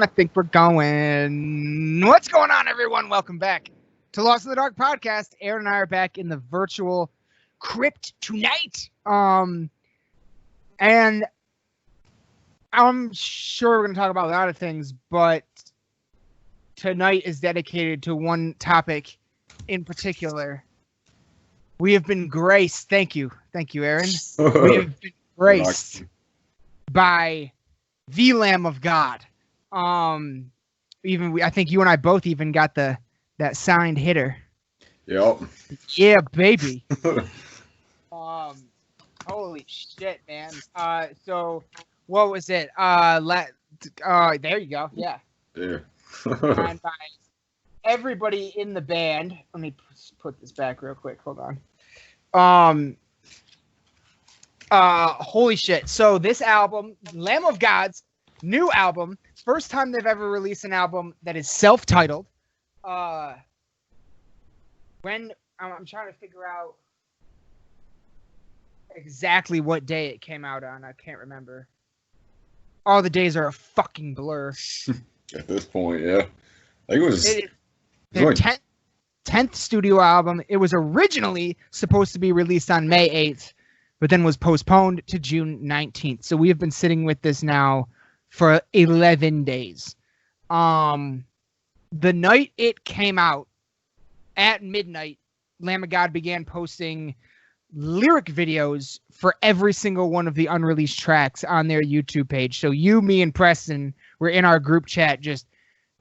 I think we're going. What's going on, everyone? Welcome back to Lost in the Dark podcast. Aaron and I are back in the virtual crypt tonight. And I'm sure we're going to talk about a lot of things, but tonight is dedicated to one topic in particular. We have been graced. Thank you, Aaron. We have been graced by the Lamb of God. I think you and I both even got that signed hitter. Yep. Yeah, baby. Holy shit, man. So what was it? There you go. Yeah. Yeah. Signed by everybody in the band. Let me put this back real quick. Hold on. Holy shit. So this album, Lamb of God's new album, first time they've ever released an album that is self-titled. When I'm trying to figure out exactly what day it came out on. I can't remember. All the days are a fucking blur. At this point, yeah. I think it was their 10th studio album. It was originally supposed to be released on May 8th, but then was postponed to June 19th. So we have been sitting with this now for 11 days. The night it came out, at midnight, Lamb of God began posting lyric videos for every single one of the unreleased tracks on their YouTube page. So you, me, and Preston were in our group chat just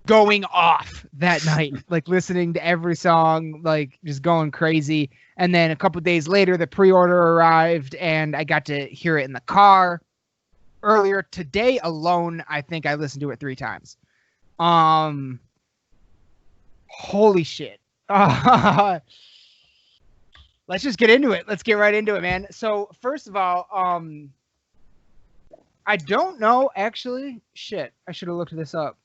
going off that night, like listening to every song, like just going crazy. And then a couple of days later, the pre-order arrived and I got to hear it in the car. Earlier today alone, I think I listened to it 3 times. Holy shit. Let's just get into it. Let's get right into it, man. So first of all, I don't know, actually. Shit, I should have looked this up.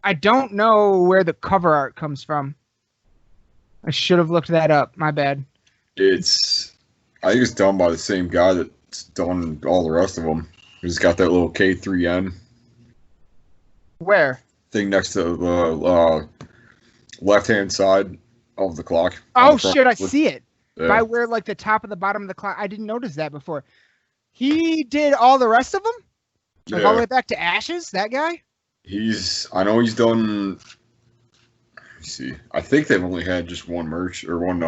I don't know where the cover art comes from. I should have looked that up. My bad. I think it's done by the same guy that's done all the rest of them. He's got that little K3N. Where? Thing next to the left-hand side of the clock. Oh, shit, I see it. Yeah. By where, like, the top and the bottom of the clock. I didn't notice that before. He did all the rest of them? Like, all the way back to Ashes? That guy? I know he's done... Let me see. I think they've only had just one merch, or one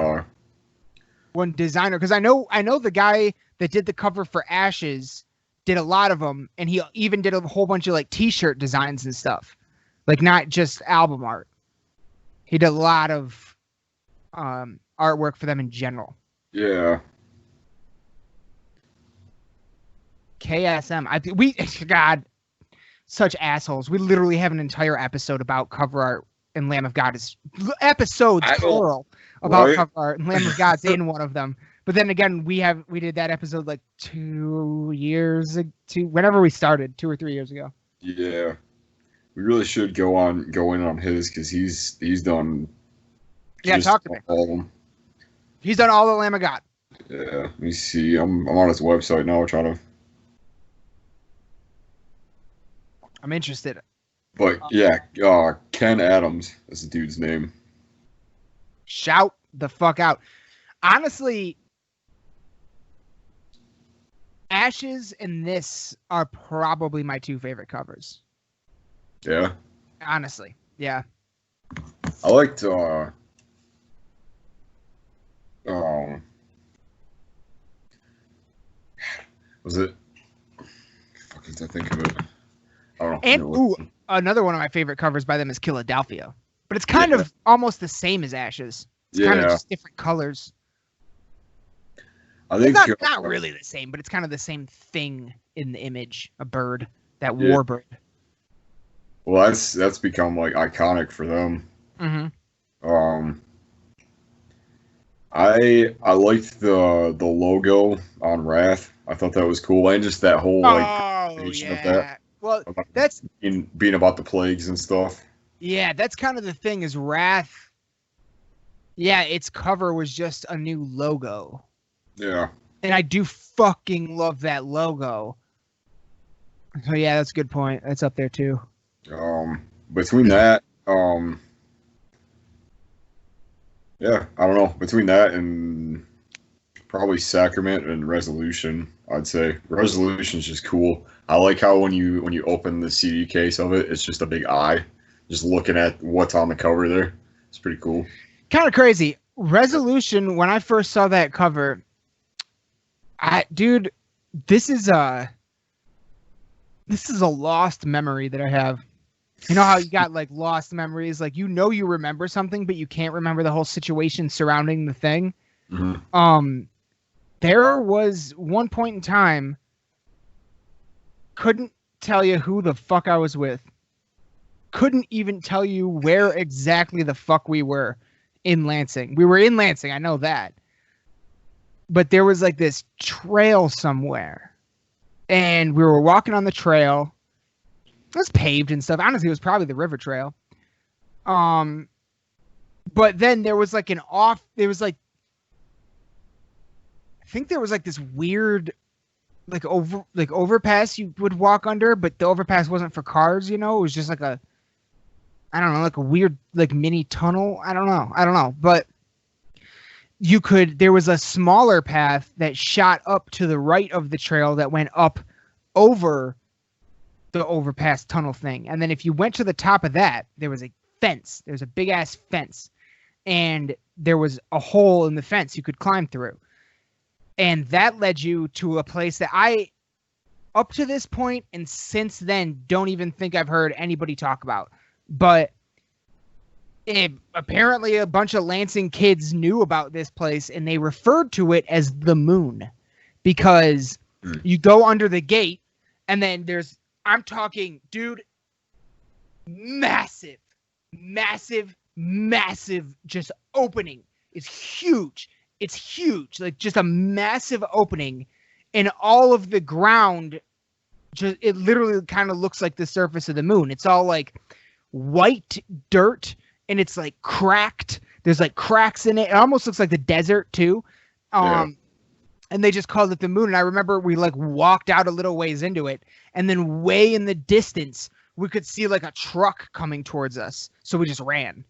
designer. Because I know the guy that did the cover for Ashes did a lot of them, and he even did a whole bunch of, like, T-shirt designs and stuff. Like, not just album art. He did a lot of artwork for them in general. Yeah. KSM. God, such assholes. We literally have an entire episode about cover art, and Lamb of God is episodes plural about cover art, and Lamb of God's in one of them. But then again, we did that episode like 2 years ago, whenever we started, 2 or 3 years ago. Yeah. We really should go in on his, because he's done. Yeah, talk to me. All of them. He's done all the Lamb of God. Yeah, let me see. I'm on his website now, trying to. I'm interested. But yeah, Ken Adams is the dude's name. Shout the fuck out. Honestly, Ashes and this are probably my 2 favorite covers. Yeah. Honestly, yeah. I liked was it? Fuck, I think of it. I don't know. And another one of my favorite covers by them is Philadelphia, but it's kind of almost the same as Ashes. It's kind of just different colors. I think it's not really the same, but it's kind of the same thing in the image. A bird, that warbird. Well, that's become like iconic for them. Mm-hmm. I liked the logo on Wrath. I thought that was cool, and just that whole of that. Well, that's being about the plagues and stuff. Yeah, that's kind of the thing is Wrath. Yeah, its cover was just a new logo. Yeah. And I do fucking love that logo. So yeah, that's a good point. That's up there too. Between that, yeah, I don't know. Between that and probably Sacrament and Resolution, I'd say Resolution's just cool. I like how when you open the CD case of it, it's just a big eye, just looking at what's on the cover there. It's pretty cool. Kind of crazy. Resolution. When I first saw that cover, dude, this is a lost memory that I have. You know how you got like lost memories, like you remember something, but you can't remember the whole situation surrounding the thing. Mm-hmm. There was one point in time, couldn't tell you who the fuck I was with. Couldn't even tell you where exactly the fuck we were in Lansing. We were in Lansing, I know that. But there was like this trail somewhere. And we were walking on the trail. It was paved and stuff. Honestly, it was probably the river trail. But then there was like I think there was like this weird overpass you would walk under, but the overpass wasn't for cars, you know? It was just like a weird like mini tunnel. I don't know. But there was a smaller path that shot up to the right of the trail that went up over the overpass tunnel thing. And then if you went to the top of that, there was a fence. There was a big ass fence. And there was a hole in the fence you could climb through. And that led you to a place that I, up to this point and since then, don't even think I've heard anybody talk about. But apparently a bunch of Lansing kids knew about this place and they referred to it as the Moon. Because you go under the gate and then I'm talking, dude, massive, just opening. It's huge. Like just a massive opening, and all of the ground, it literally kind of looks like the surface of the moon. It's all like white dirt, and it's like cracked. There's like cracks in it. It almost looks like the desert too. And they just called it the Moon. And I remember we like walked out a little ways into it, and then way in the distance we could see like a truck coming towards us. So we just ran.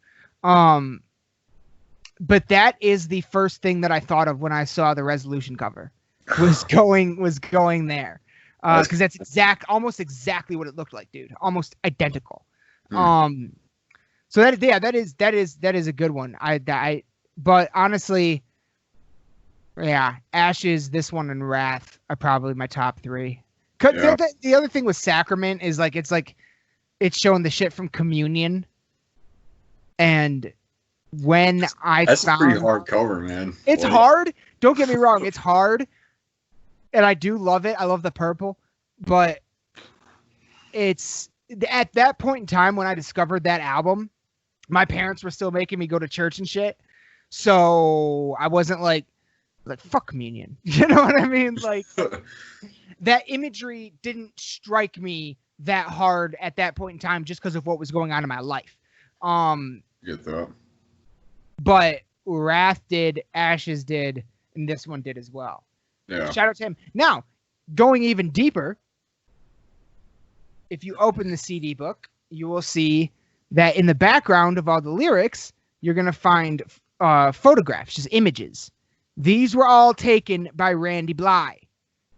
But that is the first thing that I thought of when I saw the Resolution cover. Was going there. Because that's almost exactly what it looked like, dude. Almost identical. So that is a good one. But honestly, yeah, Ashes, this one, and Wrath are probably my top three. Yeah. The other thing with Sacrament is like it's showing the shit from Communion, and when that's a pretty hard cover, man. It's hard. Don't get me wrong, it's hard, and I do love it. I love the purple, but it's at that point in time when I discovered that album, my parents were still making me go to church and shit, so I wasn't like fuck Communion. You know what I mean? Like that imagery didn't strike me that hard at that point in time just because of what was going on in my life. Get that. But Wrath did, Ashes did, and this one did as well. Yeah. Shout out to him. Now, going even deeper, if you open the CD book, you will see that in the background of all the lyrics, you're going to find photographs, just images. These were all taken by Randy Bly.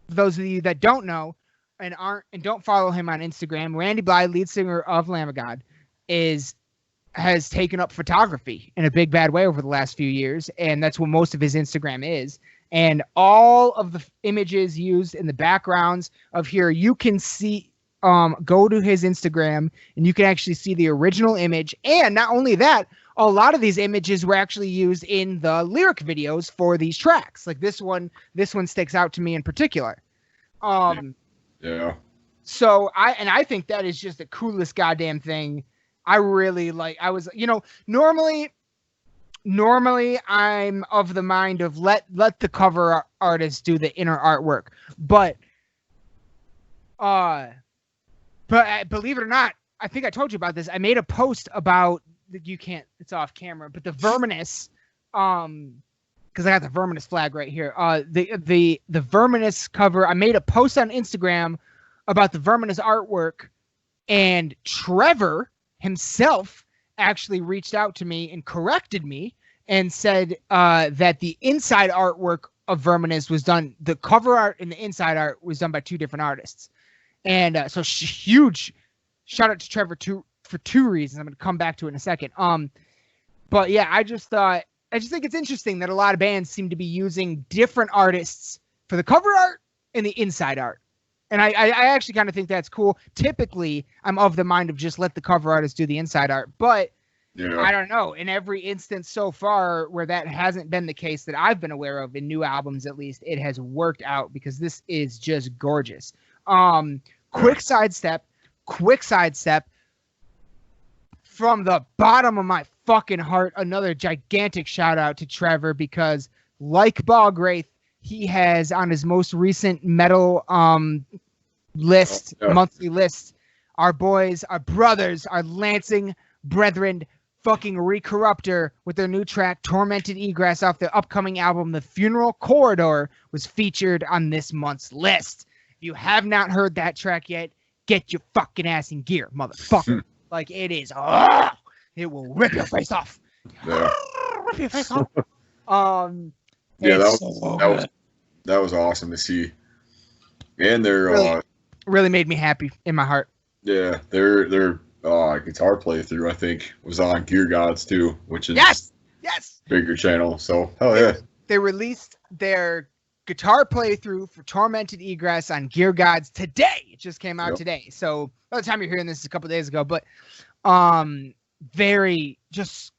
For those of you that don't know and don't follow him on Instagram, Randy Bly, lead singer of Lamb of God, has taken up photography in a big bad way over the last few years, and that's what most of his Instagram is. And all of the images used in the backgrounds of here, you can see, go to his Instagram and you can actually see the original image. And not only that, a lot of these images were actually used in the lyric videos for these tracks. Like this one sticks out to me in particular. Yeah. So I think that is just the coolest goddamn thing. I really like, normally I'm of the mind of let the cover artist do the inner artwork, but believe it or not, I think I told you about this. I made a post about it's off camera, but the Verminous, because I got the Verminous flag right here. The Verminous cover. I made a post on Instagram about the Verminous artwork, and Trevor himself actually reached out to me and corrected me and said that the inside artwork of Verminous was done, the cover art and the inside art was done by two different artists. And so huge shout out to Trevor for two reasons. I'm going to come back to it in a second. But yeah, I just think it's interesting that a lot of bands seem to be using different artists for the cover art and the inside art. And I actually kind of think that's cool. Typically, I'm of the mind of just let the cover artist do the inside art. But yeah. I don't know. In every instance so far where that hasn't been the case that I've been aware of, in new albums at least, it has worked out because this is just gorgeous. Quick sidestep. From the bottom of my fucking heart, another gigantic shout out to Trevor, because like Bogwraith, he has on his most recent metal monthly list, our boys, our brothers, our Lansing brethren, fucking Recorruptor, with their new track Tormented Egress off their upcoming album The Funeral Corridor, was featured on this month's list. If you have not heard that track yet, get your fucking ass in gear, motherfucker. Like, it is, it will rip your face off. Yeah. Rip your face off. Yeah, that was awesome to see. And their really made me happy in my heart. Yeah, their guitar playthrough, I think, was on Gear Gods too, which is yes bigger channel. So hell yeah. They released their guitar playthrough for Tormented Egress on Gear Gods today. It just came out today. So by the time you're hearing this, it's a couple days ago. But very just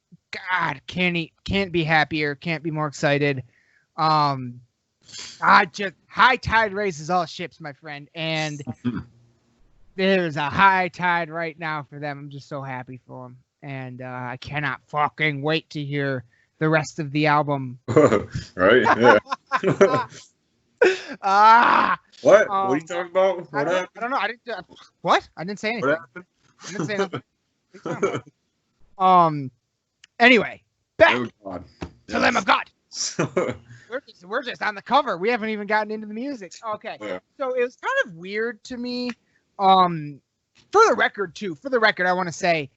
God, can't be happier, can't be more excited. Just high tide raises all ships, my friend, and there's a high tide right now for them. I'm just so happy for them, and I cannot fucking wait to hear the rest of the album. Right? Yeah. What? What are you talking about? What happened? I don't know. I didn't. What? I didn't say anything. What happened? I didn't say nothing. Anyway, back to Lamb of God. We're just on the cover. We haven't even gotten into the music. Okay. Yeah. So it was kind of weird to me. For the record, I want to say,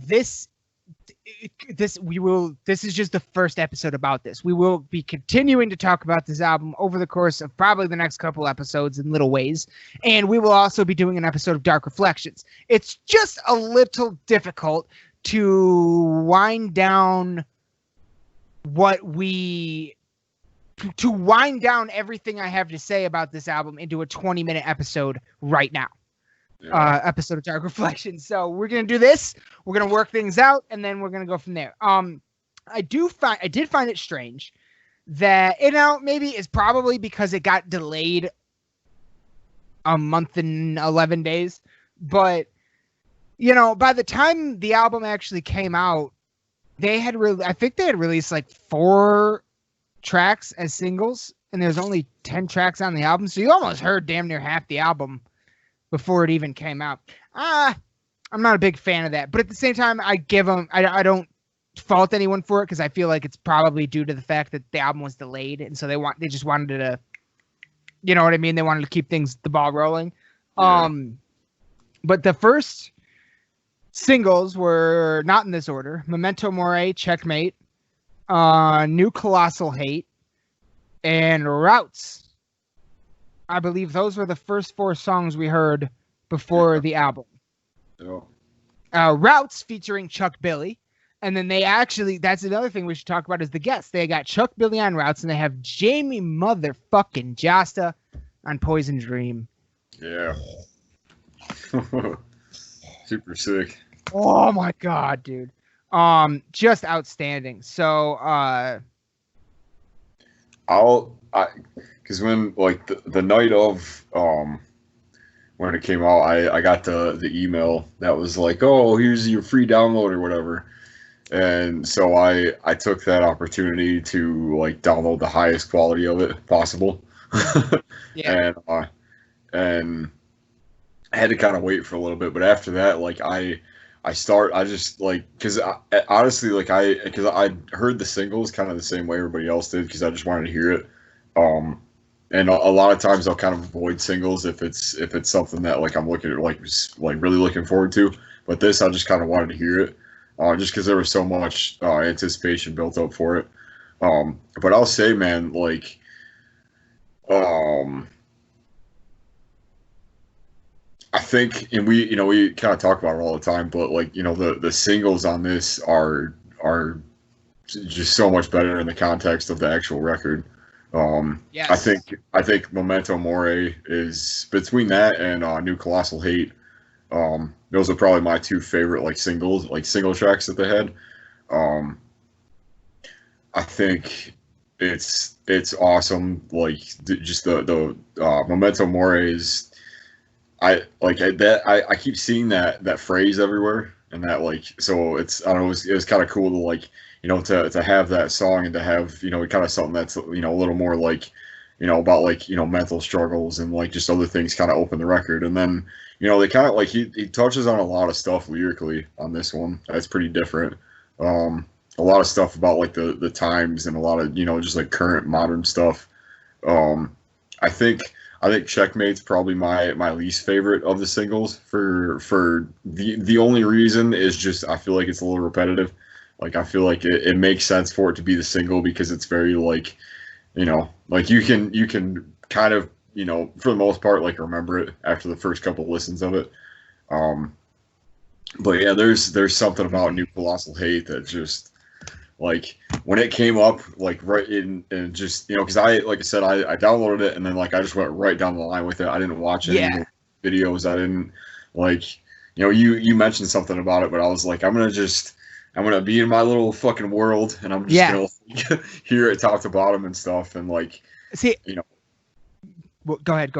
this is just the first episode about this. We will be continuing to talk about this album over the course of probably the next couple episodes in little ways. And we will also be doing an episode of Dark Reflections. It's just a little difficult to wind down everything I have to say about this album into a 20-minute episode right now. Yeah. Episode of Dark Reflections. So we're gonna do this. We're gonna work things out, and then we're gonna go from there. I did find it strange that, maybe it's probably because it got delayed a month and 11 days, but by the time the album actually came out, I think they had released like 4 tracks as singles, and there's only 10 tracks on the album, so you almost heard damn near half the album before it even came out. I'm not a big fan of that, but at the same time, I don't fault anyone for it, because I feel like it's probably due to the fact that the album was delayed, and so they just wanted to, you know what I mean? They wanted to keep the ball rolling. Yeah. But the first singles were not in this order: Memento Mori, Checkmate, New Colossal Hate, and Routes. I believe those were the first 4 songs we heard before the album. Yeah. Routes featuring Chuck Billy. And then that's another thing we should talk about, is the guests. They got Chuck Billy on Routes, and they have Jamie motherfucking Josta on Poison Dream. Yeah. Super sick. Oh my God, dude. Just outstanding. So, because when the night of when it came out, I got the email that was like, oh, here's your free download or whatever, and so I took that opportunity to download the highest quality of it possible. Yeah. And I had to kind of wait for a little bit, but after that, because honestly, I heard the singles kind of the same way everybody else did, because I just wanted to hear it. and a lot of times I'll kind of avoid singles if it's something that like I'm looking at like really looking forward to. But this, I just kind of wanted to hear it, just because there was so much anticipation built up for it. But I'll say, man, like, I think, and we kind of talk about it all the time, but like, the singles on this are just so much better in the context of the actual record. Yes. I think Memento Mori is between that and New Colossal Hate. Those are probably my two favorite like singles, like single tracks that they had. I think it's awesome. Like just the Memento Mori is. I keep seeing that phrase everywhere, and that like, so it's, I don't know, it was kind of cool to like, to have that song and to have, kind of something that's, a little more like, about like, mental struggles and like just other things kind of open the record. And then, they kind of like, he touches on a lot of stuff lyrically on this one. That's pretty different. A lot of stuff about like the times and a lot of, just like current modern stuff. I think Checkmate's probably my least favorite of the singles for the only reason is just I feel like it's a little repetitive. Like I feel like it makes sense for it to be the single because it's very like, like you can kind of, for the most part like remember it after the first couple of listens of it. But yeah, there's something about New Colossal Hate that just like when it came up like right in and just because like I said I downloaded it and then like I just went right down the line with it. I didn't watch any videos. I didn't like you mentioned something about it, but I was like I'm gonna be in my little fucking world and I'm just gonna hear it top to bottom and stuff and like well, go ahead.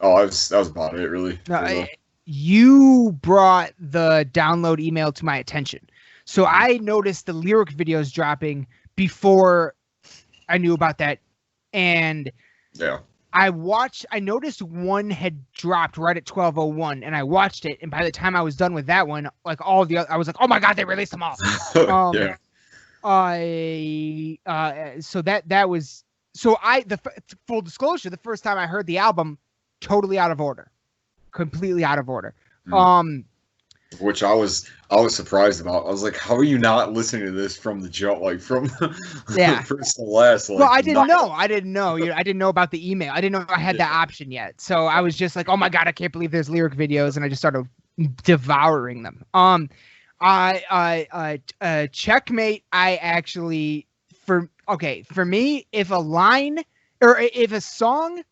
Oh, that was about it really. No, you brought the download email to my attention. So I noticed the lyric videos dropping before I knew about that. And I noticed one had dropped right at 12:01 and I watched it. And by the time I was done with that one, like all of the other, I was like, oh my God, they released them all. Full disclosure, the first time I heard the album, totally out of order, completely out of order. Which I was surprised about. I was like, how are you not listening to this from the jump, like from first to last? Like, well, I didn't know. I didn't know about the email. I didn't know I had that option yet. So I was just like, oh my God, I can't believe there's lyric videos, and I just started devouring them. Checkmate. I actually for me, if a line or if a song,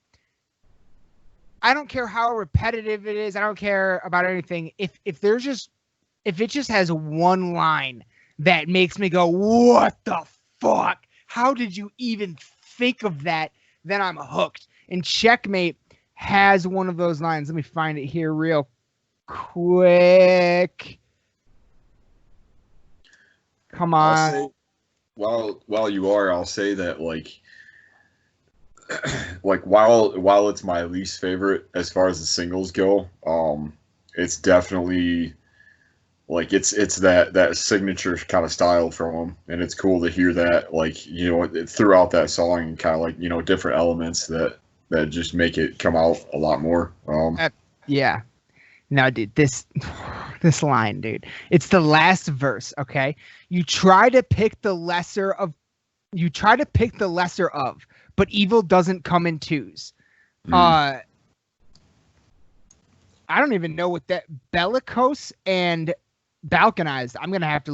I don't care how repetitive it is. I don't care about anything. If it just has one line that makes me go, what the fuck? How did you even think of that? Then I'm hooked. And Checkmate has one of those lines. Let me find it here real quick. Come on. While you are, I'll say that like while it's my least favorite as far as the singles go, it's definitely like it's that signature kind of style from them, and it's cool to hear that like throughout that song and kind of like different elements that just make it come out a lot more. No, dude, this line, dude, it's the last verse. Okay, you try to pick the lesser of, but evil doesn't come in twos. I don't even know what that bellicose and balkanized. I'm gonna have to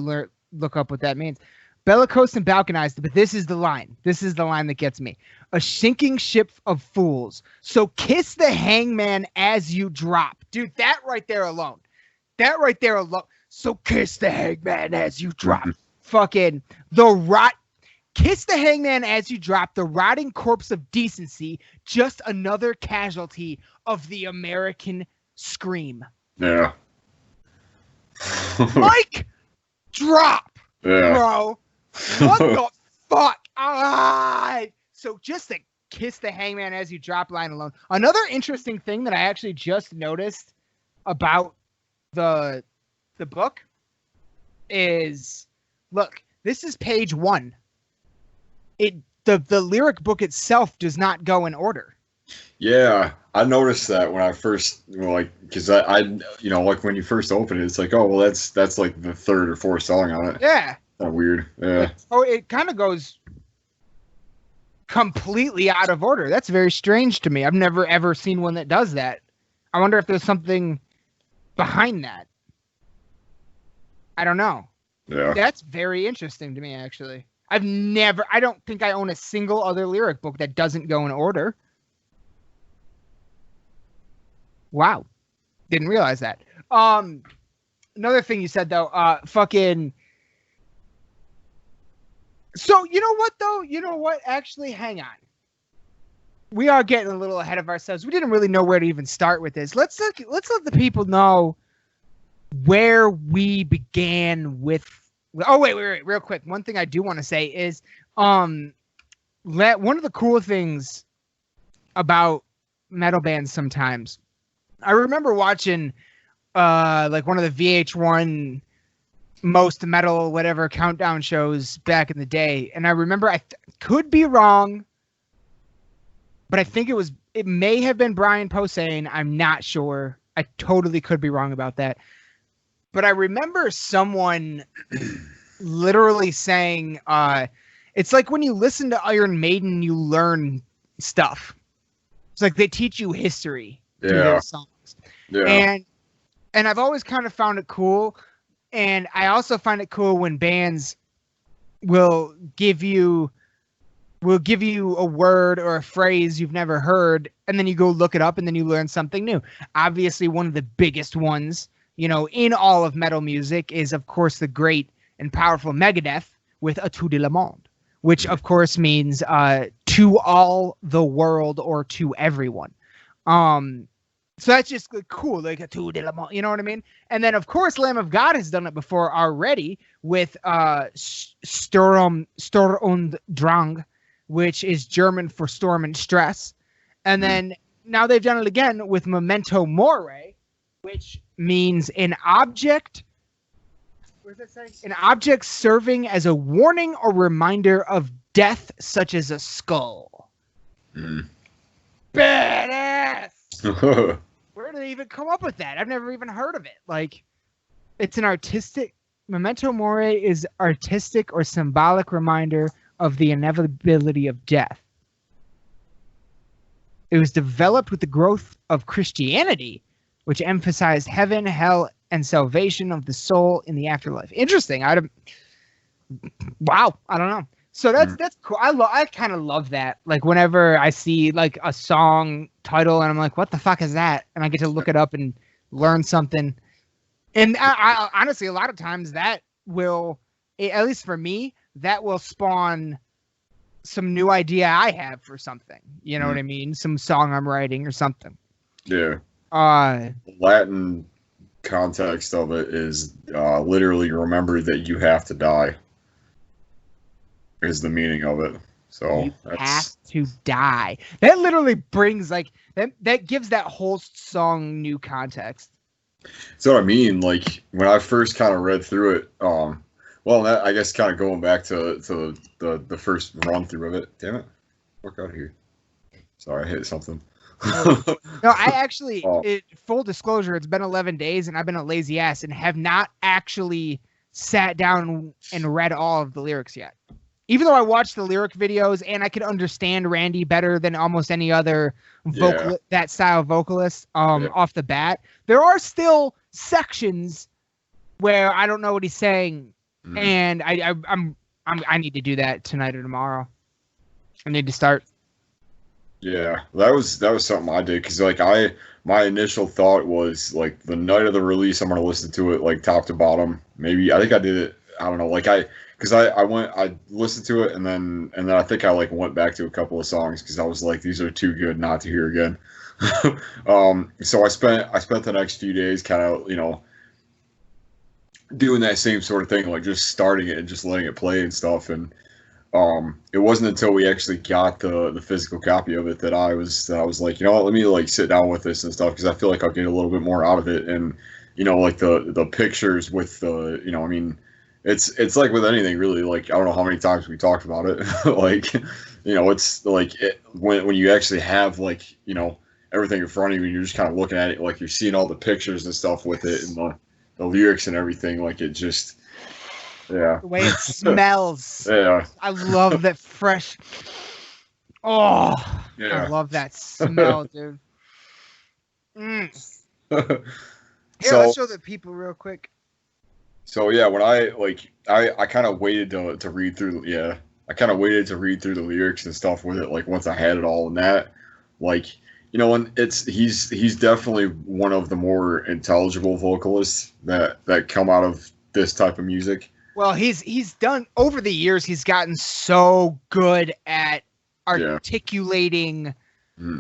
look up what that means. Bellicose and balkanized, but this is the line. This is the line that gets me. A sinking ship of fools. So kiss the hangman as you drop. Dude, that right there alone. So kiss the hangman as you drop. Fucking kiss the hangman as you drop, the rotting corpse of decency, just another casualty of the American scream. Yeah. Mic drop, bro. What the fuck? So just the kiss the hangman as you drop line alone. Another interesting thing that I actually just noticed about the book is, look, this is page 1. the lyric book itself does not go in order. Yeah, I noticed that when I first, like, because I like when you first open it, it's like, oh, well, that's like the third or fourth song on it. Yeah. Kind of weird. Yeah. It kind of goes completely out of order. That's very strange to me. I've never ever seen one that does that. I wonder if there's something behind that. I don't know. Yeah. That's very interesting to me, actually. I don't think I own a single other lyric book that doesn't go in order. Wow. Didn't realize that. Another thing you said, though, fucking... So, you know what, though? You know what? Actually, hang on. We are getting a little ahead of ourselves. We didn't really know where to even start with this. Let's let the people know where we began with... Oh, wait, real quick. One thing I do want to say is one of the cool things about metal bands sometimes... I remember watching like one of the VH1 most metal whatever countdown shows back in the day, and I remember I could be wrong, but I think it may have been Brian Posehn. I'm not sure. I totally could be wrong about that. But I remember someone literally saying it's like when you listen to Iron Maiden, you learn stuff. It's like they teach you history. Yeah. Their songs. Yeah. And I've always kind of found it cool, and I also find it cool when bands will give you a word or a phrase you've never heard, and then you go look it up and then you learn something new. Obviously, one of the biggest ones, in all of metal music is, of course, the great and powerful Megadeth with A Tout de le Monde, which of course means to all the world or to everyone. So that's just cool, like A Tout de le Monde, you know what I mean? And then, of course, Lamb of God has done it before already with Sturm und Drang, which is German for storm and stress. And then now they've done it again with Memento Mori, which means an object. What does that say? An object serving as a warning or reminder of death, such as a skull. Badass! Where do they even come up with that? I've never even heard of it. Like, it's an artistic... Memento Mori is artistic or symbolic reminder of the inevitability of death. It was developed with the growth of Christianity, which emphasized heaven, hell, and salvation of the soul in the afterlife. Interesting. Wow. I don't know. So that's cool. I kind of love that. Like, whenever I see like a song title and I'm like, what the fuck is that? And I get to look it up and learn something. And I honestly, a lot of times that will, at least for me, that will spawn some new idea I have for something. You know what I mean? Some song I'm writing or something. Yeah. Latin context of it is literally remember that you have to die. Is the meaning of it. So you have to die. That literally brings like that gives that whole song new context. That's what I mean. Like when I first kind of read through it, I guess kind of going back to the first run through of it. Damn it! Work out of here. Sorry, I hit something. No, I actually, full disclosure, it's been 11 days and I've been a lazy ass and have not actually sat down and read all of the lyrics yet. Even though I watched the lyric videos and I could understand Randy better than almost any other that style vocalist off the bat, there are still sections where I don't know what he's saying, and I need to do that tonight or tomorrow. I need to start. Yeah, that was something I did because like my initial thought was like the night of the release I'm gonna listen to it like top to bottom. Maybe I think I did it. I don't know, because I listened to it and then I think I like went back to a couple of songs because I was like, these are too good not to hear again. So I spent the next few days kind of doing that same sort of thing, like just starting it and just letting it play and stuff. And it wasn't until we actually got the physical copy of it that I was like, you know what, let me like sit down with this and stuff because I feel like I'll get a little bit more out of it. And like the pictures with the it's like with anything really. Like I don't know how many times we talked about it. Like it's like when you actually have like everything in front of you, and you're just kind of looking at it, like you're seeing all the pictures and stuff with it, and the lyrics and everything. Like it just, yeah. The way it smells. Yeah. I love that fresh. Oh, Yeah. I love that smell, dude. Here, So let's show the people real quick. So yeah, when I kind of waited to read through I kind of waited to read through the lyrics and stuff with it, like once I had it all in that, like and he's definitely one of the more intelligible vocalists that come out of this type of music. Well, he's done over the years. He's gotten so good at articulating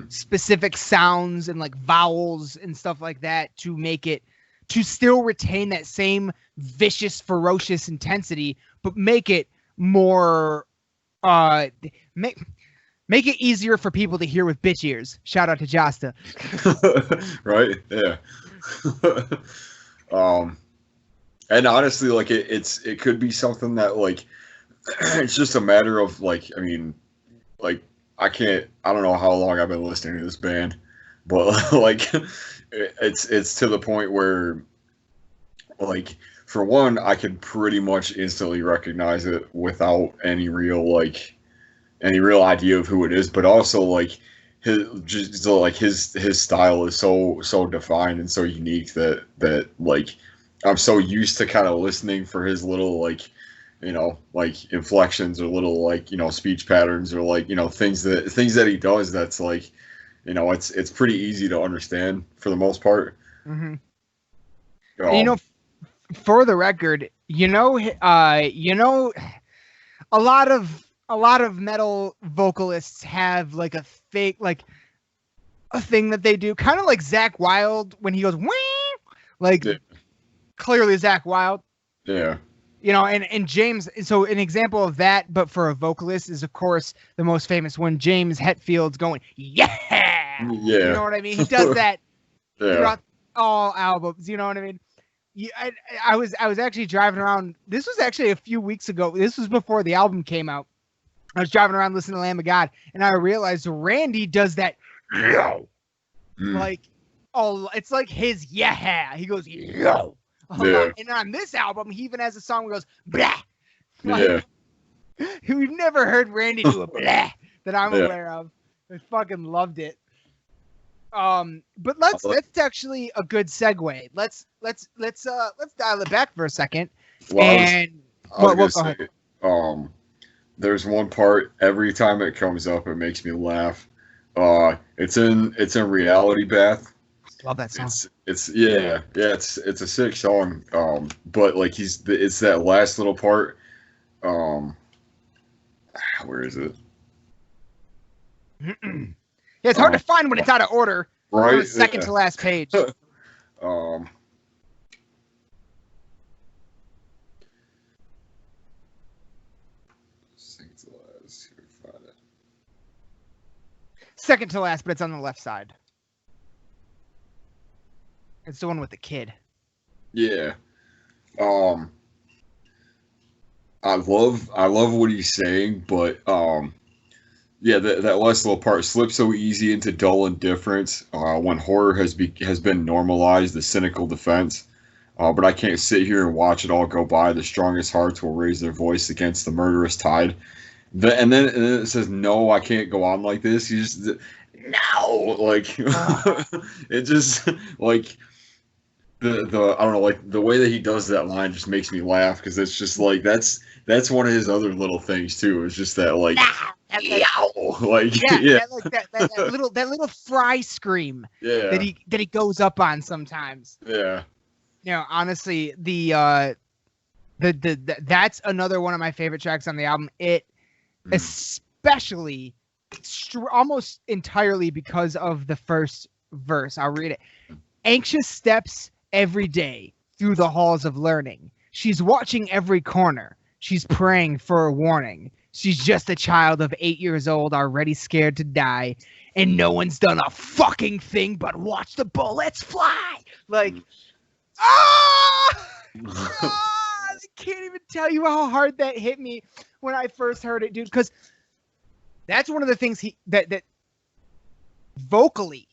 specific sounds and like vowels and stuff like that to make it to still retain that same vicious, ferocious intensity, but make it more make it easier for people to hear with bitch ears. Shout out to Jasta. Right? Yeah. And honestly, like it could be something that like it's just a matter of like, I mean, like I don't know how long I've been listening to this band, but like it's to the point where like for one, I can pretty much instantly recognize it without any real idea of who it is, but also like his style is so defined and so unique that like I'm so used to kind of listening for his little like inflections or little speech patterns or things that he does that's like it's pretty easy to understand for the most part. Mm-hmm. And, for the record, a lot of metal vocalists have like a fake a thing that they do, kind of like Zakk Wylde when he goes wee, clearly Zakk Wylde. Yeah. And James, so an example of that, but for a vocalist, is of course the most famous one, James Hetfield's going, yeah. You know what I mean? He does that throughout all albums. You know what I mean? I was actually driving around. This was actually a few weeks ago. This was before the album came out. I was driving around listening to Lamb of God, and I realized Randy does that. Like, it's like his yeah. He goes yo. And on this album, he even has a song where he goes blah. We've never heard Randy do a blah that I'm aware of. I fucking loved it. But that's actually a good segue. Let's dial it back for a second. Go ahead. There's one part every time it comes up, it makes me laugh. It's in Reality Bath. Love that song. It's a sick song. But like it's that last little part. Where is it? Yeah, it's hard to find when it's out of order. Right. Second to last page. Second to last. Here, find it. Second to last, but it's on the left side. It's the one with the kid. Yeah. I love what he's saying, but that last little part, slips so easy into dull indifference when horror has been normalized, the cynical defense. But I can't sit here and watch it all go by. The strongest hearts will raise their voice against the murderous tide. And then it says, no, I can't go on like this. You just, no, like, it just, like, the I don't know, like, the way that he does that line just makes me laugh, because it's just, like, that's one of his other little things, too. It's just that, like, that little fry scream that he goes up on sometimes. Yeah. Honestly, the that's another one of my favorite tracks on the album. It especially almost entirely because of the first verse. I'll read it. Anxious steps every day through the halls of learning. She's watching every corner. She's praying for a warning. She's just a child of 8 years old, already scared to die, and no one's done a fucking thing but watch the bullets fly. Like, I can't even tell you how hard that hit me when I first heard it, dude. Because that's one of the things that vocally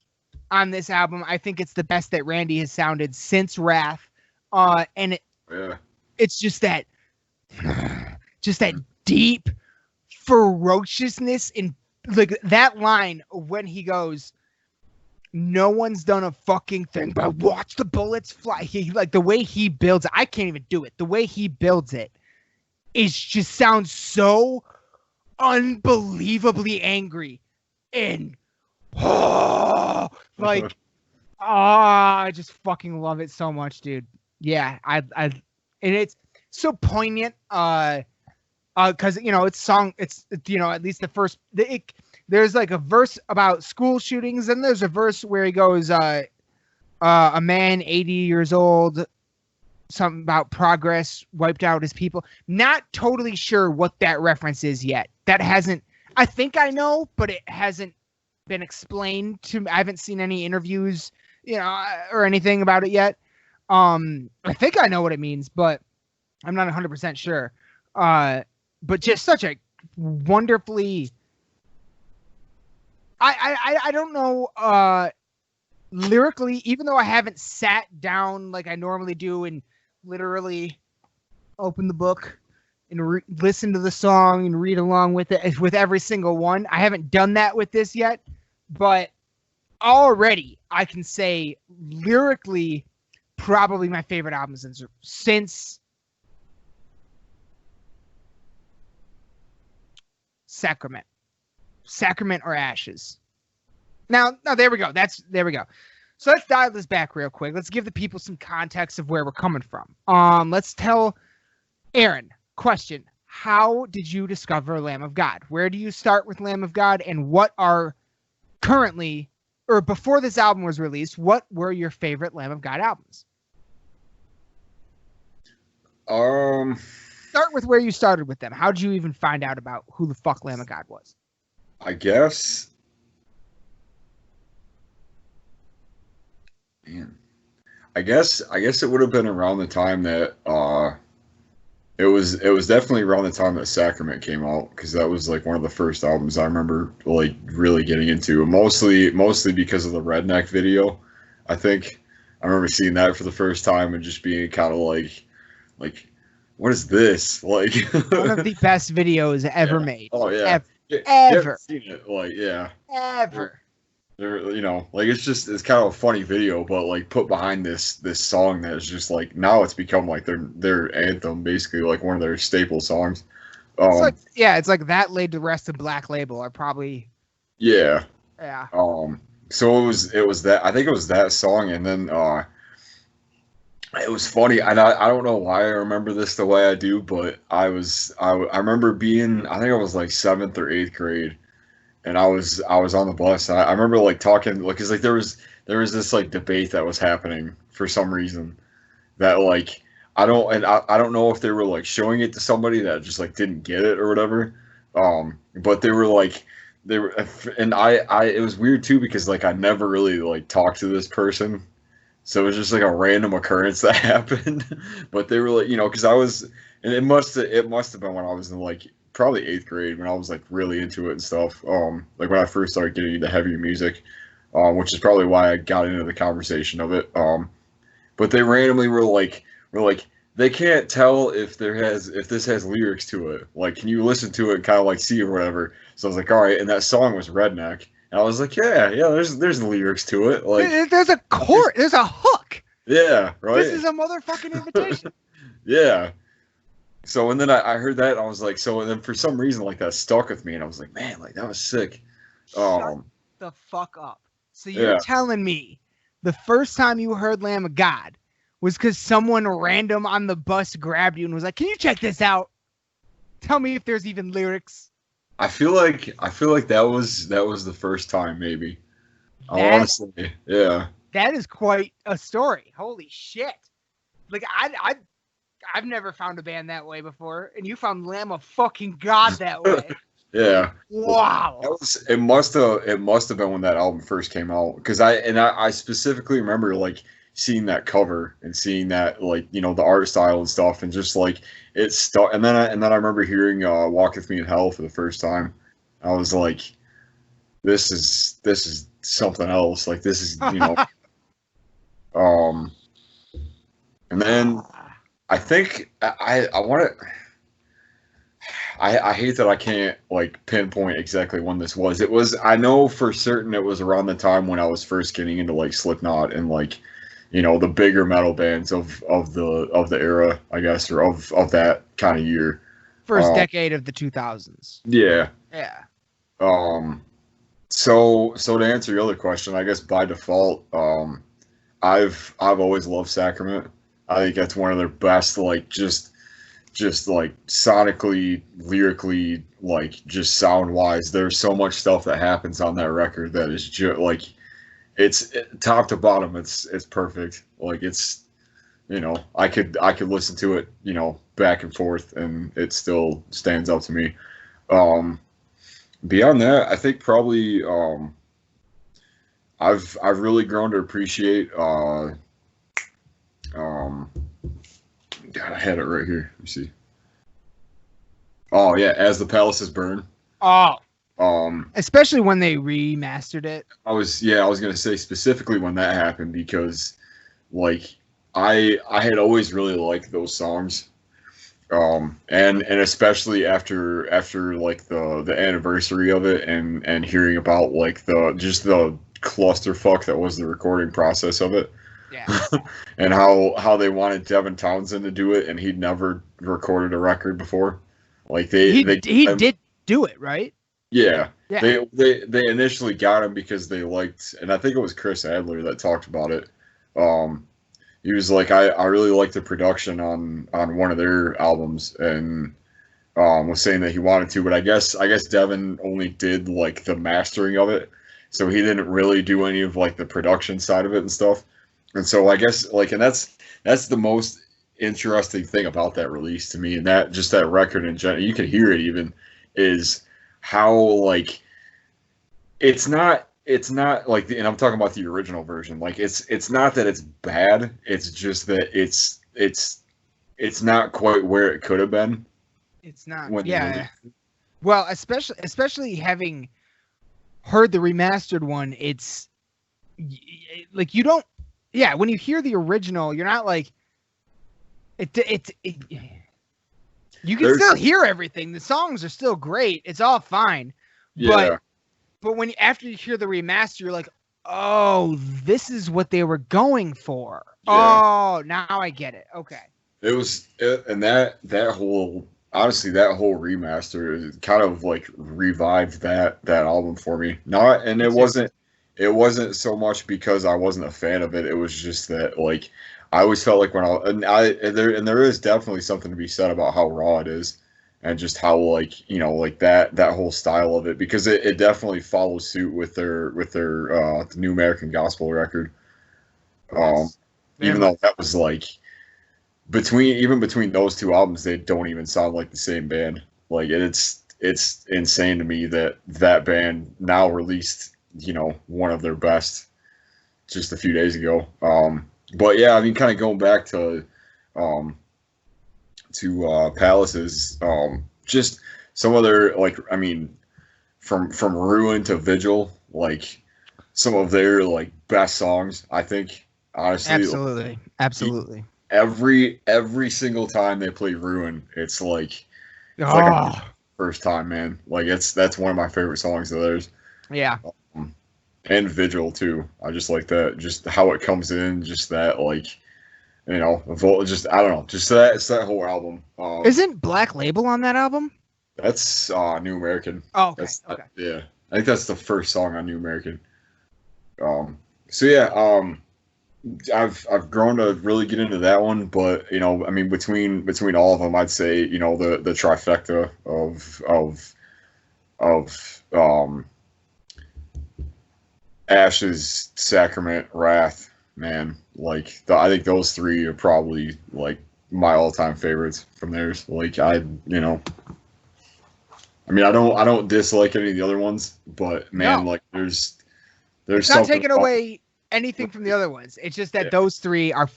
on this album, I think it's the best that Randy has sounded since Wrath. And it's just that deep ferociousness in like that line when he goes, "No one's done a fucking thing but watch the bullets fly." He like the way he builds it, I can't even do it. The way he builds it is just sounds so unbelievably angry and I just fucking love it so much, dude. Yeah, and it's so poignant. Because it's at least the first. There's like a verse about school shootings, and there's a verse where he goes, a man 80 years old, something about progress wiped out his people. Not totally sure what that reference is yet. That hasn't. I think I know, but it hasn't been explained to me. I haven't seen any interviews, or anything about it yet. I think I know what it means, but I'm not 100% sure. But just such a wonderfully, I don't know, lyrically, even though I haven't sat down like I normally do and literally open the book and listen to the song and read along with it with every single one. I haven't done that with this yet, but already I can say lyrically, probably my favorite album since Sacrament or Ashes. Now there we go. There we go. So let's dial this back real quick. Let's give the people some context of where we're coming from. Let's tell Aaron, question. How did you discover Lamb of God? Where do you start with Lamb of God, and what are currently, or before this album was released, what were your favorite Lamb of God albums? Start with where you started with them. How did you even find out about who the fuck Lamb of God was? I guess. Man. I guess it would have been around the time that it was definitely around the time that Sacrament came out, because that was like one of the first albums I remember like really getting into. Mostly because of the Redneck video. I think I remember seeing that for the first time and just being kind of like what is this? Like one of the best videos ever made. Oh yeah. Ever. Seen it. Like yeah. Ever. Like it's kind of a funny video, but like put behind this song that is just like now it's become like their anthem, basically like one of their staple songs. It's like that laid to rest of Black Label are probably. Yeah. Yeah. So it was that, I think it was that song, and then it was funny, and I don't know why I remember this the way I do, but I remember being, I think I was like 7th or 8th grade, and I was on the bus. And I remember like talking, like, cause like there was this like debate that was happening for some reason that like I don't know if they were like showing it to somebody that just like didn't get it or whatever, but it was weird too, because like I never really like talked to this person. So it was just like a random occurrence that happened, but they were like, because it must have been when I was in like probably 8th grade, when I was like really into it and stuff. Like when I first started getting into heavier music, which is probably why I got into the conversation of it. But they randomly were like, they can't tell if this has lyrics to it. Like, can you listen to it and kind of like see or whatever? So I was like, all right. And that song was Redneck. And I was like, yeah, there's lyrics to it. Like, there's a chord, there's a hook. Yeah, right. This is a motherfucking invitation. Yeah. So and then I heard that, and I was like, and then for some reason like that stuck with me, and I was like, man, like that was sick. Shut the fuck up. So you're telling me the first time you heard Lamb of God was because someone random on the bus grabbed you and was like, can you check this out? Tell me if there's even lyrics. I feel like that was the first time, maybe. Honestly, yeah. That is quite a story. Holy shit! Like I've never found a band that way before, and you found Lamb of fucking God that way. Yeah. Wow. It must have been when that album first came out, because I specifically remember like seeing that cover and seeing that, like, you know, the art style and stuff, and just like it stuck. And then I remember hearing "Walk with Me in Hell" for the first time. I was like, this is something else. Like, this is, you know. And then I think I want to. I hate that I can't like pinpoint exactly when this was. It was, I know for certain it was around the time when I was first getting into like Slipknot and like, you know, the bigger metal bands of the era, I guess, or of that kind of year. First decade of the 2000s. Yeah. Yeah. So to answer your other question, I guess by default, I've always loved Sacrament. I think that's one of their best, like just like sonically, lyrically, like just sound wise. There's so much stuff that happens on that record that is just like, it's top to bottom. It's perfect. Like, it's, you know, I could listen to it, you know, back and forth, and it still stands out to me. Beyond that, I think probably I've really grown to appreciate God, I had it right here. Let me see. Oh yeah, As the Palaces Burn. Oh. Especially when they remastered it. I was gonna say specifically when that happened, because like I had always really liked those songs. And especially after like the anniversary of it, and hearing about like the clusterfuck that was the recording process of it. Yeah. And how they wanted Devin Townsend to do it, and he'd never recorded a record before. Like he did do it, right? Yeah. Yeah. They initially got him because they liked, and I think it was Chris Adler that talked about it. He was like, I really liked the production on one of their albums, and was saying that he wanted to, but I guess Devin only did like the mastering of it, so he didn't really do any of like the production side of it and stuff. And so I guess like, and that's the most interesting thing about that release to me, and that just that record in general, you can hear it even, is how like it's not like and I'm talking about the original version. Like it's not that it's bad, it's just that it's not quite where it could have been. It's not. Yeah. Well, especially having heard the remastered one, it's like you don't. Yeah, when you hear the original, you're not like it. You can still hear everything. The songs are still great. It's all fine. Yeah. But when after you hear the remaster, you're like, oh, this is what they were going for. Yeah. Oh, now I get it. Okay. It was, and that whole, honestly, that whole remaster kind of like revived that album for me. It wasn't so much because I wasn't a fan of it. It was just that like I always felt like there is definitely something to be said about how raw it is, and just how like, you know, like that whole style of it, because it definitely follows suit with their the New American Gospel record. Even though that was like between those two albums, they don't even sound like the same band. Like it's insane to me that band now released, you know, one of their best just a few days ago. But yeah, I mean, kind of going back to Palaces, just some other, like, I mean, from Ruin to Vigil, like some of their like best songs, I think, honestly. Absolutely. Every single time they play Ruin, it's like a first time, man. Like that's one of my favorite songs of theirs. Yeah. And Vigil too. I just like that, just how it comes in, just that, like, you know, just I don't know, just that whole album. Isn't Black Label on that album? That's New American. Oh, okay. Okay. Yeah, I think that's the first song on New American. So yeah, I've grown to really get into that one, but you know, I mean, between all of them, I'd say, you know, the trifecta of Ashes, Sacrament, Wrath, man, like I think those three are probably like my all-time favorites from theirs. Like you know, I mean, I don't dislike any of the other ones, but man, like there's it's not taking away anything from the other ones. It's just that Yeah. those three are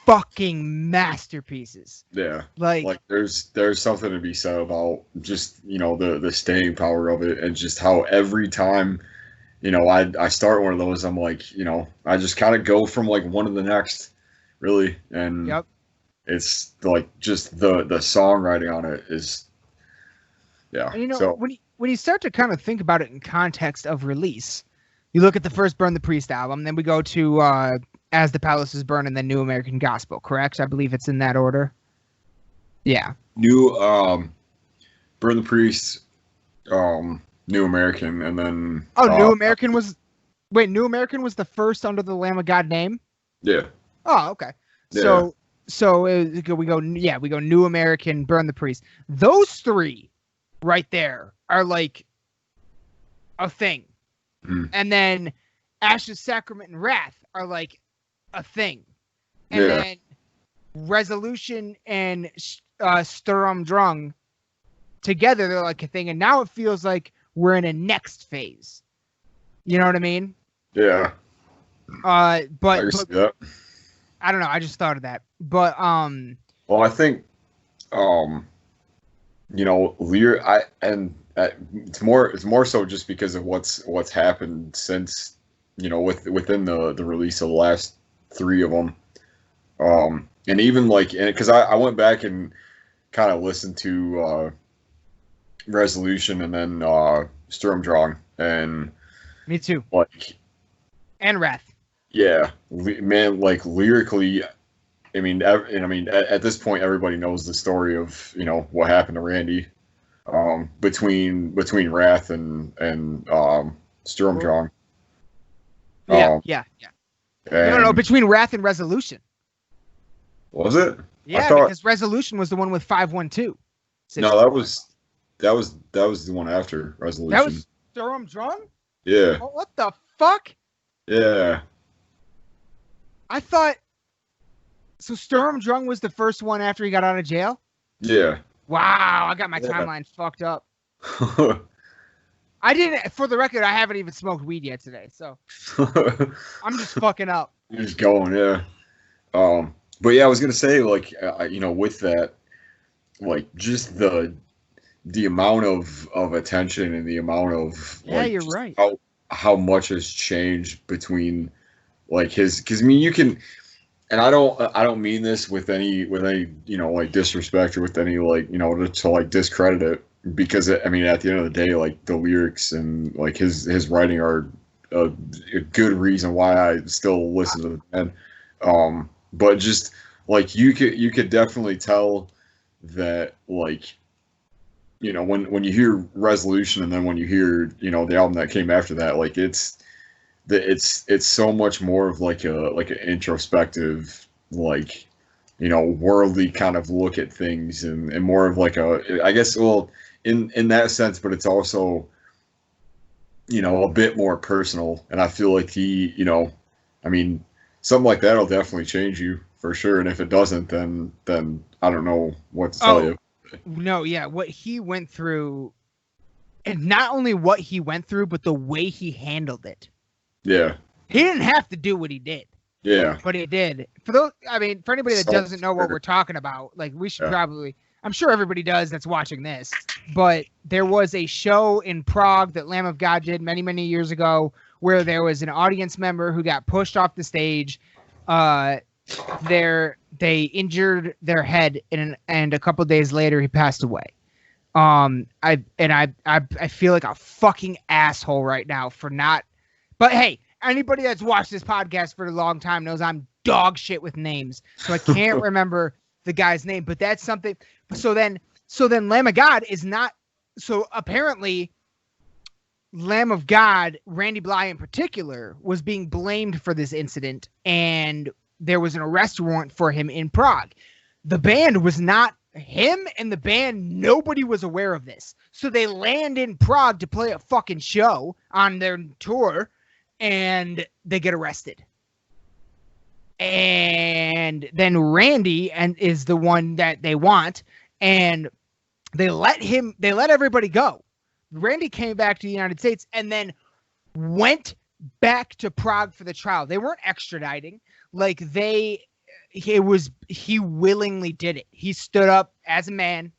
fucking masterpieces. Yeah. Like there's something to be said about just, the staying power of it, and just how every time, I start one of those, I'm like, I just kind of go from like one to the next, really. And yep. it's like just the songwriting on it is, yeah. And So when you start to kind of think about it in context of release, you look at the first Burn the Priest album, then we go to As the Palaces Burn, and then New American Gospel, correct? I believe it's in that order. Yeah. New Burn the Priest, New American, and then New American was New American was the first under the Lamb of God name? Yeah. Oh, okay. Yeah. So we go New American, Burn the Priest. Those three right there are like a thing. And then Ashes, Sacrament, and Wrath are like a thing. And then Resolution and Sturm Drang together, they're like a thing. And now it feels like we're in a next phase. You know what I mean? Yeah. But Yeah. I don't know. I just thought of that. But well, I think it's more so just because of what's happened since, within the release of the last three of them, and even because I went back and kind of listened to Resolution and then Sturm Drang, and me too. And Wrath. Yeah, man, lyrically, at this point, everybody knows the story of what happened to Randy, between Wrath and Sturm Drang. Yeah. No, between Wrath and Resolution. Was it? Yeah, because Resolution was the one with 512. No, that was the one after Resolution. That was Sturm Drang? Yeah. Oh, what the fuck? Yeah. I thought so. Sturm Drang was the first one after he got out of jail. Yeah. Wow, I got my timeline fucked up. I didn't. For the record, I haven't even smoked weed yet today, so I'm just fucking up. You're just going, yeah. But yeah, I was gonna say, with that, just the amount of attention and the amount of you're right. How much has changed between because you can, and I don't mean this with any disrespect or with any to discredit it, because at the end of the day, the lyrics and his writing are a good reason why I still listen to the band. But just you could definitely tell that when you hear Resolution and then when you hear the album that came after that, it's so much more of an introspective worldly kind of look at things, and more of I guess, well, in that sense, but it's also a bit more personal. And I feel like he something like that'll definitely change you for sure, and if it doesn't, then I don't know what to tell you. No, yeah, what he went through, and not only what he went through, but the way he handled it. Yeah. He didn't have to do what he did. Yeah. But he did. For anybody that doesn't know what we're talking about, we should probably, I'm sure everybody does that's watching this, but there was a show in Prague that Lamb of God did many, many years ago where there was an audience member who got pushed off the stage. They injured their head, and a couple days later he passed away. I feel like a fucking asshole right now for not. But hey, anybody that's watched this podcast for a long time knows I'm dog shit with names, so I can't remember the guy's name. But that's something. So then Lamb of God is not. So apparently, Lamb of God, Randy Bly in particular, was being blamed for this incident, and there was an arrest warrant for him in Prague. The band was not him, and the band, nobody was aware of this. So they land in Prague to play a fucking show on their tour, and they get arrested. And then Randy is the one that they want, and they let everybody go. Randy came back to the United States and then went back to Prague for the trial. They weren't extraditing. Like he willingly did it. He stood up as a man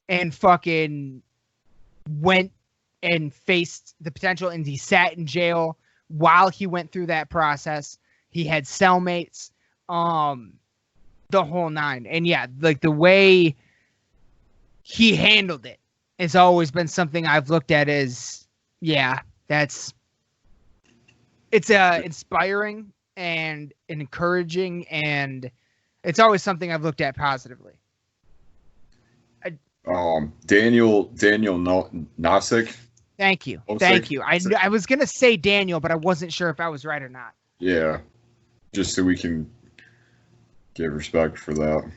and fucking went and faced the potential, and he sat in jail while he went through that process. He had cellmates, the whole nine. And yeah, like the way he handled it has always been something I've looked at as, yeah, it's inspiring and encouraging, and it's always something I've looked at positively. Daniel Nosik. Thank you. Thank you. I was going to say Daniel, but I wasn't sure if I was right or not. Yeah. Just so we can give respect for that.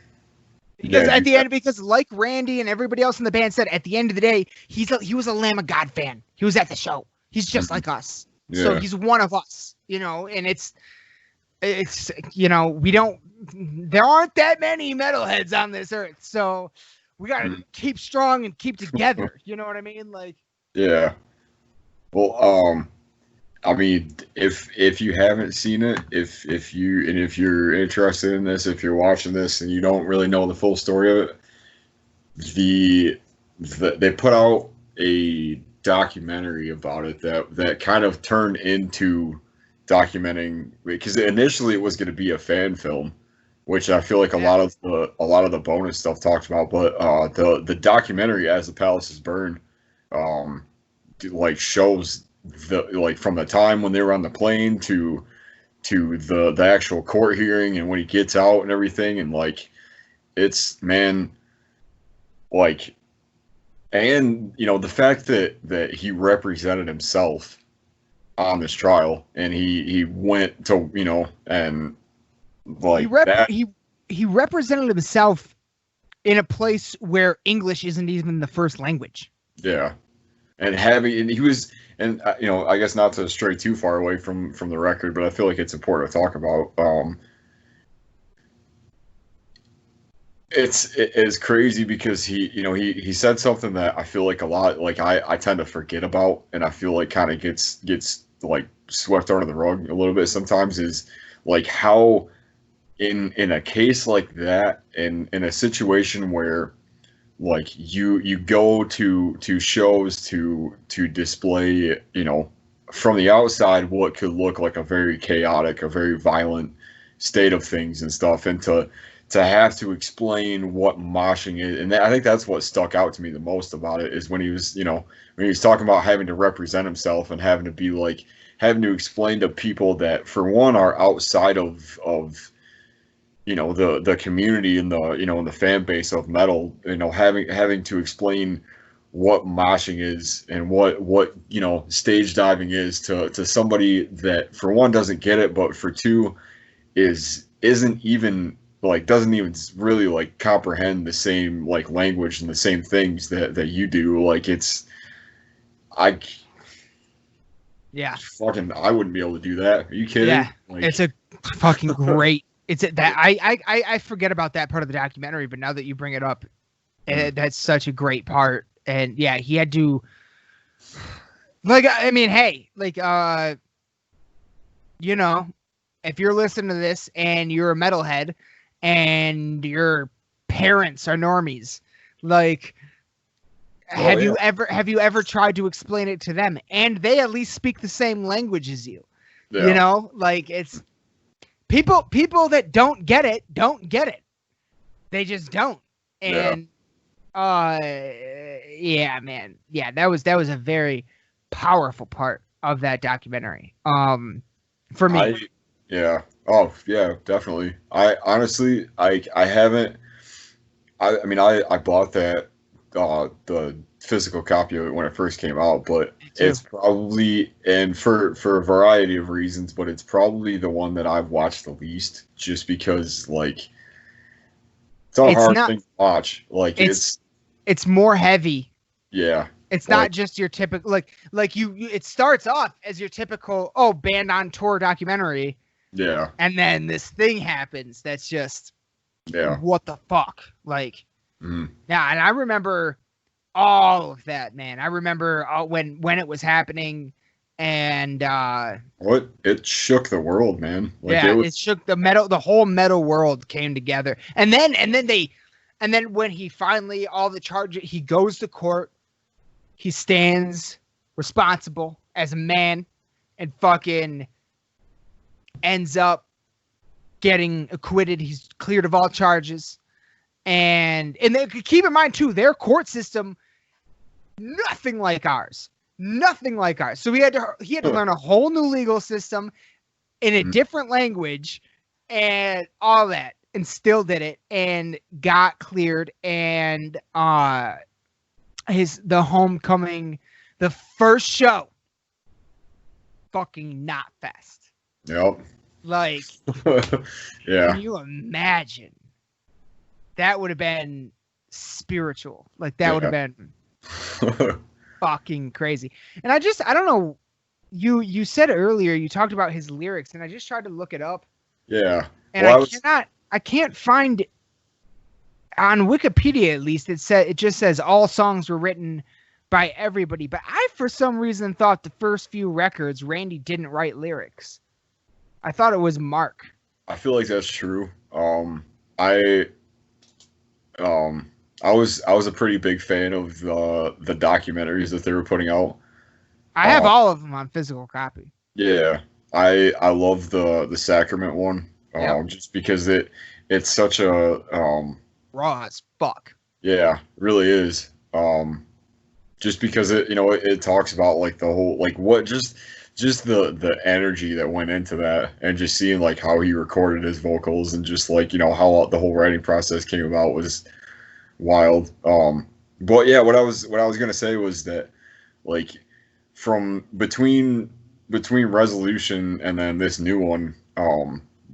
Because at the end, because like Randy and everybody else in the band said, at the end of the day, he was a Lamb of God fan. He was at the show. He's just like us. Yeah. So he's one of us, you know, and it's, you know, there aren't that many metalheads on this earth. So we got to keep strong and keep together. You know what I mean? Like, yeah. Well, I mean, if you haven't seen it, if you're interested in this, if you're watching this and you don't really know the full story of it, they put out a documentary about it that kind of turned into documenting, because initially it was going to be a fan film, which I feel like a lot of the bonus stuff talked about, but the documentary, As the Palaces Burn, like shows from the time when they were on the plane to the actual court hearing and when he gets out and everything, and like it's, man, like, and you know, the fact that he represented himself on this trial, and he went to, you know, and like he represented himself in a place where English isn't even the first language. Yeah. And he was, and you know, I guess not to stray too far away from the record, but I feel like it's important to talk about. It's crazy because he said something that I feel like a lot, like I tend to forget about, and I feel like kind of gets like swept under the rug a little bit sometimes, is like how in a case like that, in a situation where like you go to shows to display, you know, from the outside what could look like a very chaotic, a very violent state of things and stuff, and to have to explain what moshing is. And I think that's what stuck out to me the most about it, is when he was, you know, when he was talking about having to represent himself and having to explain to people that, for one, are outside of you know, the community and the, you know, and the fan base of metal, you know, having to explain what moshing is and what you know, stage diving is to somebody that, for one, doesn't get it, but for two, doesn't even really like comprehend the same like language and the same things that you do. Like I wouldn't be able to do that. Are you kidding? Yeah, like, it's a fucking great. It's that I forget about that part of the documentary, but now that you bring it up, that's such a great part. And yeah, he had to, like, I mean, hey, like, you know, if you're listening to this and you're a metalhead and your parents are normies, like, have you ever tried to explain it to them? And they at least speak the same language as you. Yeah. You know, like, it's people that don't get it. They just don't. And yeah, man. Yeah, that was a very powerful part of that documentary. For me. Yeah. Oh, yeah, definitely. I honestly, I haven't. I mean, I bought that the physical copy of it when it first came out, but it's probably, and for a variety of reasons, but it's probably the one that I've watched the least, just because, like, it's a hard thing to watch. Like, it's more heavy. Yeah. It's not just your typical, like you it starts off as your typical, band on tour documentary. Yeah. And then this thing happens that's just, what the fuck? Like, yeah, and I remember all of that, man. I remember when it was happening, and What? It shook the world, man. Like yeah, it was. it shook the whole metal world came together. And then when he finally all the charges, he goes to court, he stands responsible as a man, and fucking ends up getting acquitted. He's cleared of all charges. And they, keep in mind too, their court system, nothing like ours. Nothing like ours. So he had to learn a whole new legal system in a different language and all that, and still did it and got cleared. And the homecoming, the first show, fucking not fest. Yep. Like, yeah. Can you imagine? That would have been spiritual. Like that would have been fucking crazy. And I don't know. You said earlier, you talked about his lyrics, and I just tried to look it up. Yeah. And I can't find on Wikipedia, at least it just says all songs were written by everybody. But I, for some reason, thought the first few records, Randy didn't write lyrics. I thought it was Mark. I feel like that's true. I was a pretty big fan of the documentaries that they were putting out. I have all of them on physical copy. Yeah, I love the Sacrament one. Just because it's such a raw as fuck. Yeah, really is. Just because it talks about like the whole like what just the energy that went into that, and just seeing like how he recorded his vocals, and just like how the whole writing process came about was wild. But yeah, what I was gonna say was that like from between Resolution and then this new one,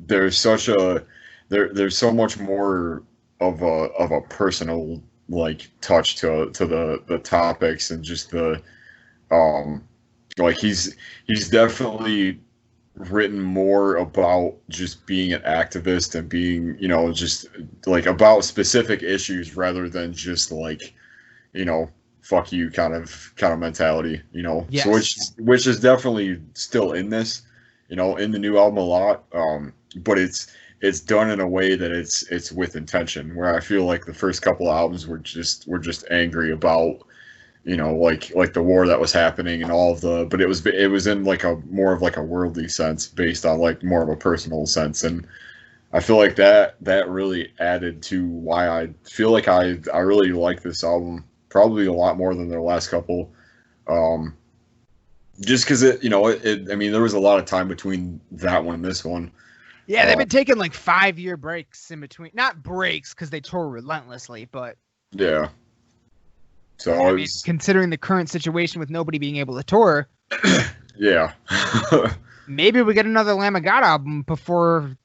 there's so much more of a personal like touch to the topics, and just the like he's definitely written more about just being an activist and being just like about specific issues rather than just like fuck you kind of mentality, Yes. So which is definitely still in this, in the new album a lot, but it's done in a way that it's with intention, where I feel like the first couple of albums were just angry about like the war that was happening and all of but it was in like a more of like a worldly sense, based on like more of a personal sense. And I feel like that really added to why I feel like I really like this album probably a lot more than their last couple, just because I mean, there was a lot of time between that one and this one. Yeah, they've been taking like 5-year breaks in between. Not breaks because they tour relentlessly, but yeah. So I mean, considering the current situation with nobody being able to tour, yeah, maybe we get another Lamb of God album before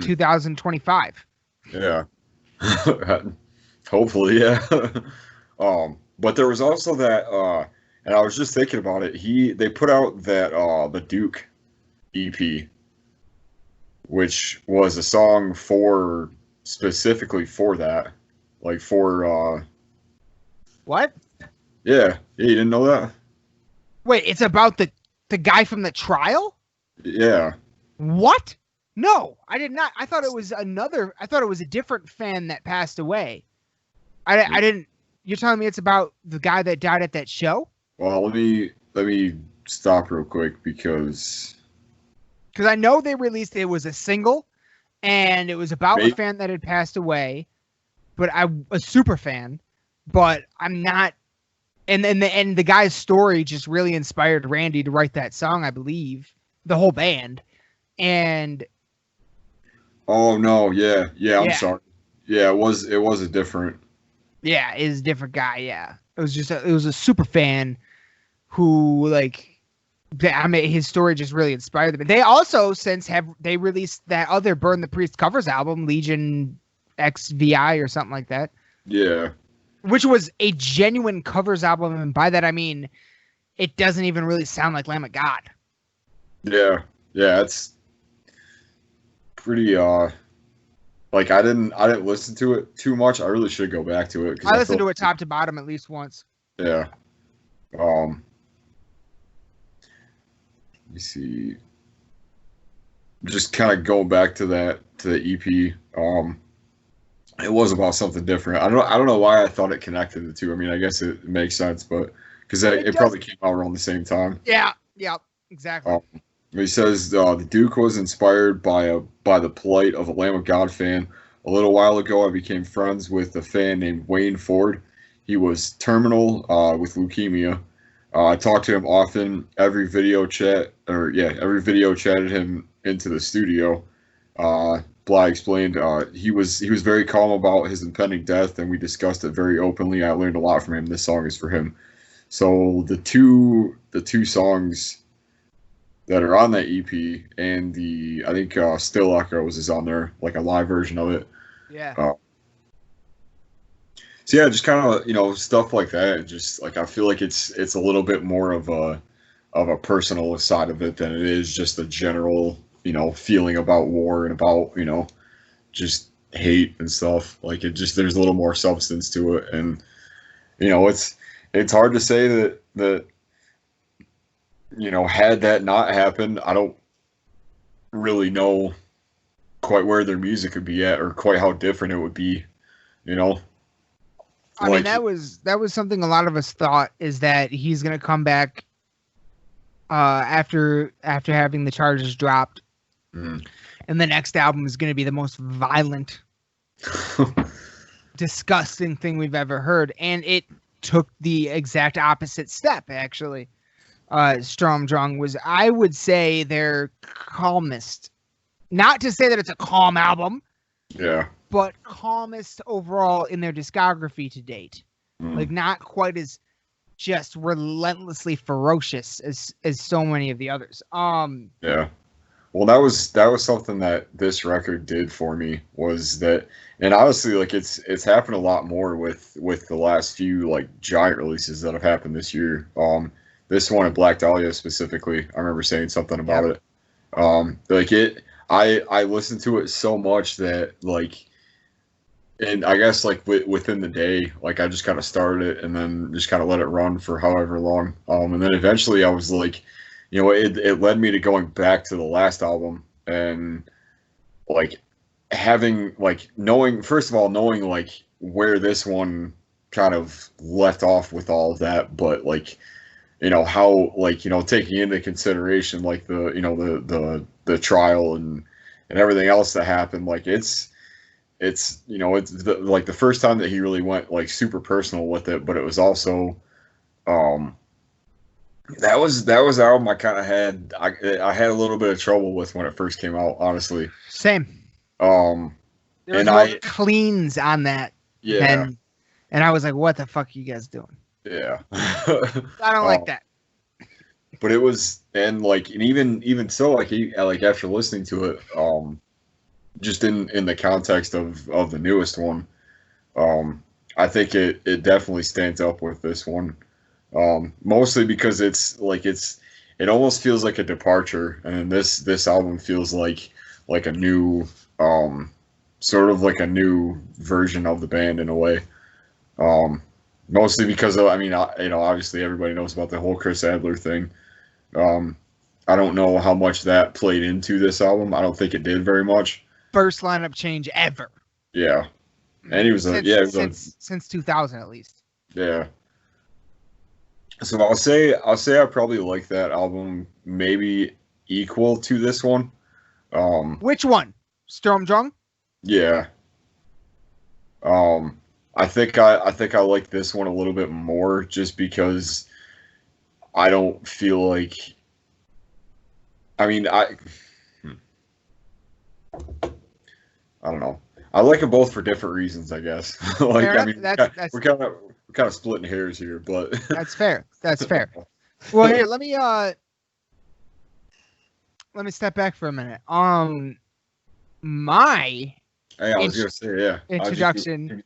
2025. Yeah, hopefully, yeah. But there was also that, and I was just thinking about it. They put out that the Duke EP, which was a song specifically for that, like for what? Yeah, you didn't know that? Wait, it's about the guy from the trial? Yeah. What? No, I did not. I thought it was a different fan that passed away. I didn't. You're telling me it's about the guy that died at that show? Well, let me stop real quick because I know they released it was a single, and it was about a fan that had passed away, but I'm a super fan, but I'm not. And the guy's story just really inspired Randy to write that song, I believe, the whole band. And oh no, yeah, I'm sorry. Yeah, it was a different. Yeah, it was a different guy. Yeah, it was a super fan who his story just really inspired them. They also since they released that other Burn the Priest covers album, Legion XVI or something like that. Yeah. Which was a genuine covers album, and by that I mean it doesn't even really sound like Lamb of God. Yeah, it's pretty. Like I didn't listen to it too much. I really should go back to it. I listened to it top to bottom at least once. Yeah. let me see. Just kind of going back to the EP. It was about something different. I don't know why I thought it connected the two. I mean, I guess it makes sense, but because it probably came out around the same time. Yeah, exactly. He says the Duke was inspired by the plight of a Lamb of God fan. A little while ago, I became friends with a fan named Wayne Ford. He was terminal with leukemia. I talked to him often. Every video chatted him into the studio. Bly explained he was very calm about his impending death, and we discussed it very openly. I learned a lot from him. This song is for him. So the two songs that are on that EP, and I think Still Echoes is on there, like a live version of it. Yeah. So yeah, just kind of stuff like that. Just like I feel like it's a little bit more of a personal side of it than it is just a general feeling about war and about just hate and stuff. Like there's a little more substance to it, and it's hard to say that had that not happened, I don't really know quite where their music would be at or quite how different it would be. I mean, that was something a lot of us thought, is that he's gonna come back after having the charges dropped, and the next album is gonna be the most violent, disgusting thing we've ever heard, and it took the exact opposite step. Actually, Stromdrung was, I would say, their calmest. Not to say that it's a calm album. Yeah. But calmest overall in their discography to date. Like, not quite as just relentlessly ferocious as so many of the others. Yeah. Well, that was something that this record did for me, was that, and honestly, like it's happened a lot more with the last few like giant releases that have happened this year. This one at Black Dahlia specifically, I remember saying something about it. I listened to it so much that like. And I guess like within the day, like I just kind of started it and then just kind of let it run for however long. And then eventually I was like, it led me to going back to the last album and like having like knowing like where this one kind of left off with all of that, but like how like taking into consideration like the trial and everything else that happened, like it's like the first time that he really went like super personal with it, but it was also that was the album I kind of had I had a little bit of trouble with when it first came out, honestly. Same. There was more cleans on that. Yeah. And I was like, what the fuck are you guys doing? Yeah. I don't like that. But it was, and even so, like after listening to it, just in the context of the newest one, I think it definitely stands up with this one, mostly because it almost feels like a departure, and this album feels like a new sort of like a new version of the band in a way, mostly because of, obviously everybody knows about the whole Chris Adler thing. I don't know how much that played into this album. I don't think it did very much. First lineup change ever. Yeah, and he was since 2000 at least. Yeah. So I'll say I probably like that album maybe equal to this one. Which one? Stromdrung? Yeah. I think I like this one a little bit more just because I don't feel like. I don't know. I like them both for different reasons, I guess. We're kind of splitting hairs here, but that's fair. That's fair. Well, here, let me step back for a minute. My introduction.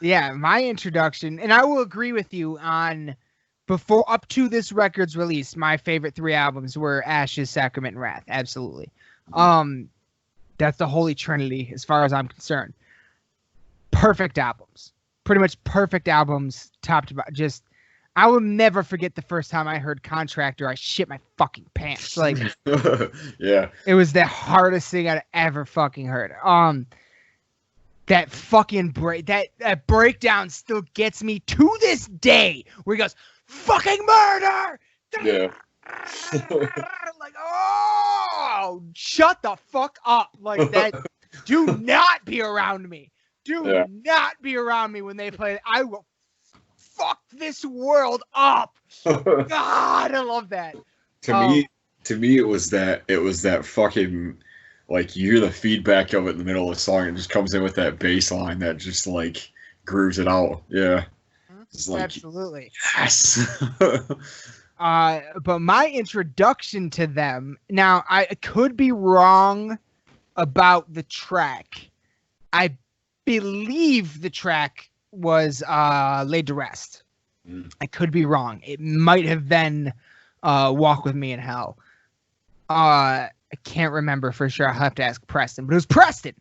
Yeah, my introduction, and I will agree with you on up to this record's release, my favorite 3 albums were Ashes, Sacrament, and Wrath. Absolutely. That's the holy trinity as far as I'm concerned. Perfect albums. Pretty much perfect albums, top to bottom. Just I will never forget the first time I heard Contractor. I shit my fucking pants. Like, yeah, it was the hardest thing I'd ever fucking heard. That fucking that breakdown still gets me to this day. Where he goes, "Fucking murder!" Yeah. Like, oh, shut the fuck up! Like that. Do not be around me. Do not be around me when they play. I will fuck this world up. God, I love that. To me, it was that fucking, like, you hear the feedback of it in the middle of the song and it just comes in with that bass line that just, like, grooves it out. Yeah. It's like, absolutely. Yes. But my introduction to them, now I could be wrong about the track. I believe the track was Laid to Rest. I could be wrong. It might have been Walk With Me in Hell. I can't remember for sure. I'll have to ask Preston. But it was Preston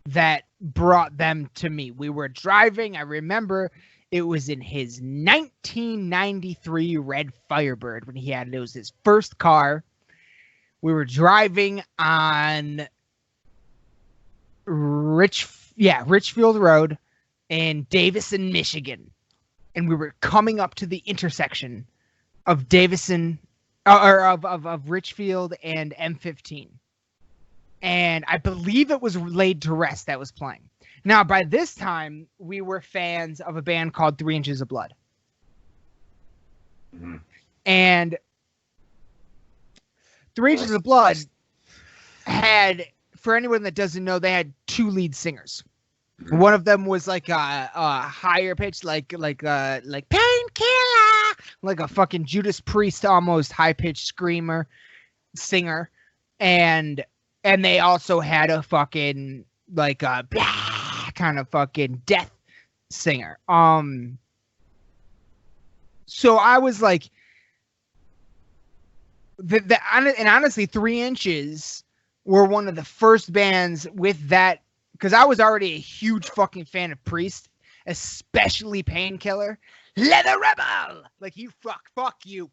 that brought them to me. We were driving. I remember it was in his 1993 red Firebird when he had it. It was his first car. We were driving on Richfield Road in Davison, Michigan. And we were coming up to the intersection of Davison, of Richfield and M15. And I believe it was Laid to Rest that was playing. Now, by this time, we were fans of a band called 3 Inches of Blood. Mm-hmm. And 3 Inches of Blood had, for anyone that doesn't know, they had 2 lead singers. One of them was like a higher pitch, like Painkiller, like a fucking Judas Priest almost high pitched screamer singer, and they also had a fucking like a kind of fucking death singer. So I was like, and honestly, 3 Inches were one of the first bands with that. Because I was already a huge fucking fan of Priest, especially Painkiller. Leather Rebel! Like, you fuck you.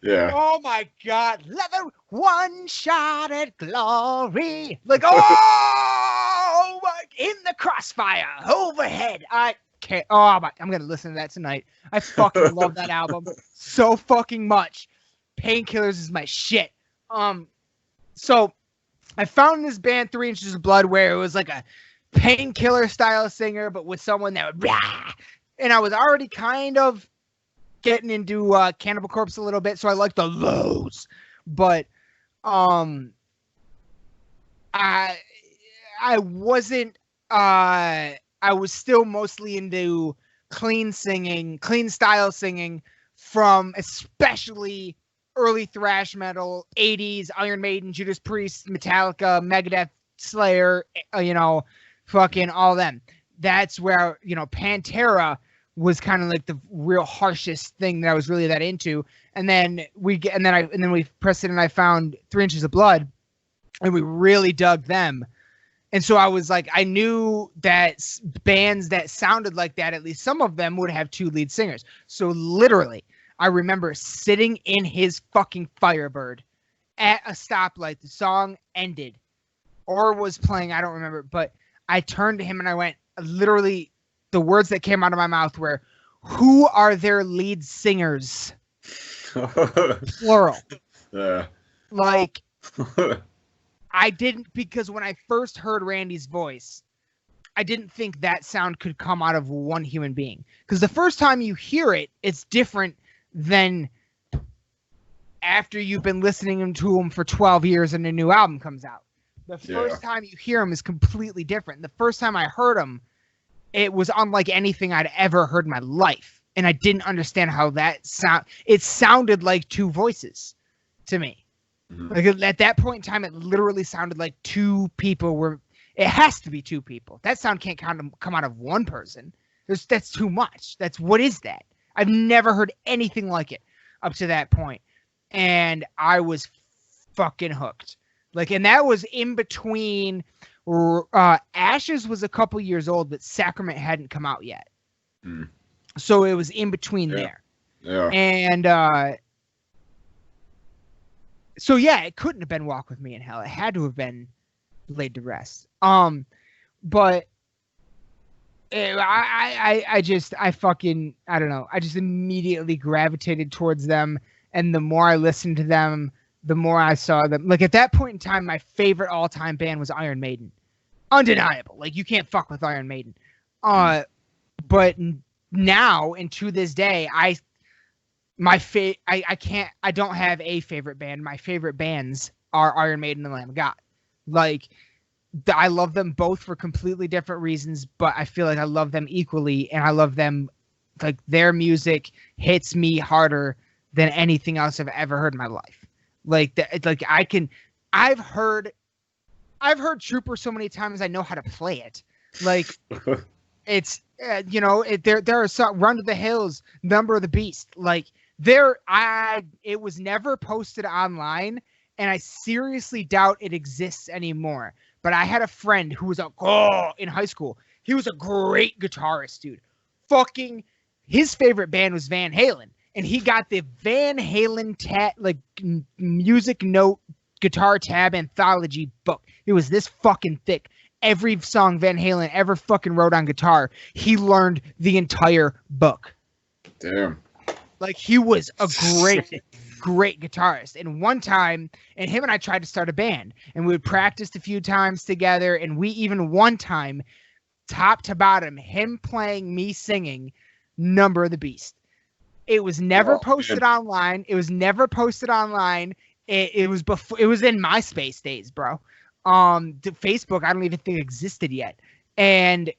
Yeah. Oh my God. Leather, one shot at glory. Like, oh, in the crossfire, overhead. I can't, oh my, I'm going to listen to that tonight. I fucking love that album so fucking much. Painkillers is my shit. So I found this band 3 Inches of Blood where it was like a Painkiller style singer, but with someone that would and I was already kind of getting into Cannibal Corpse a little bit, so I liked the lows. But I wasn't I was still mostly into clean style singing from especially early thrash metal, 80s, Iron Maiden, Judas Priest, Metallica, Megadeth, Slayer, fucking all them. That's where, Pantera was kind of like the real harshest thing that I was really that into. And then Preston and I found 3 Inches of Blood, and we really dug them. And so I was like, I knew that bands that sounded like that, at least some of them would have 2 lead singers. So literally, I remember sitting in his fucking Firebird at a stoplight. The song ended or was playing. I don't remember, but I turned to him and I went, literally, the words that came out of my mouth were, "Who are their lead singers?" Plural. Yeah. Like, I didn't, because when I first heard Randy's voice, I didn't think that sound could come out of one human being. Because the first time you hear it, it's different than after you've been listening to him for 12 years and a new album comes out. The first time you hear him is completely different. The first time I heard him, it was unlike anything I'd ever heard in my life. And I didn't understand how that it sounded like 2 voices to me. Mm-hmm. Like at that point in time, it literally sounded like 2 people were, it has to be 2 people. That sound can't come out of one person. That's too much. What is that? I've never heard anything like it up to that point. And I was fucking hooked. Like, and that was in between, Ashes was a couple years old, but Sacrament hadn't come out yet. So it was in between there. Yeah. And so yeah, it couldn't have been Walk With Me in Hell. It had to have been Laid to Rest. But I just immediately gravitated towards them, and the more I listened to them, the more I saw them. Like at that point in time, my favorite all-time band was Iron Maiden, undeniable. Like you can't fuck with Iron Maiden. But now and to this day, I don't have a favorite band. My favorite bands are Iron Maiden and Lamb of God. Like I love them both for completely different reasons, but I feel like I love them equally, and I love them. Like their music hits me harder than anything else I've ever heard in my life. Like I've heard Trooper so many times I know how to play it. Like it's there are some Run to the Hills, Number of the Beast. Like it was never posted online, and I seriously doubt it exists anymore. But I had a friend who was in high school. He was a great guitarist, dude. Fucking his favorite band was Van Halen, and he got the Van Halen music note guitar tab anthology book. It was this fucking thick. Every song Van Halen ever fucking wrote on guitar, he learned the entire book. Damn. Like he was a great guitarist. And one time, and him and I tried to start a band, and we would practice a few times together, and we even one time, top to bottom, him playing, me singing Number of the Beast. It was never posted online. It was never posted online. It was before. It was in MySpace days, bro. Facebook, I don't even think existed yet. And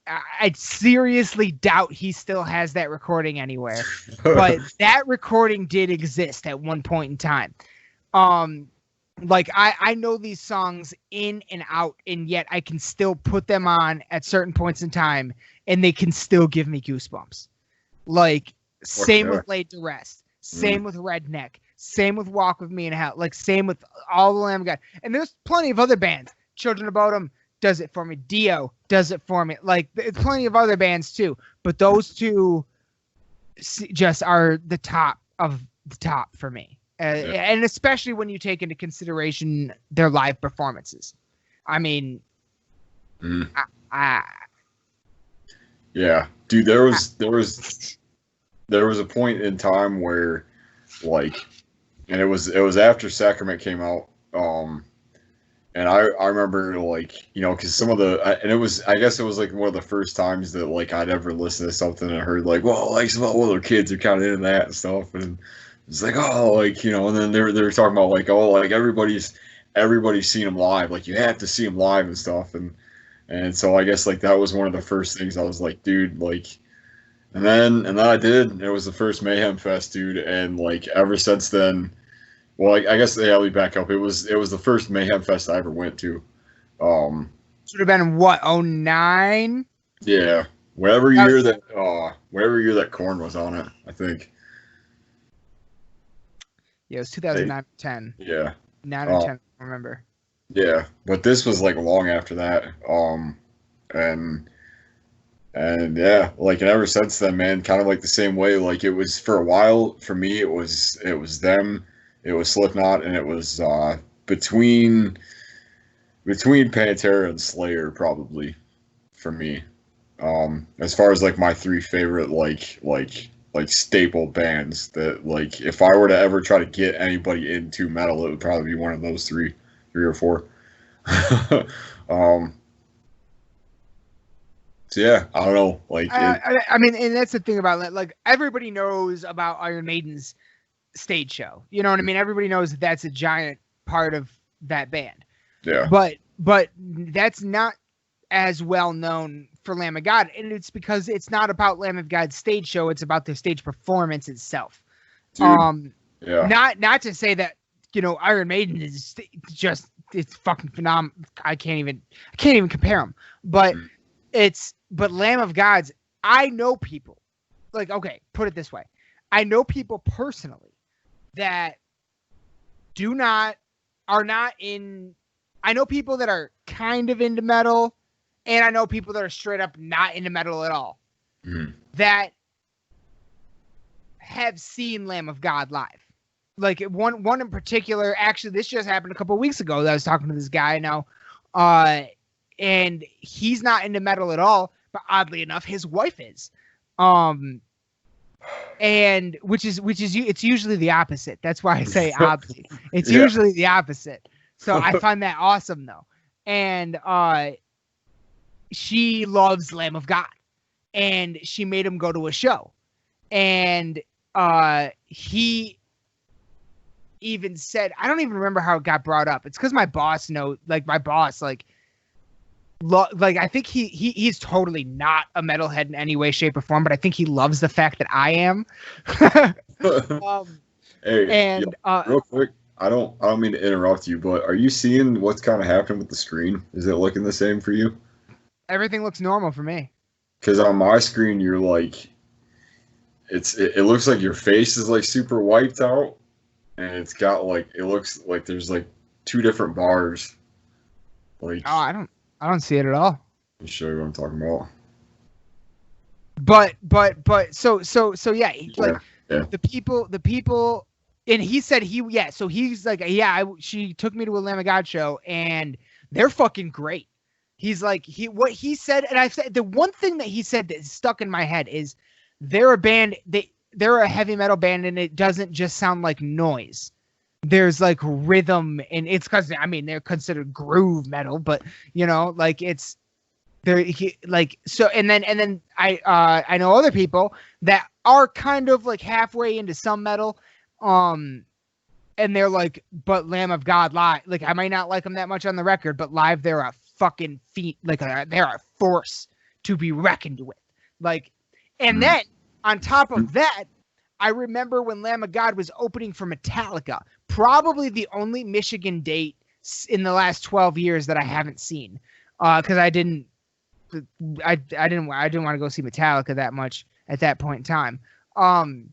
I seriously doubt he still has that recording anywhere. But that recording did exist at one point in time. Like I know these songs in and out, and yet I can still put them on at certain points in time, and they can still give me goosebumps. Like same with Laid to Rest, same with Redneck, same with Walk With Me in Hell, like same with all the Lamb of God. And there's plenty of other bands. Children of Bodom does it for me. Dio does it for me. Like there's plenty of other bands too, but those two just are the top of the top for me. And especially when you take into consideration their live performances. I mean, yeah, dude, there was a point in time where, like, and it was after Sacrament came out, and I remember, like, because some of I guess it was like one of the first times that like I'd ever listened to something and heard like, well, like some other kids are kind of into that and stuff, and it's like, oh, like, and then they were talking about like, oh, like everybody's seen them live, like you have to see them live and stuff, and so I guess like that was one of the first things I was like, dude, like, and then I did. It was the first Mayhem Fest, dude, and like ever since then, well, I guess let me back up. It was the first Mayhem Fest I ever went to. Should have been what, 09? Yeah, whatever year that Korn was on it, I think. Yeah, it was 2009 10. Yeah. 9 or 10, I don't remember. Yeah, but this was like long after that. And yeah, like, and ever since then, man, kind of like the same way. Like it was for a while for me. It was them, it was Slipknot, and it was between Pantera and Slayer probably for me. As far as like my three favorite like staple bands that, like, if I were to ever try to get anybody into metal, it would probably be one of those three or four. So yeah, I don't know. Like, I mean, and that's the thing about it. Like, everybody knows about Iron Maiden's stage show. You know what I mean? Everybody knows that that's a giant part of that band. Yeah. But that's not as well known for Lamb of God, and it's because it's not about Lamb of God's stage show. It's about the stage performance itself. Dude, yeah. Not to say that Iron Maiden is just, it's fucking phenomenal. I can't even compare them. But but Lamb of God's, I know people, like, okay, put it this way. I know people personally that I know people that are kind of into metal, and I know people that are straight up not into metal at all. That have seen Lamb of God live. Like one in particular, actually, this just happened a couple of weeks ago. That I was talking to this guy now, and he's not into metal at all, but oddly enough, his wife is. And which is it's usually the opposite. That's why I say oddly. It's usually the opposite. So I find that awesome though. And she loves Lamb of God, and she made him go to a show, and he even said, I don't even remember how it got brought up. It's because my boss I think he's totally not a metalhead in any way, shape, or form, but I think he loves the fact that I am. Real quick, I don't mean to interrupt you, but are you seeing what's kind of happening with the screen? Is it looking the same for you? Everything looks normal for me. Because on my screen, you're like, it looks like your face is like super wiped out, and it's got like, it looks like there's like 2 different bars. Like, oh, I don't see it at all. I'll show you what I'm talking about. But so yeah, like the people, and he said so he's like, she took me to a Lamb of God show, and they're fucking great. He's like, what he said, and I said, the one thing that he said that stuck in my head is they're a band, they're a heavy metal band, and it doesn't just sound like noise. There's like rhythm, and it's because they're considered groove metal, but like it's there, so. And then I know other people that are kind of like halfway into some metal, and they're like, but Lamb of God live, like I might not like them that much on the record, but live they're a fucking they're a force to be reckoned with. Like, and then on top of that, I remember when Lamb of God was opening for Metallica, probably the only Michigan date in the last 12 years that I haven't seen, because I didn't want to go see Metallica that much at that point in time, and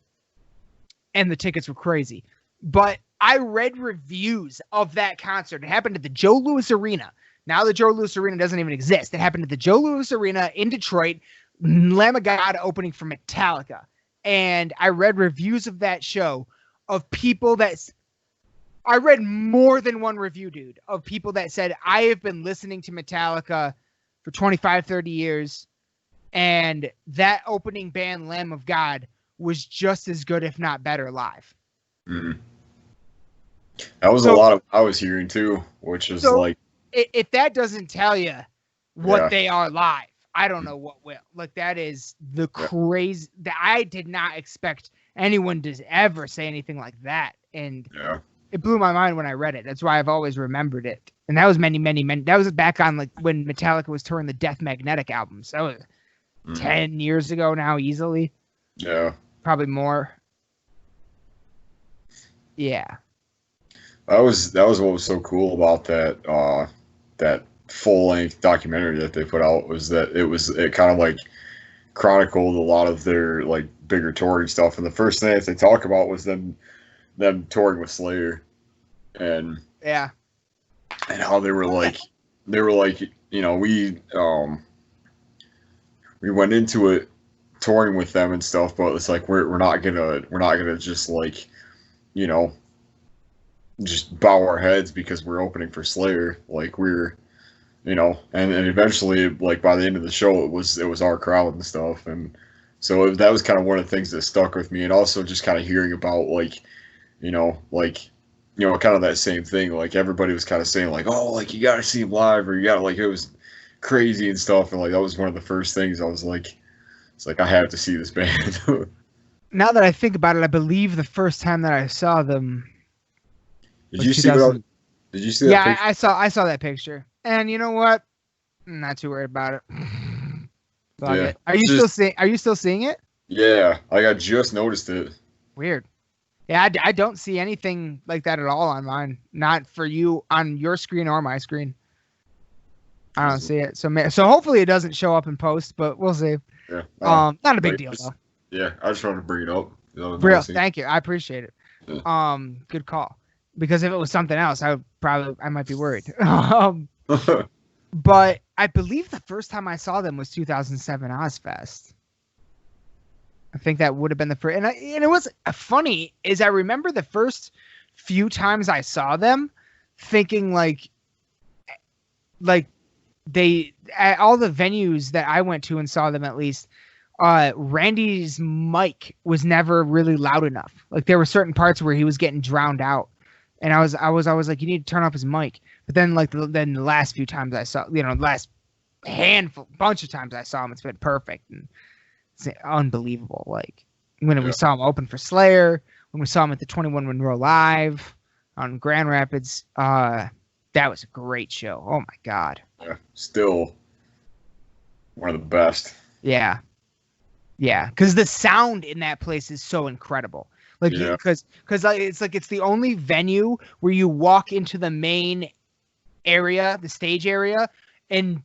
the tickets were crazy. But I read reviews of that concert. It happened at the Joe Louis Arena. Now the Joe Louis Arena doesn't even exist. It happened at the Joe Louis Arena in Detroit. Lamb of God opening for Metallica. And I read reviews of that show of people I read more than one review, dude, of people that said, I have been listening to Metallica for 25, 30 years, and that opening band, Lamb of God, was just as good, if not better, live. Mm-hmm. That was a lot of I was hearing too, which is like, if that doesn't tell you what they are live, I don't know what will. Like, that is the crazy that I did not expect anyone to ever say anything like that. And it blew my mind when I read it. That's why I've always remembered it. And that was many, that was back on like when Metallica was touring the Death Magnetic albums. That was 10 years ago now, easily. Yeah. Probably more. Yeah. That was what was so cool about that full-length documentary that they put out, was that it kind of like chronicled a lot of their like bigger touring stuff, and the first thing that they talk about was them touring with Slayer, and how they were like we went into it touring with them and stuff, but it's like we're not gonna just like just bow our heads because we're opening for Slayer. Like we're and eventually, like by the end of the show, it was our crowd and stuff, and so that was kind of one of the things that stuck with me, and also just kind of hearing about kind of that same thing, like everybody was kind of saying like, oh, like you gotta see him live, or you gotta, like, it was crazy and stuff, and like that was one of the first things I was like, it's like I have to see this band. Now that I think about it, I believe the first time that I saw them. Did you see that? Did you see that? Yeah, I saw that picture. And you know what? I'm not too worried about it. Yeah. Are you still seeing it? Yeah, like I just noticed it. Weird. Yeah, I don't see anything like that at all on mine. Not for you on your screen or my screen. I don't see it. So hopefully it doesn't show up in post, but we'll see. Yeah. Not a big deal though. Yeah, I just wanted to bring it up. Real, thank you. I appreciate it. Yeah. Good call. Because if it was something else, I might be worried. But I believe the first time I saw them was 2007 Ozfest. I think that would have been the first. And it was funny is I remember the first few times I saw them thinking like they at all the venues that I went to and saw them, at least, Randy's mic was never really loud enough. Like there were certain parts where he was getting drowned out, and I was always like, you need to turn up his mic. But then then the last few times I saw, the last bunch of times I saw him, it's been perfect and it's unbelievable. Like when we saw him open for Slayer, when we saw him at the 21 Monroe Live on Grand Rapids, that was a great show. Oh my God. Yeah, still one of the best. Yeah. Yeah, because the sound in that place is so incredible. Like, because it's the only venue where you walk into the main area, the stage area, and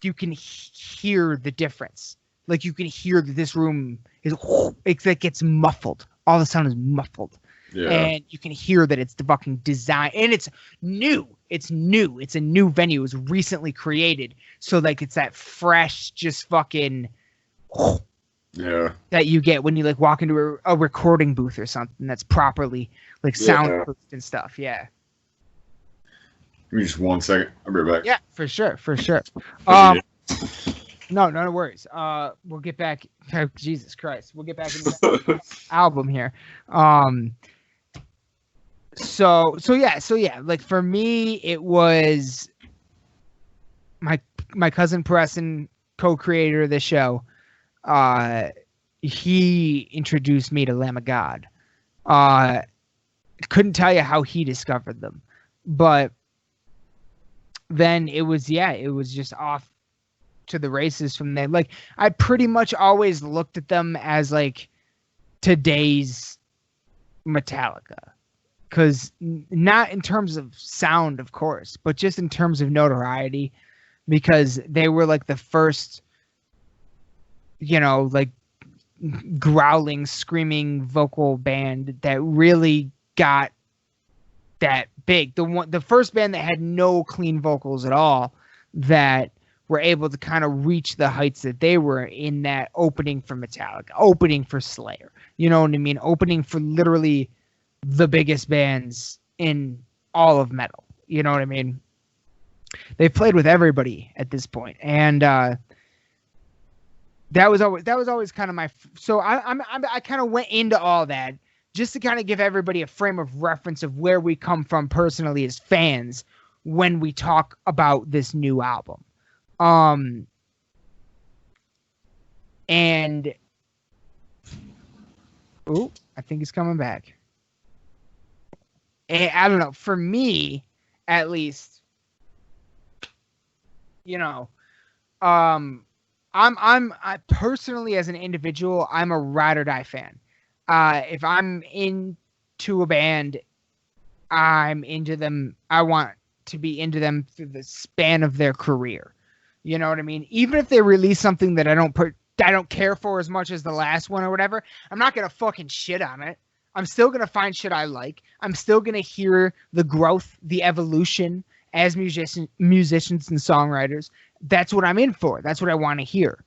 you can hear the difference. Like you can hear that this room is it gets muffled. All the sound is muffled. Yeah. And you can hear that it's the fucking design, and it's new. It's new. It's a new venue. It was recently created, so like it's that fresh, just fucking. That you get when you like walk into a recording booth or something that's properly like soundproofed and stuff. Yeah. Give me just 1 second. I'll be right back. Yeah, for sure. No worries. We'll get back. Oh, Jesus Christ. We'll get back into the album here. So yeah. Like for me, it was my cousin Preston, co-creator of the show. He introduced me to Lamb of God. Couldn't tell you how he discovered them, but then it was just off to the races from there. Like I pretty much always looked at them as like today's Metallica, because not in terms of sound, of course, but just in terms of notoriety, because they were like the first, like growling, screaming vocal band that really got that big. The first band that had no clean vocals at all, that were able to kind of reach the heights that they were in, that opening for Metallica, opening for Slayer. You know what I mean? Opening for literally the biggest bands in all of metal. You know what I mean? They've played with everybody at this point, and that was always kind of my. So I kind of went into all that just to kind of give everybody a frame of reference of where we come from personally as fans when we talk about this new album. And I think he's coming back. And I don't know. For me, at least, I personally, as an individual, I'm a ride or die fan. If I'm into a band, I'm into them. I want to be into them through the span of their career. You know what I mean? Even if they release something that I don't care for as much as the last one or whatever, I'm not gonna fucking shit on it. I'm still gonna find shit I like. I'm still gonna hear the growth, the evolution as musicians and songwriters. That's what I'm in for. That's what I want to hear.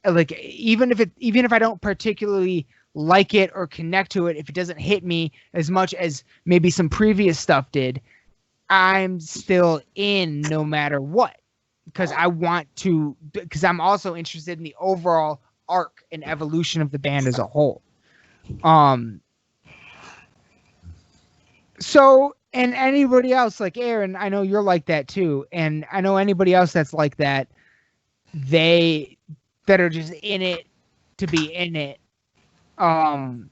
Like even if I don't particularly like it or connect to it, if it doesn't hit me as much as maybe some previous stuff did, I'm still in no matter what, because I'm also interested in the overall arc and evolution of the band as a whole. So, and anybody else, like Aaron, I know you're like that too, and I know anybody else that's like that, that are just in it to be in it. That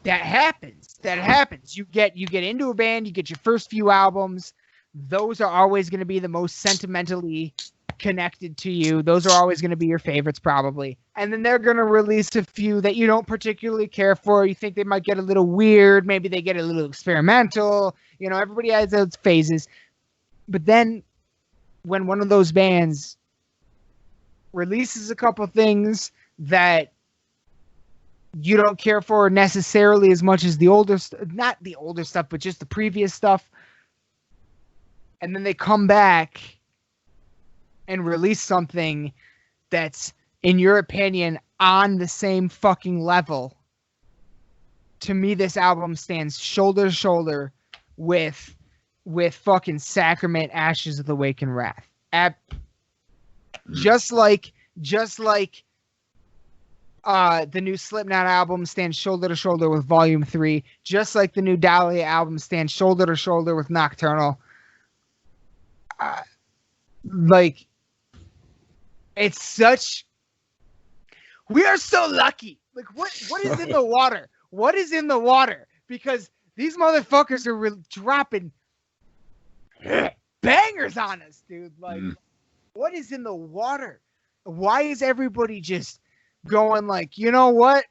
happens. You get into a band, you get your first few albums. Those are always going to be the most sentimentally connected to you. Those are always going to be your favorites, probably. And then they're going to release a few that you don't particularly care for. You think they might get a little weird. Maybe they get a little experimental. Everybody has those phases. But then when one of those bands releases a couple things that you don't care for necessarily as much as not the older stuff, but just the previous stuff, and then they come back and release something that's, in your opinion, on the same fucking level. To me, this album stands shoulder to shoulder with fucking Sacrament, Ashes of the Wake, and Wrath. Just like the new Slipknot album stands shoulder to shoulder with Volume 3, just like the new Dahlia album stands shoulder to shoulder with Nocturnal. Like, it's such... We are so lucky. Like, what is in the water? What is in the water? Because these motherfuckers are dropping bangers on us, dude. Like, what is in the water? Why is everybody just going like, you know what?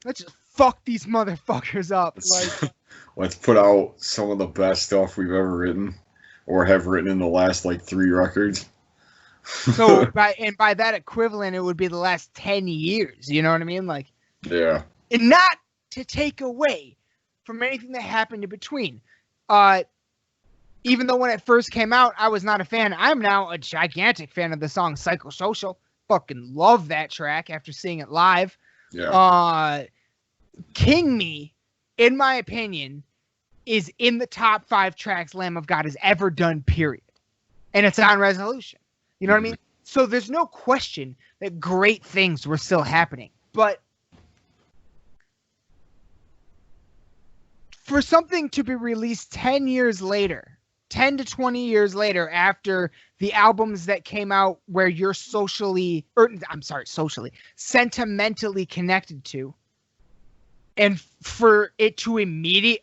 Let's just fuck these motherfuckers up. Like, let's put out some of the best stuff we've ever written or have written in the last like 3 records. So by that equivalent, it would be the last 10 years. You know what I mean? Like, yeah. And not to take away from anything that happened in between. Even though when it first came out, I was not a fan. I'm now a gigantic fan of the song Psychosocial. Fucking love that track after seeing it live. Yeah. King Me, in my opinion, is in the top 5 tracks Lamb of God has ever done, period. And it's on Resolution. You know what I mean? So there's no question that great things were still happening. But for something to be released 10 years later, 10 to 20 years later, after the albums that came out where you're socially, sentimentally connected to, and for it to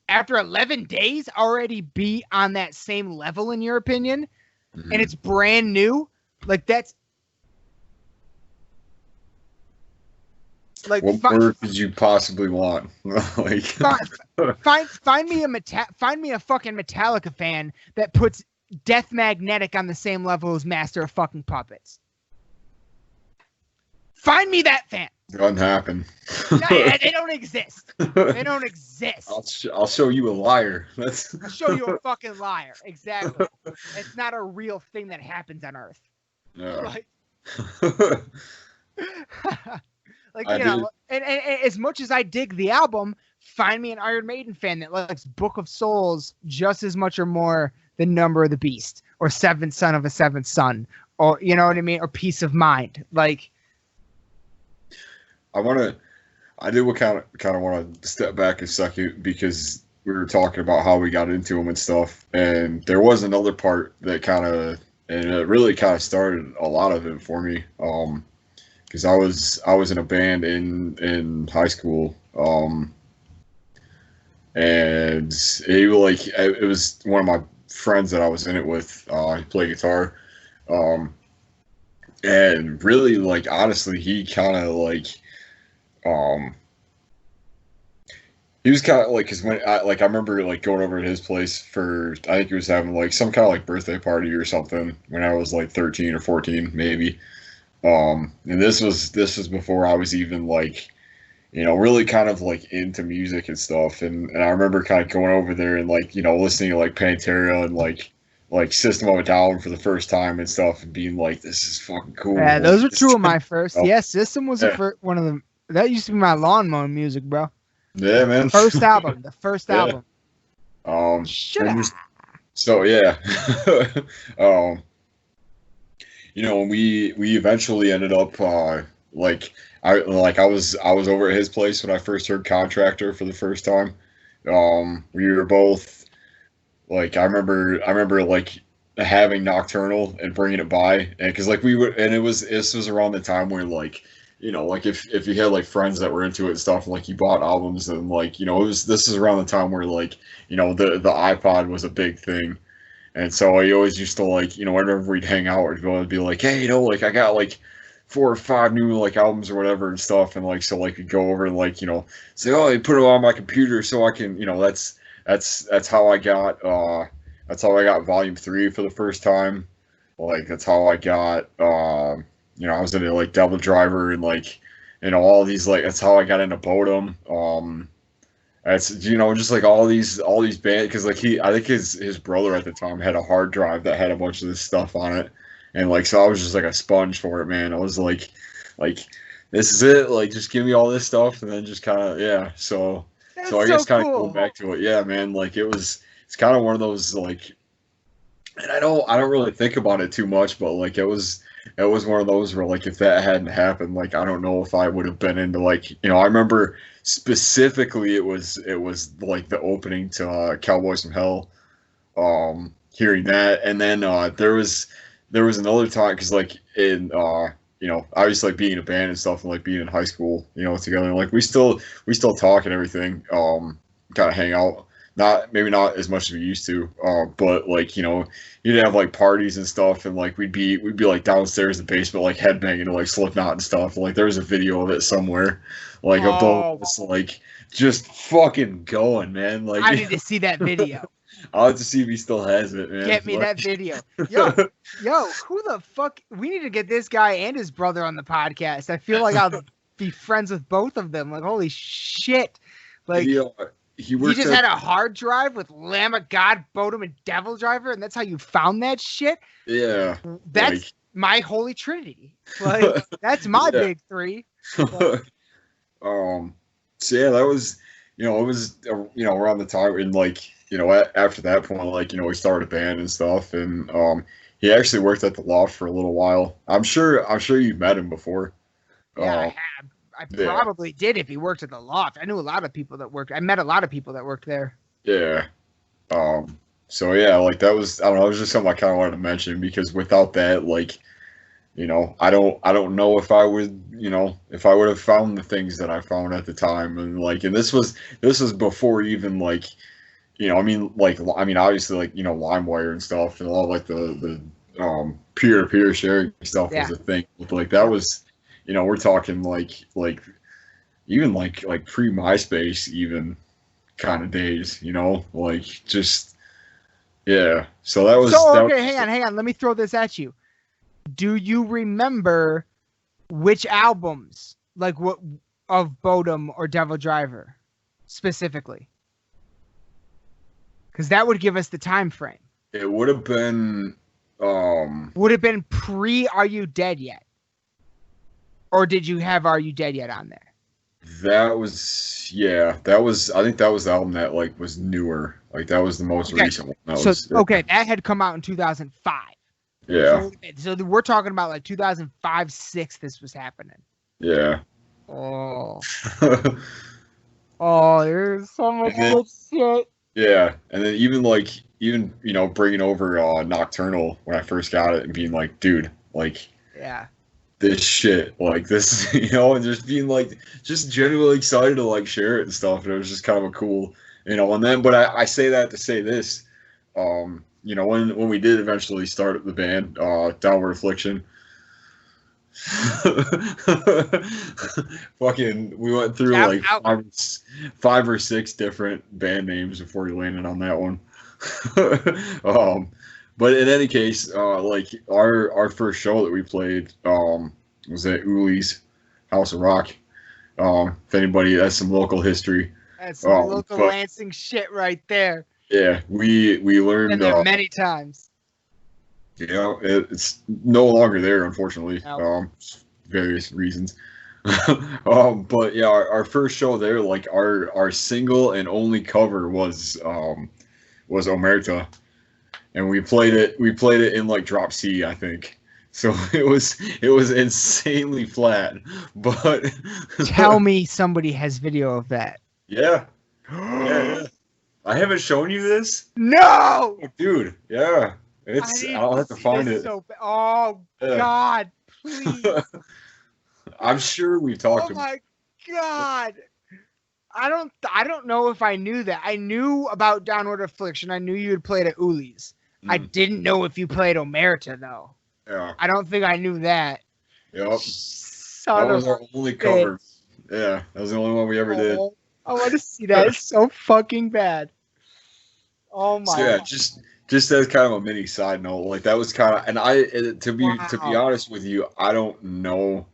after 11 days already be on that same level, in your opinion, and it's brand new, like, that's like, what more could you possibly want? Like, find me a fucking Metallica fan that puts Death Magnetic on the same level as Master of fucking Puppets. Find me that fan. Doesn't happen. No, they don't exist. They don't exist. I'll show you a liar. I'll show you a fucking liar. Exactly. It's not a real thing that happens on Earth. No. Like, like, you know, and as much as I dig the album, find me an Iron Maiden fan that likes Book of Souls just as much or more than Number of the Beast or Seventh Son of a Seventh Son, or, you know what I mean, or Peace of Mind. Like, I do kind of want to step back a second, because we were talking about how we got into them and stuff, and there was another part that and it really kind of started a lot of it for me. Because I was in a band in high school, and it was one of my friends that I was in it with. He played guitar, and really, like, honestly, he kind of like. He was kind of like, because when I remember like going over to his place for, I think he was having like some kind of like birthday party or something when I was like 13 or 14 maybe. And this was before I was even like, you know, really kind of like into music and stuff. And I remember kind of going over there and like, you know, listening to like Pantera and like System of a Down for the first time and stuff, and being like, this is fucking cool. Yeah, those are two of my first. Yeah, System was one of them. That used to be my lawn mowing music, bro. Yeah, man. The first album. So yeah. You know, we eventually ended up I was over at his place when I first heard Contractor for the first time. We were both like, I remember like having Nocturnal and bringing it by, and because like this was around the time where, like, you know, like if you had like friends that were into it and stuff, and like you bought albums, and like, you know, this is around the time where, like, you know, the iPod was a big thing. And so I always used to, like, you know, whenever we'd hang out, we'd go and be like, hey, you know, like, I got like 4 or 5 new like albums or whatever and stuff, and like, so like we'd go over and like, you know, say, oh, I put it on my computer so I can, you know, that's how I got Volume 3 for the first time. Like, that's how I got you know, I was into like Devil Driver and like, you know, all these, like, that's how I got into Bodum. That's, you know, just like all these bands, because like I think his brother at the time had a hard drive that had a bunch of this stuff on it, and like, so I was just like a sponge for it, man. I was like like this is it. Like, just give me all this stuff, and then just kind of So I guess kind of cool. going back to it, yeah, man. Like it's kind of one of those like, and I don't really think about it too much, but like it was one of those where like if that hadn't happened, like I don't know if I would have been into like I remember specifically it was like the opening to Cowboys from Hell, hearing that, and then there was another time because like in obviously like being in a band and stuff and like being in high school together, like we still talk and everything, kind of hang out, maybe not as much as we used to, but like you'd have like parties and stuff, and like we'd be like downstairs in the basement like headbanging to like Slipknot and stuff. Like there's a video of it somewhere, like of both us like just fucking going, man. Like I need to see that video. I'll have to see if he still has it, man. Get me that video. Yo, who the fuck? We need to get this guy and his brother on the podcast. I feel like I'll be friends with both of them. Like, holy shit. Like, he just had a hard drive with Lamb of God, Bodum, and Devil Driver, and that's how you found that shit? Yeah. That's like, my holy trinity. Like, that's my big three. But, so yeah, that was, it was, around the time, and like, after that point, like, we started a band and stuff, and he actually worked at the Loft for a little while. I'm sure you met him before. Yeah, I have. I probably did if he worked at the Loft. I knew a lot of people that worked. I met a lot of people that worked there. Yeah. So yeah, like that was, I don't know, it was just something I kind of wanted to mention, because without that, like, I don't know if I would, if I would have found the things that I found at the time, and like, and this was before even like, obviously like, LimeWire and stuff, and all like the peer-to-peer sharing stuff was a thing. But like that was, we're talking like even like pre-MySpace even kind of days, like just, yeah. So that was. So okay, hang on. Let me throw this at you. Do you remember which albums, like what of Bodum or Devil Driver, specifically? Because that would give us the time frame. It would have been. Would have been pre Are You Dead Yet? Or did you have Are You Dead Yet on there? That was, I think that was the album that like was newer. Like that was the most recent one. That had come out in 2005. Yeah. So we're talking about like 2005, 6. This was happening. Yeah. Oh. Oh, there's so much good shit. Yeah, and then even bringing over Nocturnal when I first got it and being like, dude, like, yeah, this shit, like this, and just being like, just genuinely excited to like share it and stuff. And it was just kind of a cool, and then, but I say that to say this, when we did eventually start the band, Downward Affliction, fucking, we went through like 5 or 6 different band names before we landed on that one. But in any case, like our first show that we played was at Uli's House of Rock. If anybody, that's some local history. That's some local Lansing shit right there. Yeah, we learned. Been there many times. Yeah, it's no longer there, unfortunately. Nope. Various reasons. But yeah, our first show there, like our single and only cover was Omerta, and we played it in like drop C, I think. So it was insanely flat. But tell me somebody has video of that. Yeah. Yeah. I haven't shown you this? No, dude. Yeah. I'll have to find it. God, please. I'm sure we've talked about it. Oh my God. I don't know if I knew that. I knew about Downward Affliction. I knew you had played at Uli's. I didn't know if you played Omerta though. Yeah. I don't think I knew that. Yep. That was our only cover. Yeah, that was the only one we ever did. I want to see that. It's so fucking bad. Oh my. So yeah, just as kind of a mini side note, like that was kind of, and to be honest with you, I don't know,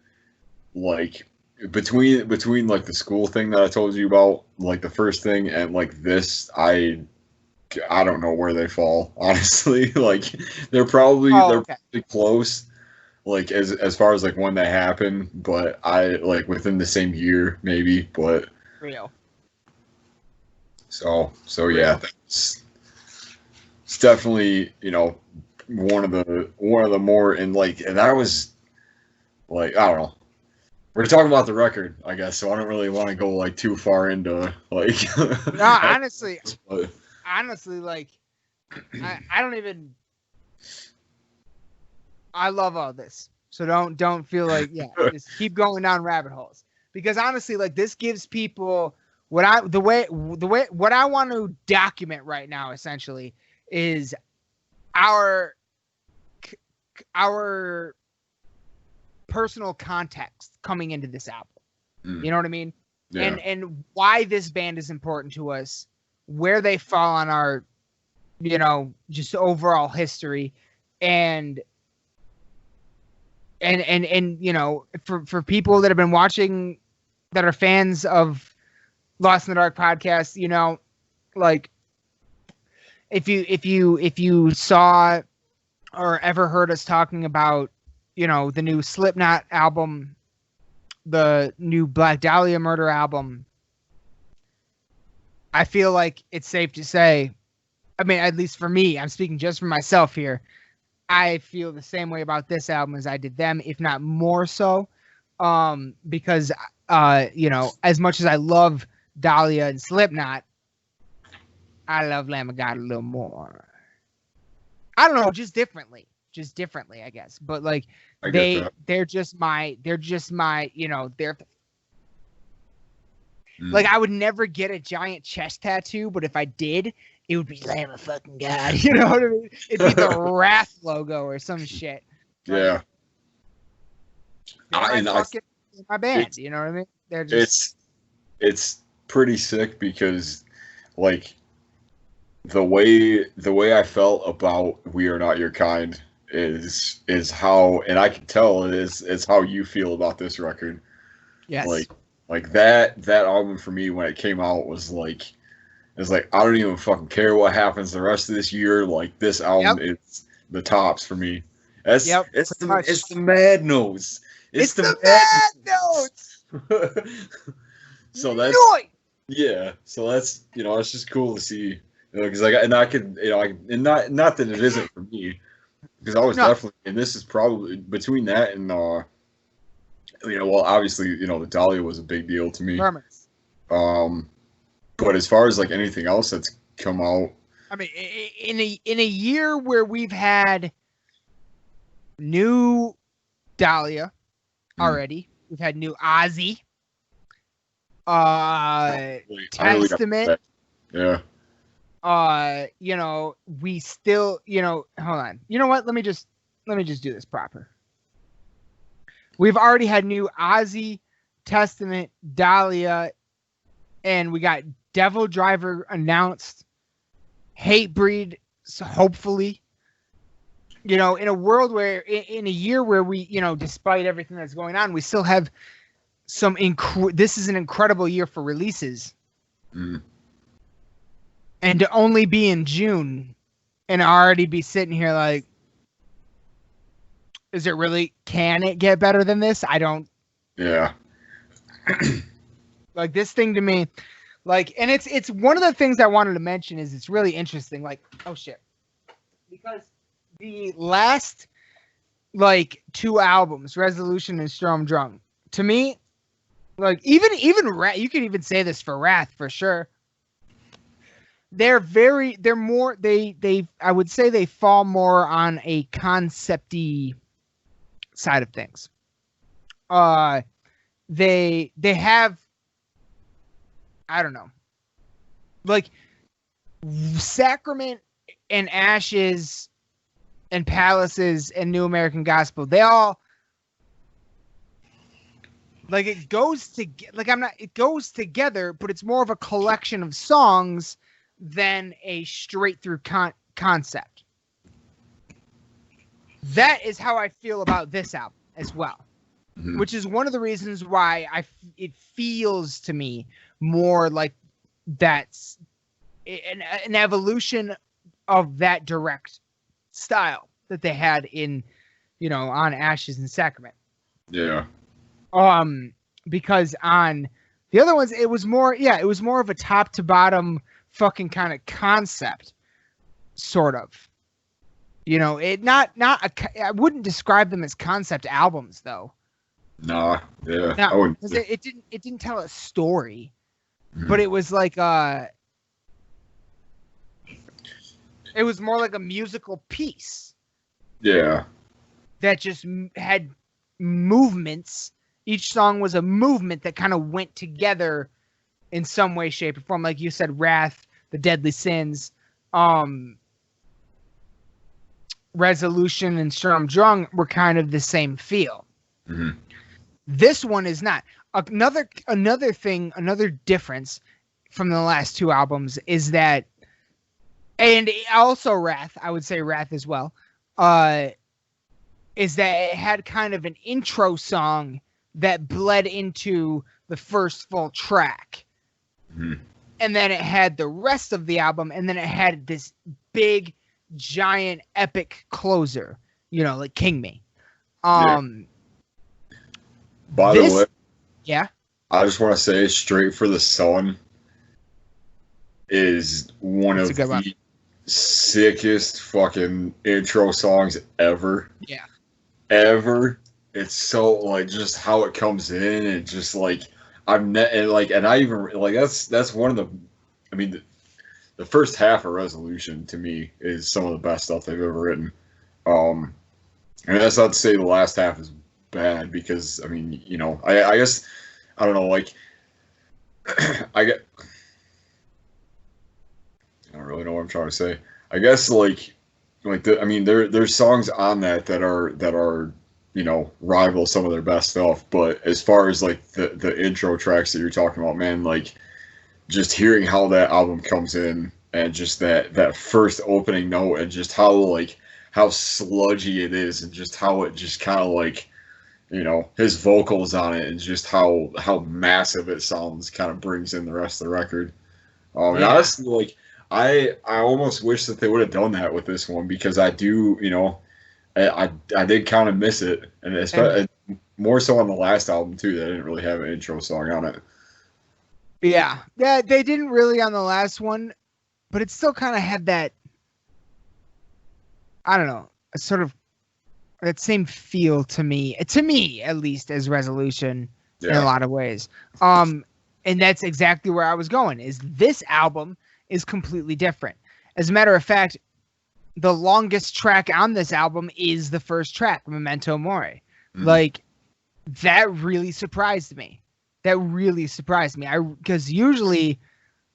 like between like the school thing that I told you about, like the first thing, and like this, I don't know where they fall, honestly. Like they're probably close. like as far as like when that happened, but I like within the same year maybe, but Real. So yeah, that's it's definitely, you know, one of the more, and like, and that was like, I don't know. We're talking about the record, I guess, so I don't really want to go like too far into like. No, honestly, but, like, I don't even. I love all this, so don't feel like just keep going down rabbit holes, because honestly, like, this gives people what I want to document right now essentially is our personal context coming into this album. You know what I mean? Yeah. And why this band is important to us, where they fall on our, you know, just overall history, and you know, for people that have been watching, that are fans of Lost in the Dark podcast, you know, like, if you saw or ever heard us talking about, you know, the new Slipknot album, the new Black Dahlia Murder album, I feel like it's safe to say, I mean, at least for me, I'm speaking just for myself here, I feel the same way about this album as I did them, if not more so, because you know, as much as I love Dahlia and Slipknot, I love Lamb of God a little more. I don't know, just differently, I guess. But like, they're just my, you know, like, I would never get a giant chest tattoo, but if I did, it would be Lamb of fucking God. You know what I mean? It'd be the Wrath logo or some shit. Yeah. My band. You know what I mean? They're just. It's pretty sick because, like, the way I felt about We Are Not Your Kind is how, and I can tell it's how you feel about this record. Yes. Like that album for me when it came out was like, it's like, I don't even fucking care what happens the rest of this year. Like, this album is the tops for me. It's the Mad Notes. It's the Mad Notes. So that's so that's, you know, it's just cool to see, you know, because I could, you know, and not that it isn't for me, because I was definitely, and this is probably between that and you know, well, obviously, you know, the Dahlia was a big deal to me. But as far as like anything else that's come out, I mean, in a year where we've had new Dahlia already, we've had new Ozzy, Testament. Yeah. You know, we still, you know, hold on. You know what? Let me just do this proper. We've already had new Ozzy, Testament, Dahlia, and we got Devil Driver announced, Hatebreed, so hopefully. You know, in a world where, in a year where we, you know, despite everything that's going on, we still have some this is an incredible year for releases. And to only be in June and already be sitting here like, is it really, can it get better than this? I don't. Yeah. Like, this thing to me, like, and it's one of the things I wanted to mention is it's really interesting. Like, oh shit. Because the last, like, two albums, Resolution and Strom Drum, to me, like, even you could even say this for Wrath for sure. They're more, I would say they fall more on a concept-y side of things. They have, I don't know, like, Sacrament and Ashes and Palaces and New American Gospel, they all, like, it goes together, but it's more of a collection of songs than a straight through concept. That is how I feel about this album as well, which is one of the reasons why it feels to me more like that's an evolution of that direct style that they had in on Ashes and Sacrament. Yeah. Because on the other ones, it was more of a top to bottom fucking kind of concept, sort of. It I wouldn't describe them as concept albums though. Nah, yeah. No, I wouldn't. It didn't tell a story, but it was like it was more like a musical piece. Yeah. That just had movements. Each song was a movement that kind of went together in some way, shape, or form. Like you said, Wrath, The Deadly Sins, Resolution, and Sturm Drung were kind of the same feel. Mm-hmm. This one is not. Another difference from the last two albums is that, and also Wrath, I would say Wrath as well, is that it had kind of an intro song that bled into the first full track. Mm-hmm. And then it had the rest of the album, and then it had this big, giant, epic closer, like King Me. By the way, yeah, I just want to say Straight for the Sun is one of the sickest fucking intro songs ever. Yeah. Ever. It's so like just how it comes in and just like that's one of the, I mean, the first half of Resolution to me is some of the best stuff they've ever written. And that's not to say the last half is bad, because I mean, I guess I don't know, like I don't really know what I'm trying to say. I guess there's songs on that are rival some of their best stuff, but as far as like the intro tracks that you're talking about, man, like just hearing how that album comes in and just that first opening note and just how sludgy it is and just how it just kind of like, his vocals on it and just how massive it sounds kind of brings in the rest of the record. And honestly, like I almost wish that they would have done that with this one, because I do, I did kind of miss it, and especially more so on the last album too. That didn't really have an intro song on it. Yeah, they didn't really on the last one, but it still kind of had that, I don't know, a sort of that same feel to me at least, as Resolution in a lot of ways. And that's exactly where I was going. Is this album is completely different. As a matter of fact, the longest track on this album is the first track, Memento Mori. Mm-hmm. Like, that really surprised me. Because usually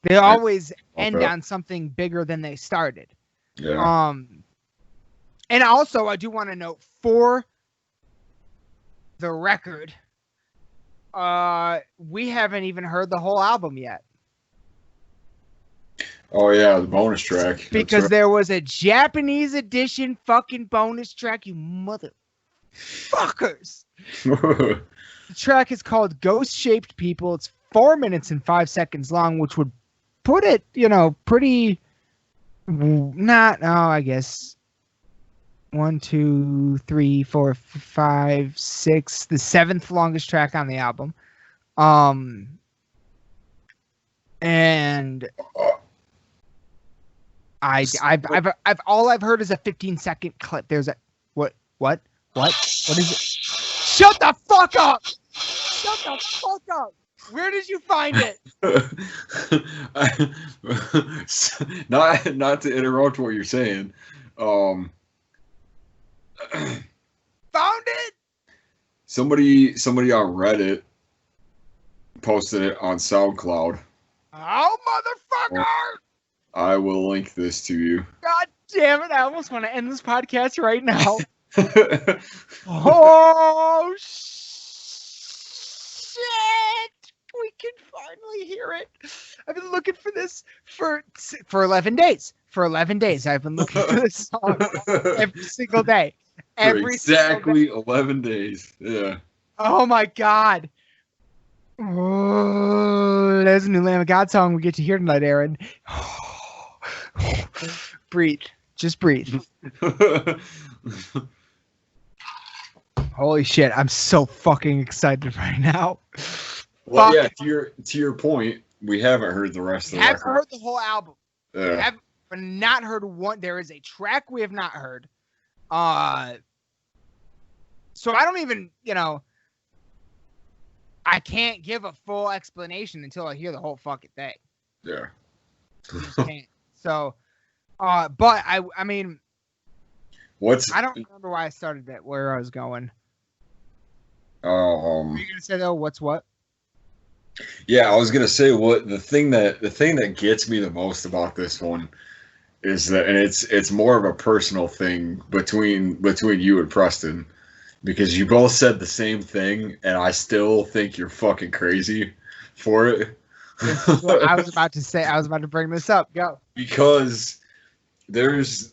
they always end on something bigger than they started. Yeah. And also, I do want to note, for the record, we haven't even heard the whole album yet. Oh yeah, the bonus track. Because there was a Japanese edition fucking bonus track, you motherfuckers. The track is called Ghost Shaped People. It's 4 minutes and 5 seconds long, which would put it, pretty I guess 1, 2, 3, 4, 5, 6, the 7th longest track on the album. And I've all I've heard is a 15-second clip. There's a what is it? Shut the fuck up! Shut the fuck up! Where did you find it? Not to interrupt what you're saying. Found it? Somebody on Reddit posted it on SoundCloud. Oh, motherfucker! I will link this to you. God damn it, I almost want to end this podcast right now. Oh, shit! We can finally hear it. I've been looking for this for 11 days. For 11 days, I've been looking for this song every single day. Exactly 11 days. Yeah. Oh, my God. Oh, there's a new Lamb of God song we get to hear tonight, Aaron. Breathe. Just breathe. Holy shit! I'm so fucking excited right now. Well, Fuck. yeah. To your point, we haven't heard the rest of the Haven't record. heard the whole album. Yeah. Have not heard one. There is a track we have not heard. So I don't even, I can't give a full explanation until I hear the whole fucking thing. Yeah. You just can't. So, but I mean, I don't remember why I started that. Where I was going. Were you gonna say though? What's what? Yeah, I was gonna say the thing that gets me the most about this one is that, and it's more of a personal thing between you and Preston, because you both said the same thing, and I still think you're fucking crazy for it. I was about to say. I was about to bring this up. Go. Because there's,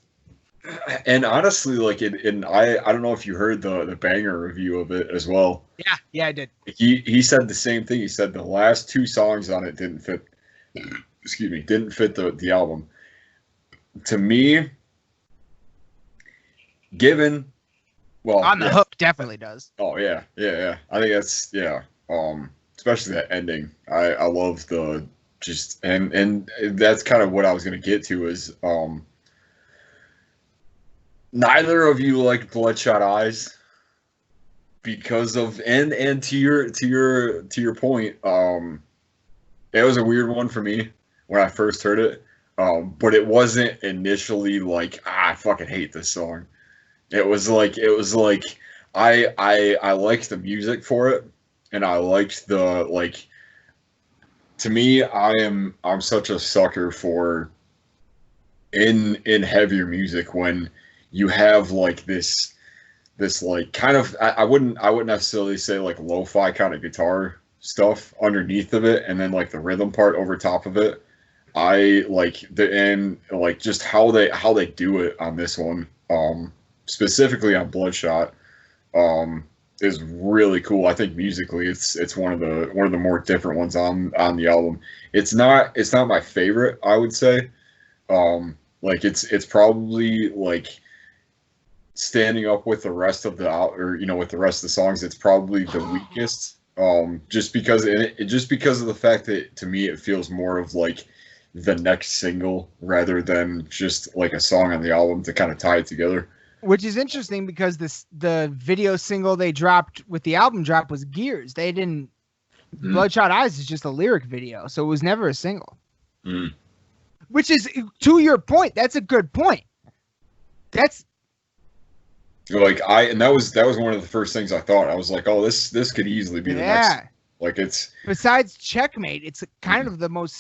and honestly, like I don't know if you heard the banger review of it as well. Yeah, I did. He said the same thing. He said the last 2 songs on it didn't fit. Didn't fit the album. To me, On the Hook definitely does. Oh yeah. I think that's especially that ending. I love the just and that's kind of what I was gonna get to is neither of you liked Bloodshot Eyes because of and to your point, it was a weird one for me when I first heard it. But it wasn't initially like I fucking hate this song. It was like I liked the music for it, and I liked the like. To me, I'm such a sucker for in heavier music when you have like this like kind of I wouldn't necessarily say like lo-fi kind of guitar stuff underneath of it, and then like the rhythm part over top of it. I like just how they do it on this one, specifically on Bloodshot, is really cool. I think musically it's one of the more different ones on the album. It's not my favorite, I would say. Like it's probably like standing up with the rest of with the rest of the songs. It's probably the weakest. Just because of the fact that to me it feels more of like the next single rather than just like a song on the album to kind of tie it together. Which is interesting because the video single they dropped with the album drop was Gears. They didn't. Bloodshot Eyes is just a lyric video, so it was never a single. Which is, to your point, that's a good point. That's like that was one of the first things I thought. I was like, oh, this could easily be the next. Like it's besides Checkmate, it's kind of the most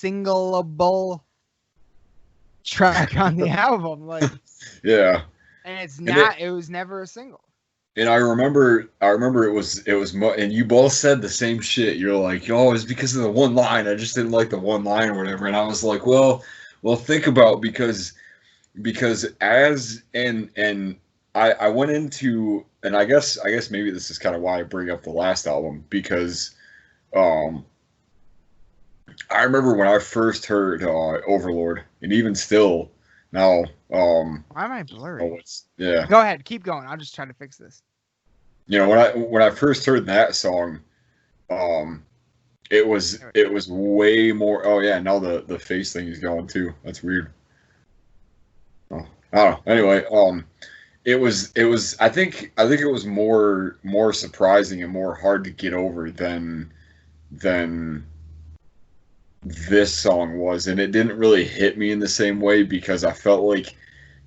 singleable track on the album. Like yeah. And it's not. It was never a single. And I remember it was, and you both said the same shit. You're like, oh, it's because of the one line. I just didn't like the one line or whatever. And I was like, well, think about because as and I went into, and I guess maybe this is kind of why I bring up the last album because, I remember when I first heard Overlord, and even still. Now, why am I blurry? Yeah. Go ahead, keep going. I'll just try to fix this. When I first heard that song, it was way more. Oh yeah, now the face thing is going too. That's weird. Oh, I don't know. Anyway, it was. I think it was more surprising and more hard to get over than this song was, and it didn't really hit me in the same way because I felt like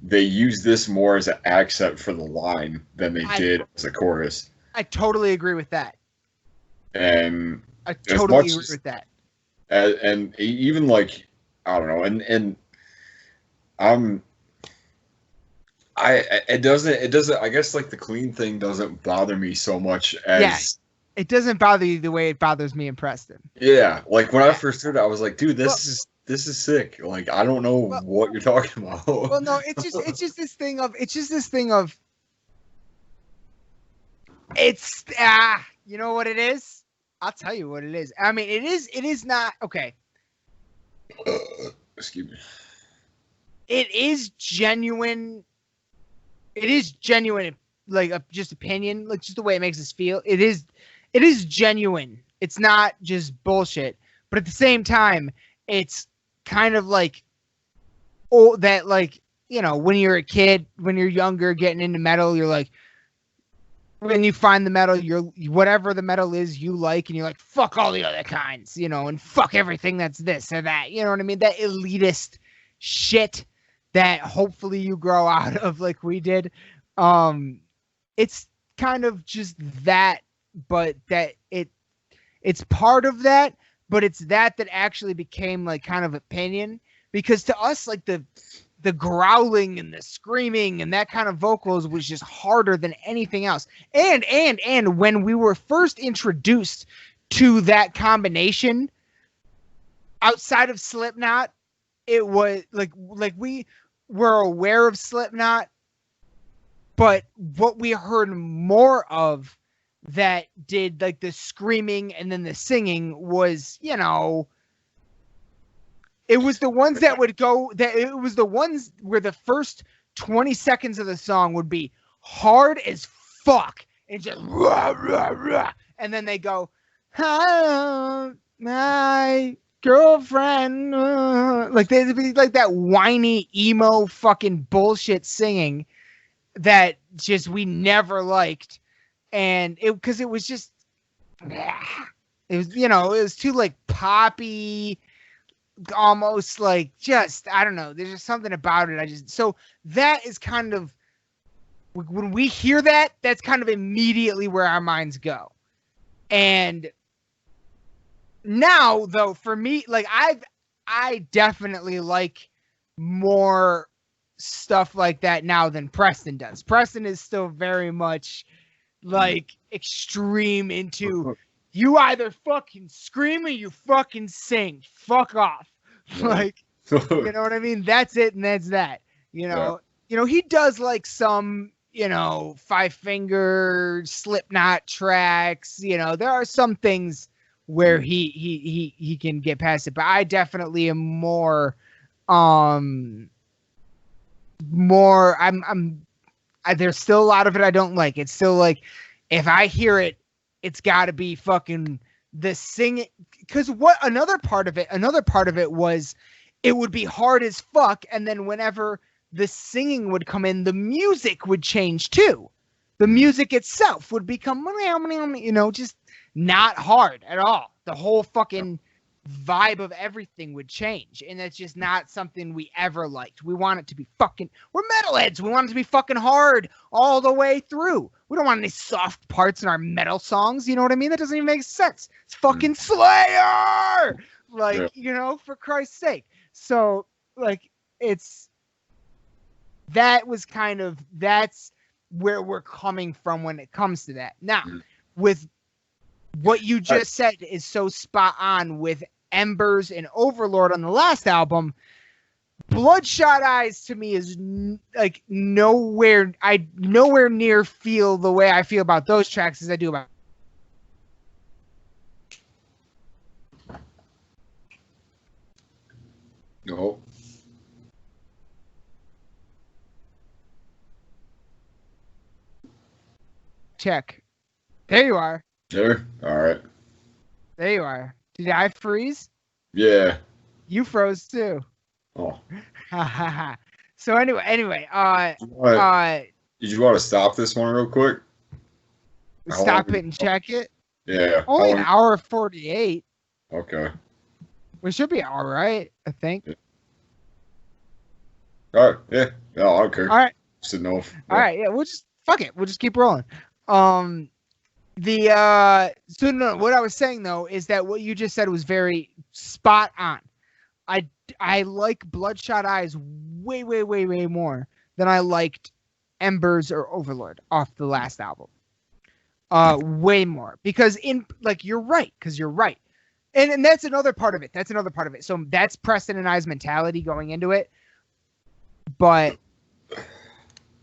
they used this more as an accent for the line than they did as a chorus. I totally agree with that. And I totally agree with that. And even like I don't know, and it doesn't I guess like the clean thing doesn't bother me so much as it doesn't bother you the way it bothers me and Preston. Yeah, like when I first heard it, I was like, dude, this is sick. Like I don't know what you're talking about. Well, no, it's just this thing of it's you know what it is? I'll tell you what it is. I mean, it is not okay. Excuse me. It is genuine. It is genuine like just opinion, like just the way it makes us feel. It is genuine. It's not just bullshit. But at the same time, it's kind of like, oh, that like, you know, when you're a kid, when you're younger, getting into metal, you're like, when you find the metal, you're whatever the metal is you like, and you're like, fuck all the other kinds, you know, and fuck everything that's this or that. You know what I mean? That elitist shit that hopefully you grow out of, like we did. It's kind of just that, but that it's part of that, but it's that actually became like kind of opinion, because to us, like the growling and the screaming and that kind of vocals was just harder than anything else. And when we were first introduced to that combination outside of Slipknot, it was like we were aware of Slipknot, but what we heard more of that did like the screaming and then the singing was, you know, it was the ones that would go, that it was the ones where the first 20 seconds of the song would be hard as fuck and just rah, rah, rah. And then they go, hello, my girlfriend. Like they'd be like that whiny emo fucking bullshit singing that just we never liked. And because it was just, it was, you know, it was too like poppy, almost like just, I don't know, there's just something about it. So that is kind of, when we hear that, that's kind of immediately where our minds go. And now though, for me, like I definitely like more stuff like that now than Preston does. Preston is still very much like extreme into, you either fucking scream or you fucking sing. Fuck off. Like, you know what I mean? That's it and that's that. You know, Yeah. You know, he does like some, you know, Five Finger Slipknot tracks. You know, there are some things where he can get past it, but I definitely am more there's still a lot of it I don't like. It's still like, if I hear it, it's got to be fucking the singing. Because what another part of it was, it would be hard as fuck, and then whenever the singing would come in, the music would change too. The music itself would become, you know, just not hard at all. The whole fucking vibe of everything would change, and that's just not something we ever liked. We want it to be fucking, we're metalheads, we want it to be fucking hard all the way through. We don't want any soft parts in our metal songs, you know what I mean? That doesn't even make sense. It's fucking Slayer, like, yeah. You know, for Christ's sake. So like, it's, that was kind of, that's where we're coming from when it comes to that. Now with what you just said is so spot on with Embers and Overlord on the last album. Bloodshot Eyes to me is like nowhere near feel the way I feel about those tracks as I do about. No. Check. There you are. There? All right. There you are. Did I freeze? Yeah. You froze too. Oh. So anyway, did you want to stop this one real quick? Stop it and check it? Yeah. Only an hour 48. Okay. We should be all right, I think. Yeah. All right. Yeah. No, I don't care. All right. Just didn't know if, all right. Yeah. We'll just, fuck it. We'll just keep rolling. So no, what I was saying though is that what you just said was very spot on. I like Bloodshot Eyes way more than I liked Embers or Overlord off the last album. Way more, because in, like, you're right. And that's another part of it. So that's Preston and I's mentality going into it. But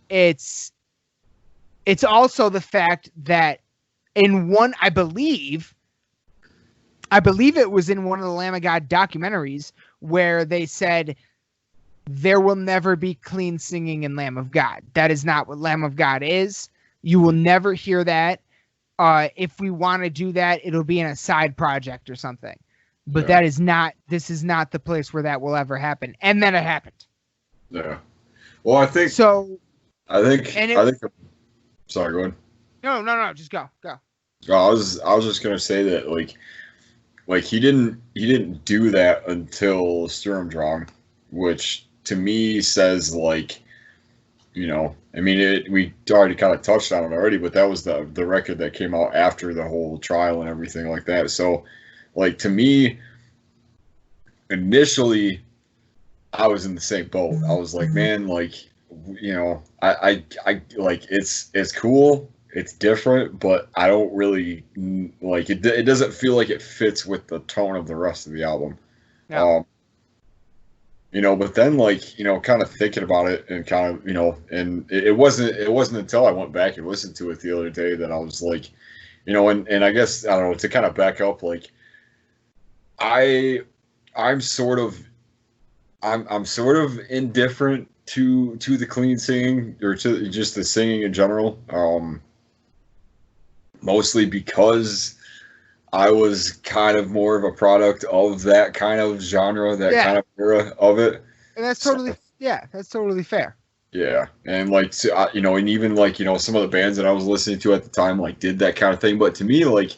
it's also the fact that in one, I believe it was in one of the Lamb of God documentaries where they said there will never be clean singing in Lamb of God. That is not what Lamb of God is. You will never hear that. If we want to do that, it'll be in a side project or something. But Yeah. this is not the place where that will ever happen. And then it happened. Yeah. Well, I think. Sorry, go ahead. No. Just go. I was just gonna say that like he didn't do that until Sturmdrang, which to me says like, you know, I mean we already kind of touched on it already, but that was the record that came out after the whole trial and everything like that. So like to me, initially I was in the same boat. I was like, man, like, you know, I like it's cool, it's different, but I don't really like it. It doesn't feel like it fits with the tone of the rest of the album. No. You know, but then like, you know, kind of thinking about it and kind of, you know, and it wasn't until I went back and listened to it the other day that I was like, you know, and I guess I don't know, to kind of back up, like I'm sort of indifferent to the clean singing or to just the singing in general. Mostly because I was kind of more of a product of that kind of genre, that kind of era of it. And that's totally fair. Yeah, and like you know, and even like, you know, some of the bands that I was listening to at the time like did that kind of thing, but to me like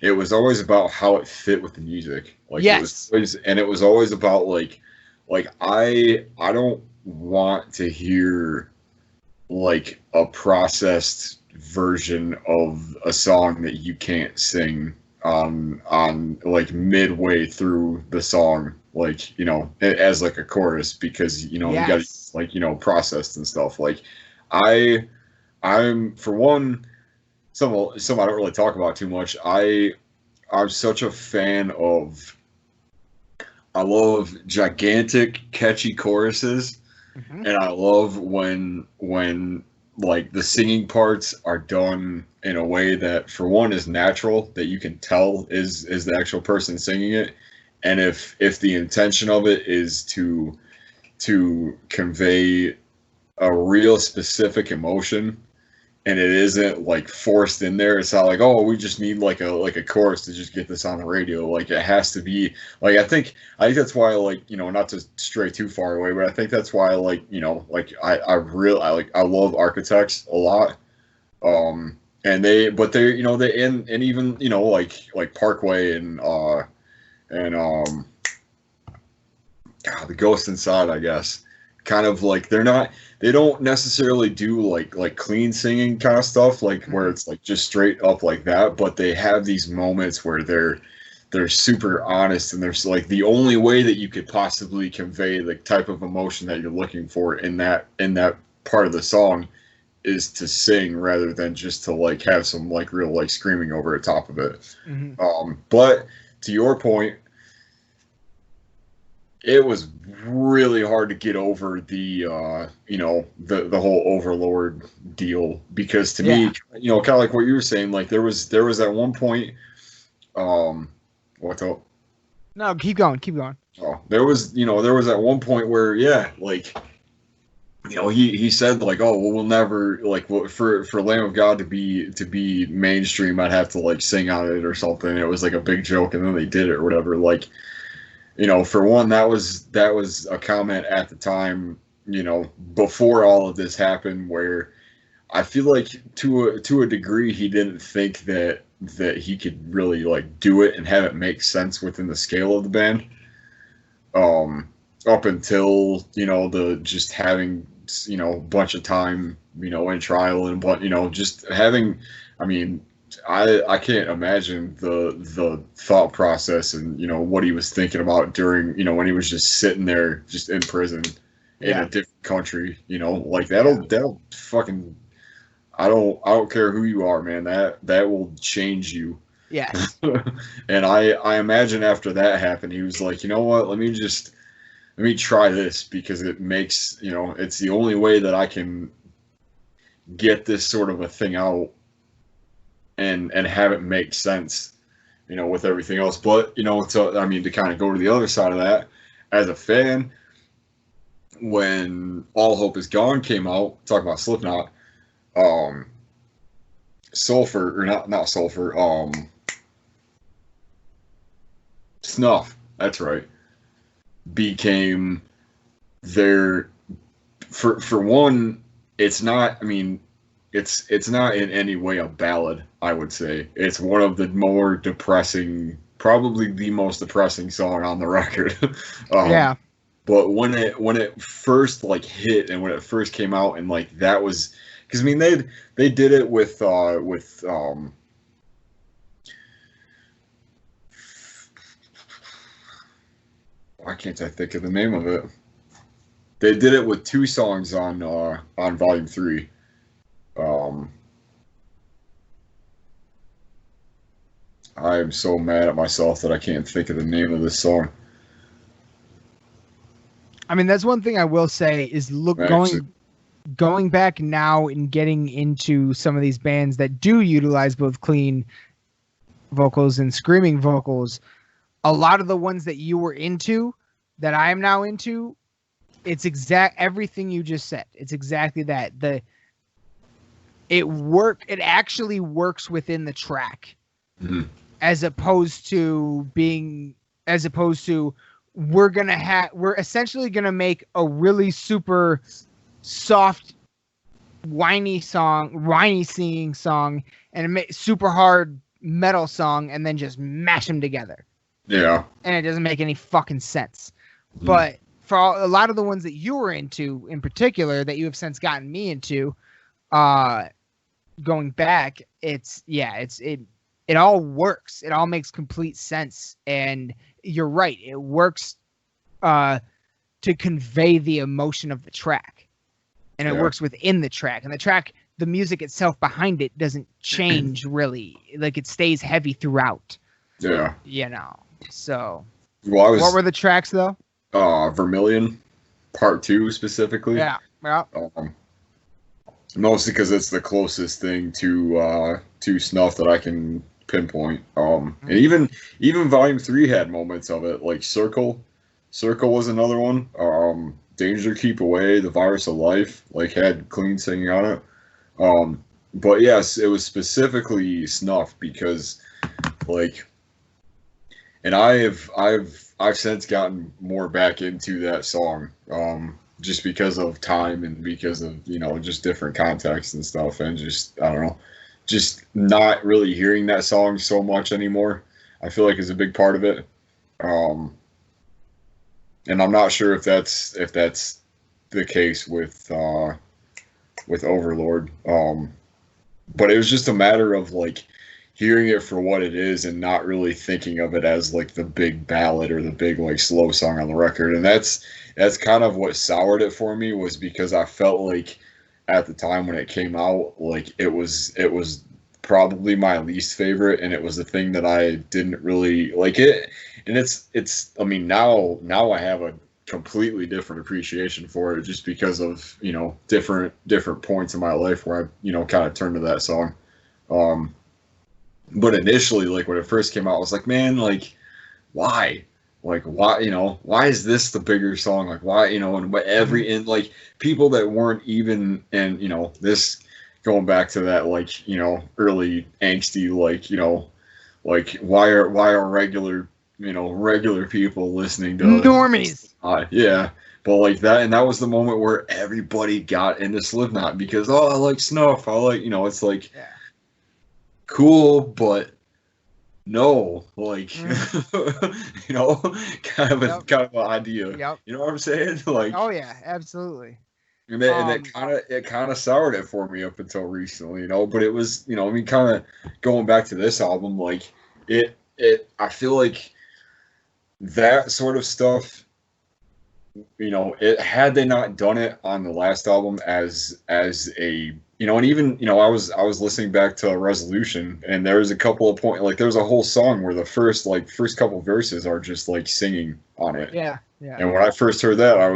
it was always about how it fit with the music. Like it was always about like I don't want to hear like a processed version of a song that you can't sing on like midway through the song, like, you know, as like a chorus, because, you know, you got like, you know, processed and stuff. Like I'm for one, some I don't really talk about too much. I'm such a fan of, I love gigantic catchy choruses, and I love when like the singing parts are done in a way that for one is natural, that you can tell is the actual person singing it, and if the intention of it is to convey a real specific emotion, and it isn't like forced in there. It's not like, oh, we just need like a chorus to just get this on the radio. Like it has to be like, I think that's why, like, you know, not to stray too far away, but I think that's why, like, you know, like I love Architects a lot. And they you know, they and even, you know, like Parkway and the Ghost Inside, I guess, kind of like they don't necessarily do like clean singing kind of stuff, like where it's like just straight up like that, but they have these moments where they're super honest, and there's like the only way that you could possibly convey the type of emotion that you're looking for in that part of the song is to sing, rather than just to like have some like real like screaming over the top of it. But to your point, it was really hard to get over the you know, the whole Overlord deal, because to me, you know, kind of like what you were saying, like there was at one point, what's up? No, keep going. Oh, there was at one point where, yeah, like, you know, he said like, oh, well, we'll never, like, for Lamb of God to be mainstream, I'd have to like sing on it or something. It was like a big joke, and then they did it or whatever. Like, you know, for one, that was a comment at the time, you know, before all of this happened, where I feel like to a degree he didn't think that he could really like do it and have it make sense within the scale of the band. Up until, you know, the just having, you know, a bunch of time, you know, in trial, and you know, just having, I mean, I can't imagine the thought process and, you know, what he was thinking about during, you know, when he was just sitting there just in prison in a different country, you know, like that'll fucking, I don't care who you are, man, that will change you. Yes. And I imagine after that happened, he was like, you know what, let me try this, because it makes, you know, it's the only way that I can get this sort of a thing out and have it make sense, you know, with everything else. But, you know, to kind of go to the other side of that, as a fan, when All Hope Is Gone came out, talk about Slipknot, Sulfur, or not sulfur, Snuff, that's right, became their, for one, it's not, I mean, it's not in any way a ballad, I would say. It's one of the more depressing, probably the most depressing song on the record. Yeah. But when it first like hit and when it first came out, and like that was, because I mean they did it with why can't I think of the name of it? They did it with two songs on Volume 3. Um, I am so mad at myself that I can't think of the name of this song. I mean, that's one thing I will say is going back now and getting into some of these bands that do utilize both clean vocals and screaming vocals. A lot of the ones that you were into, that I am now into, it's everything you just said. It's exactly that. It actually works within the track, Mm-hmm. as opposed to we're essentially gonna make a really super soft, whiny singing song, and a super hard metal song, and then just mash them together. Yeah. And it doesn't make any fucking sense. Mm-hmm. But for a lot of the ones that you were into, in particular, that you have since gotten me into, going back, it all works. It all makes complete sense, and you're right. It works to convey the emotion of the track, and it works within the track. And the music itself behind it doesn't change really. Like, it stays heavy throughout. Yeah. You know. So, what were the tracks though? Vermilion, Part 2 specifically. Yeah. Mostly because it's the closest thing to Snuff that I can pinpoint. And even Volume 3 had moments of it, like Circle. Circle was another one. Danger, Keep Away, The Virus of Life, like, had clean singing on it. But yes, it was specifically Snuff because, like, and I've since gotten more back into that song, just because of time and because of, just different contexts and stuff, and just, I don't know, just not really hearing that song so much anymore, I feel like is a big part of it. And I'm not sure if that's the case with Overlord. But it was just a matter of, like, hearing it for what it is and not really thinking of it as, like, the big ballad or the big, like, slow song on the record. And that's kind of what soured it for me, was because I felt like at the time when it came out, like, it was probably my least favorite, and it was the thing that I didn't really like it. And it's I mean, now I have a completely different appreciation for it, just because of, different points in my life where I, kind of turned to that song. But initially, like, when it first came out, I was like, man, like, why? Like, why is this the bigger song? Like, why, and like, people that weren't even, and, this, going back to that, like, early angsty, like, why are regular people listening to normies? Yeah. But, like, that was the moment where everybody got into Slipknot because, I like Snuff. I like, it's like, cool, but no, like, kind of an idea. Yep. You know what I'm saying? Like, oh yeah, absolutely. And it kind of soured it for me up until recently, But it was, I mean, kind of going back to this album, like, I feel like that sort of stuff, had they not done it on the last album as a, and even, I was listening back to Resolution, and there was a couple of points, like, there's a whole song where the first couple verses are just, like, singing on it. Yeah. And when I first heard that, I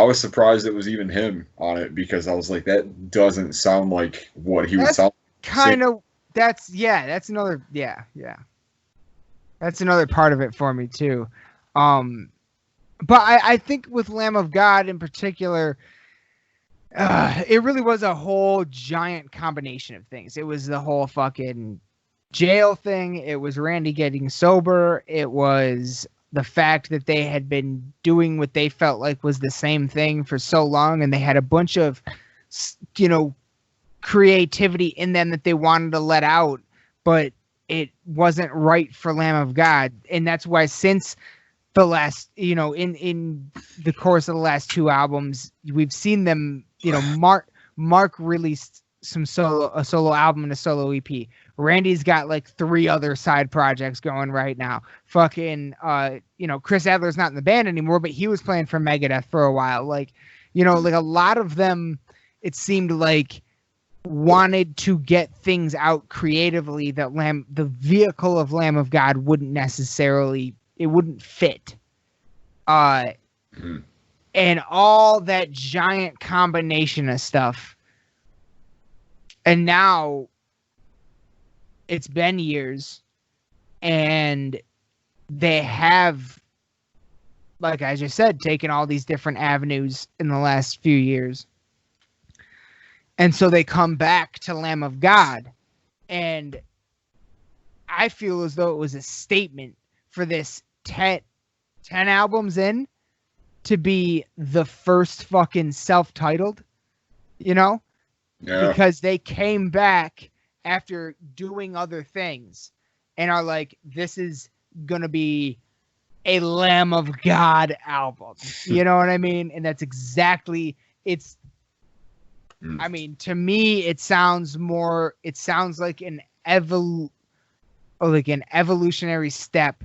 was surprised it was even him on it, because I was like, that doesn't sound like what he would sound like. That's another, that's another part of it for me too. But I think with Lamb of God in particular, It really was a whole giant combination of things. It was the whole fucking jail thing. It was Randy getting sober. It was the fact that they had been doing what they felt like was the same thing for so long, and they had a bunch of, you know, creativity in them that they wanted to let out, but it wasn't right for Lamb of God. And that's why since the last, you know, in the course of the last two albums, we've seen them, you know, Mark released a solo album and a solo EP. Randy's got like 3 other side projects going right now. Fucking you know, Chris Adler's not in the band anymore, but he was playing for Megadeth for a while. Like, you know, like a lot of them, it seemed like, wanted to get things out creatively that the vehicle of Lamb of God wouldn't necessarily, it wouldn't fit. And all that giant combination of stuff. And now it's been years, and they have, like I just said, taken all these different avenues in the last few years. And so they come back to Lamb of God. And I feel as though it was a statement for this 10 albums in to be the first fucking self-titled, you know? Yeah. Because they came back after doing other things and are like, this is going to be a Lamb of God album. You know what I mean? And that's exactly, it's, I mean, to me, it sounds like an evolutionary step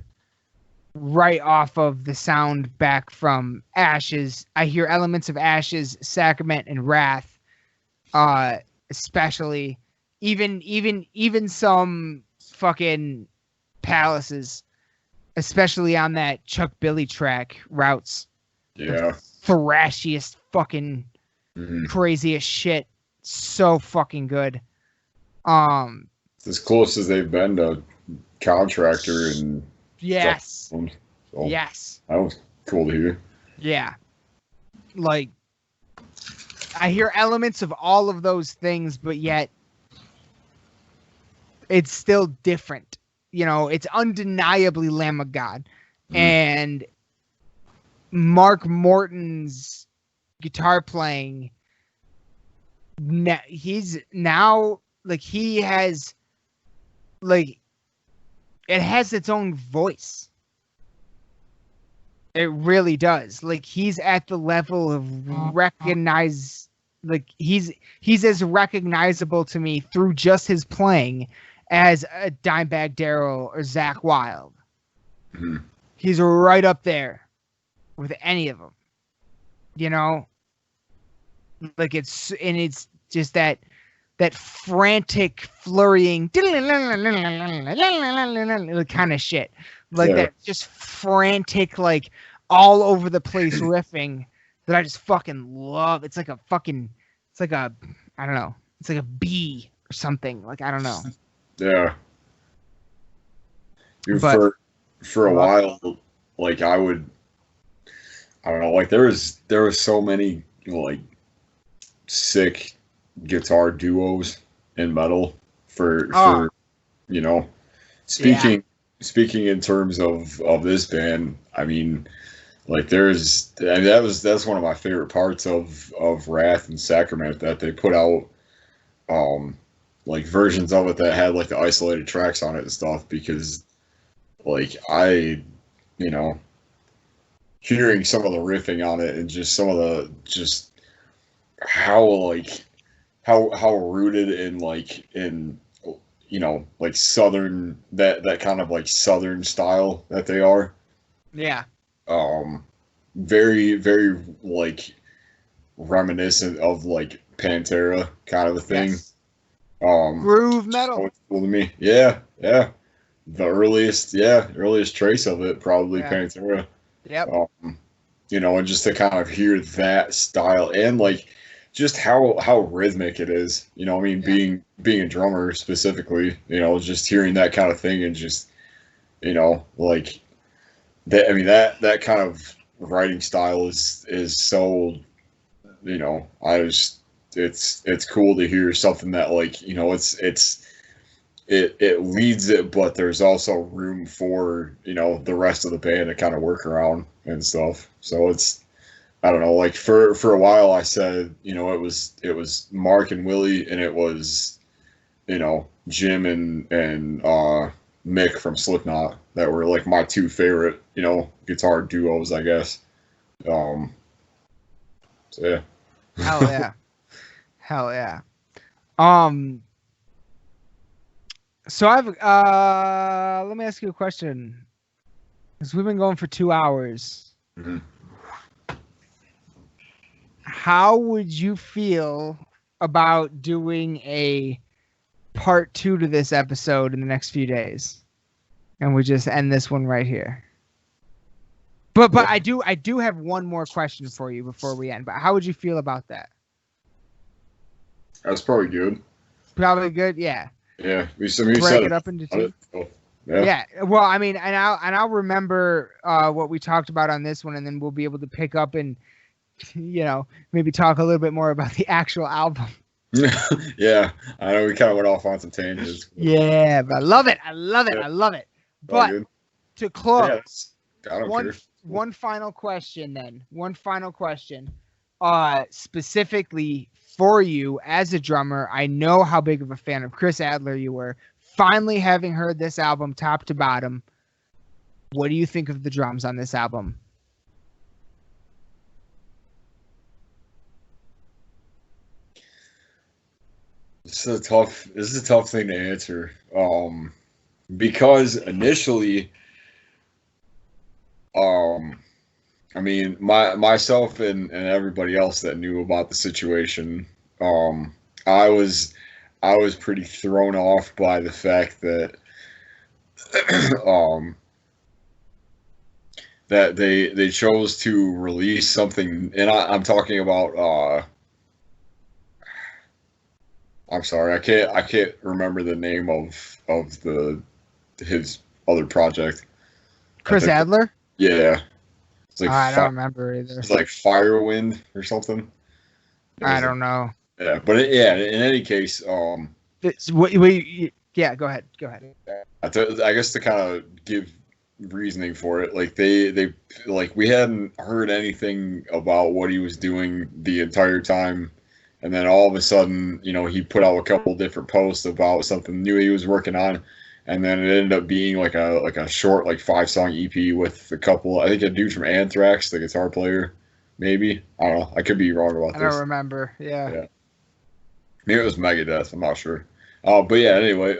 right off of the sound back from Ashes. I hear elements of Ashes, Sacrament, and Wrath, especially even some fucking Palaces, especially on that Chuck Billy track, Routes. Yeah, the thrashiest fucking craziest shit. So fucking good. It's as close as they've been to Contractor and yes. So yes. That was cool to hear. Yeah. Like, I hear elements of all of those things, but yet it's still different. You know, it's undeniably Lamb of God. And Mark Morton's guitar playing, he's now, like, he has, like, it has its own voice. It really does. Like, he's at the level of recognize, like, he's as recognizable to me through just his playing as a Dimebag Darrell or Zakk Wylde. He's right up there with any of them. You know, like, it's just that frantic flurrying kind of shit, like that just frantic, like, all over the place riffing that I just fucking love. It's like a I don't know, it's like a bee or something, like, I don't know. Yeah. For a while, like, I don't know, like, there was so many, like, sick guitar duos in metal for you know, speaking in terms of this band. I mean, like, that's one of my favorite parts of Wrath and Sacrament, that they put out like versions of it that had, like, the isolated tracks on it and stuff, because, like, you know, hearing some of the riffing on it and just some of the, just how rooted in, like, in, you know, like, southern, that kind of, like, southern style that they are. Yeah. Very, very, like, reminiscent of, like, Pantera kind of a thing. Yes. Groove metal. Cool to me. Yeah. The earliest trace of it, probably Pantera. Yep. You know, and just to kind of hear that style and, like, just how rhythmic it is. You know, I mean, being a drummer specifically, you know, just hearing that kind of thing and just, you know, like, that. I mean, that kind of writing style is so, you know, I just it's cool to hear something that, like, you know, it leads it, but there's also room for, you know, the rest of the band to kind of work around and stuff. So it's, I don't know, like for a while I said, you know, it was Mark and Willie, and it was, you know, Jim and Mick from Slipknot that were like my two favorite, you know, guitar duos, I guess. So yeah. Hell yeah. Hell yeah. So I've let me ask you a question. Because we've been going for 2 hours. Mm-hmm. How would you feel about doing a part 2 to this episode in the next few days? And we just end this one right here. But I do have one more question for you before we end. But how would you feel about that? That's probably good. Probably good, yeah. Yeah, we break it up into 2. Oh, yeah. Yeah. Well, I mean, and I'll remember what we talked about on this one, and then we'll be able to pick up and, you know, maybe talk a little bit more about the actual album. Yeah, I know we kind of went off on some tangents. Yeah, but I love it. I love it. Yeah. I love it. But to close, I don't care. One final question then. One final question. Specifically for you as a drummer, I know how big of a fan of Chris Adler you were. Finally having heard this album top to bottom, what do you think of the drums on this album? This is a tough thing to answer. Because initially, I mean, myself and everybody else that knew about the situation, I was pretty thrown off by the fact that that they chose to release something, and I'm talking about I'm sorry, I can't remember the name of his other project. Chris Adler? Yeah. It's like I don't remember either. It's like Firewind or something. I don't know. Yeah, but in any case, yeah, go ahead. I guess to kind of give reasoning for it, like they like, we hadn't heard anything about what he was doing the entire time, and then all of a sudden, you know, he put out a couple different posts about something new he was working on, and then it ended up being like a short, like 5-song EP with a couple, I think a dude from Anthrax, the guitar player, maybe, I don't know, I could be wrong about this. I don't remember. Yeah. Maybe it was Megadeth, I'm not sure. But yeah, anyway,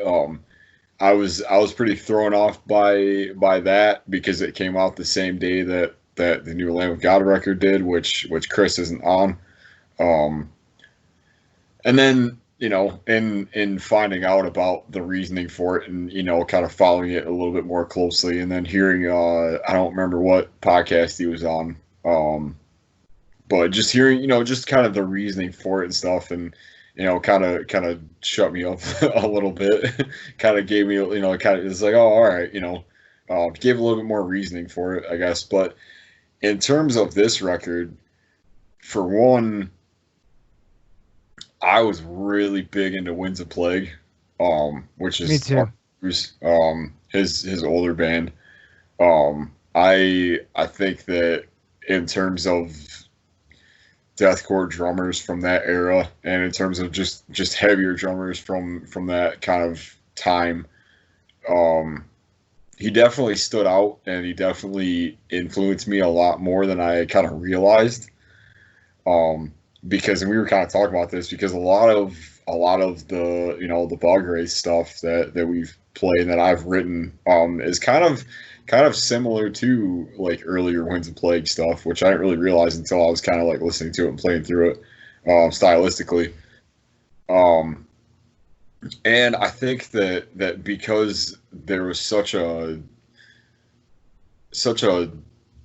I was pretty thrown off by that, because it came out the same day that the new Lamb of God record did, which Chris isn't on. And then, you know, in finding out about the reasoning for it, and, you know, kind of following it a little bit more closely, and then hearing, I don't remember what podcast he was on, but just hearing, you know, just kind of the reasoning for it and stuff, and, you know, kind of shut me up a little bit. Kind of gave me, you know, it's like, oh, all right, you know, gave a little bit more reasoning for it, I guess. But in terms of this record, for one, I was really big into Winds of Plague, which is me too. His older band. I think that in terms of deathcore drummers from that era, and in terms of just heavier drummers from that kind of time, he definitely stood out, and he definitely influenced me a lot more than I kind of realized. Because, and we were kind of talking about this, because a lot of the, you know, the bug race stuff that we've played and that I've written is kind of similar to like earlier Winds of Plague stuff, which I didn't really realize until I was kind of like listening to it and playing through it stylistically. And I think that because there was such a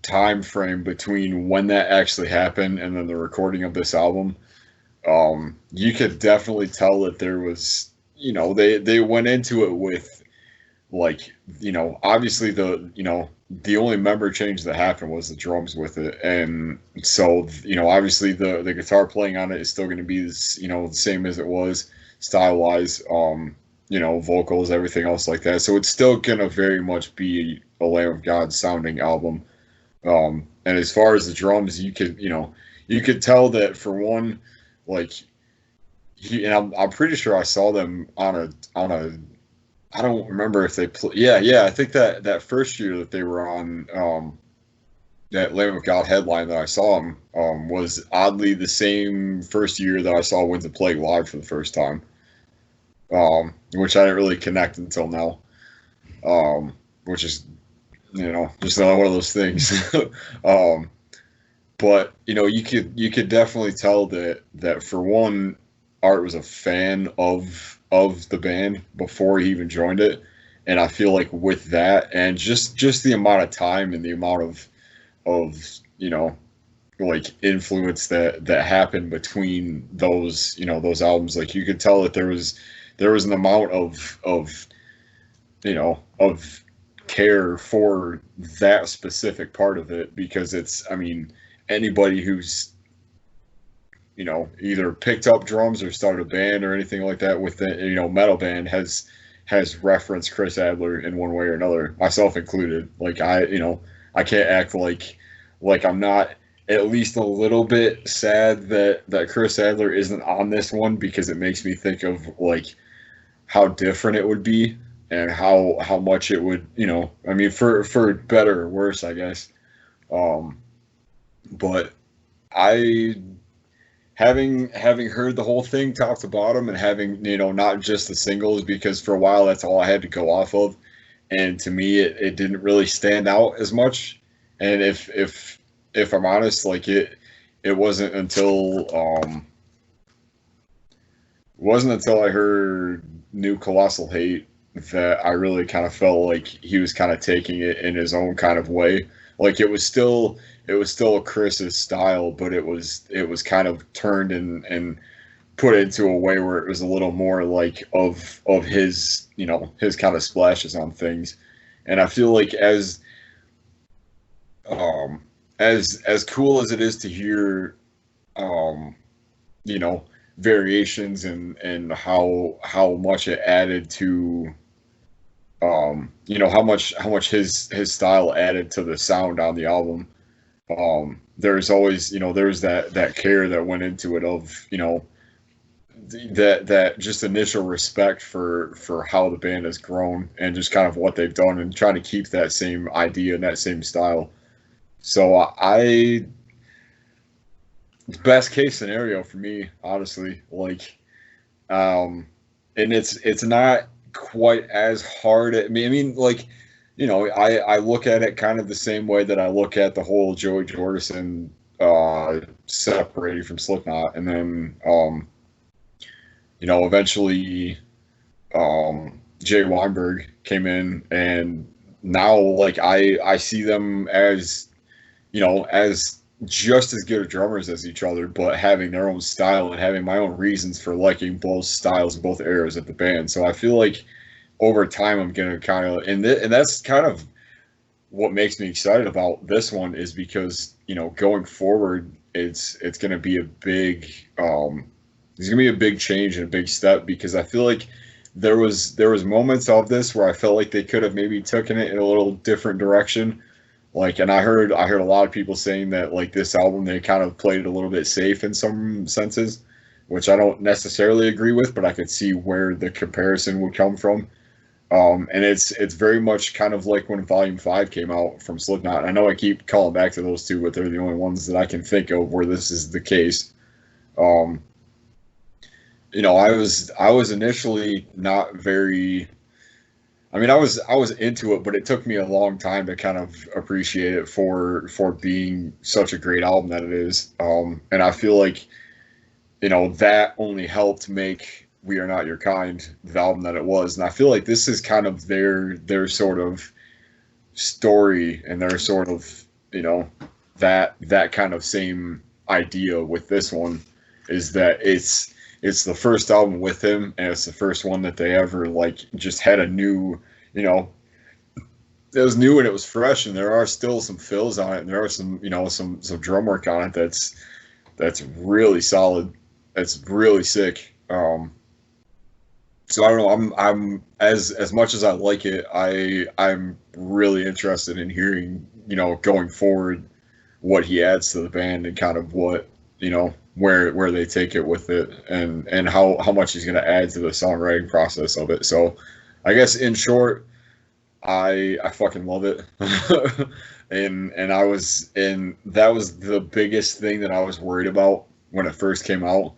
time frame between when that actually happened and then the recording of this album, you could definitely tell that there was, you know, they went into it like, obviously the only member change that happened was the drums with it, and so obviously the guitar playing on it is still going to be this, the same as it was style wise, vocals, everything else like that. So it's still going to very much be a Lamb of God sounding album. And as far as the drums, you could tell that for one, like and I'm pretty sure I saw them on a I don't remember if they play. Yeah. I think that first year that they were on that Lamb of God headline that I saw them was oddly the same first year that I saw Winds of Plague live for the first time, which I didn't really connect until now, which is just another one of those things. But you could definitely tell that for one, Art was a fan of the band before he even joined it, and I feel like with that and just the amount of time and the amount of like influence that happened between those those albums, like you could tell that there was an amount of care for that specific part of it, because it's, I mean, anybody who's either picked up drums or started a band or anything like that with the metal band has referenced Chris Adler in one way or another, myself included. Like I can't act like I'm not at least a little bit sad that Chris Adler isn't on this one, because it makes me think of like how different it would be and how much it would, I mean, for better or worse, I guess. But I, having heard the whole thing top to bottom and having, not just the singles, because for a while that's all I had to go off of. And to me, it didn't really stand out as much. And if I'm honest, like it wasn't until I heard New Colossal Hate that I really kind of felt like he was kind of taking it in his own kind of way. Like it was still Chris's style, but it was kind of turned and put into a way where it was a little more like of his, his kind of splashes on things. And I feel like as cool as it is to hear, variations and how much it added to, how much his style added to the sound on the album. There's always, there's that care that went into it of, that just initial respect for how the band has grown and just kind of what they've done and trying to keep that same idea and that same style. So best case scenario for me, honestly, like, and it's not quite as hard. I mean, like, I look at it kind of the same way that I look at the whole Joey Jordison separated from Slipknot, and then eventually Jay Weinberg came in, and now like I see them as as just as good of drummers as each other, but having their own style and having my own reasons for liking both styles, both eras of the band. So I feel like over time I'm gonna kind of, and that's kind of what makes me excited about this one, is because going forward it's gonna be a big there's gonna be a big change and a big step, because I feel like there was moments of this where I felt like they could have maybe taken it in a little different direction. Like, and I heard a lot of people saying that like this album, they kind of played it a little bit safe in some senses, which I don't necessarily agree with, but I could see where the comparison would come from. And it's very much kind of like when Volume 5 came out from Slipknot. I know I keep calling back to those two, but they're the only ones that I can think of where this is the case. I was initially not very, I mean, I was into it, but it took me a long time to kind of appreciate it for being such a great album that it is. And I feel like, that only helped make We Are Not Your Kind the album that it was. And I feel like this is kind of their sort of story and their sort of, that kind of same idea with this one, is that it's the first album with him, and it's the first one that they ever like just had a new you know, it was new and it was fresh, and there are still some fills on it, and there are some, some drum work on it that's really solid. That's really sick. So I don't know. I'm as much as I like it, I'm really interested in hearing, going forward, what he adds to the band and kind of what, where they take it with it, and how much he's going to add to the songwriting process of it. So I guess in short, I fucking love it. and that was the biggest thing that I was worried about when it first came out.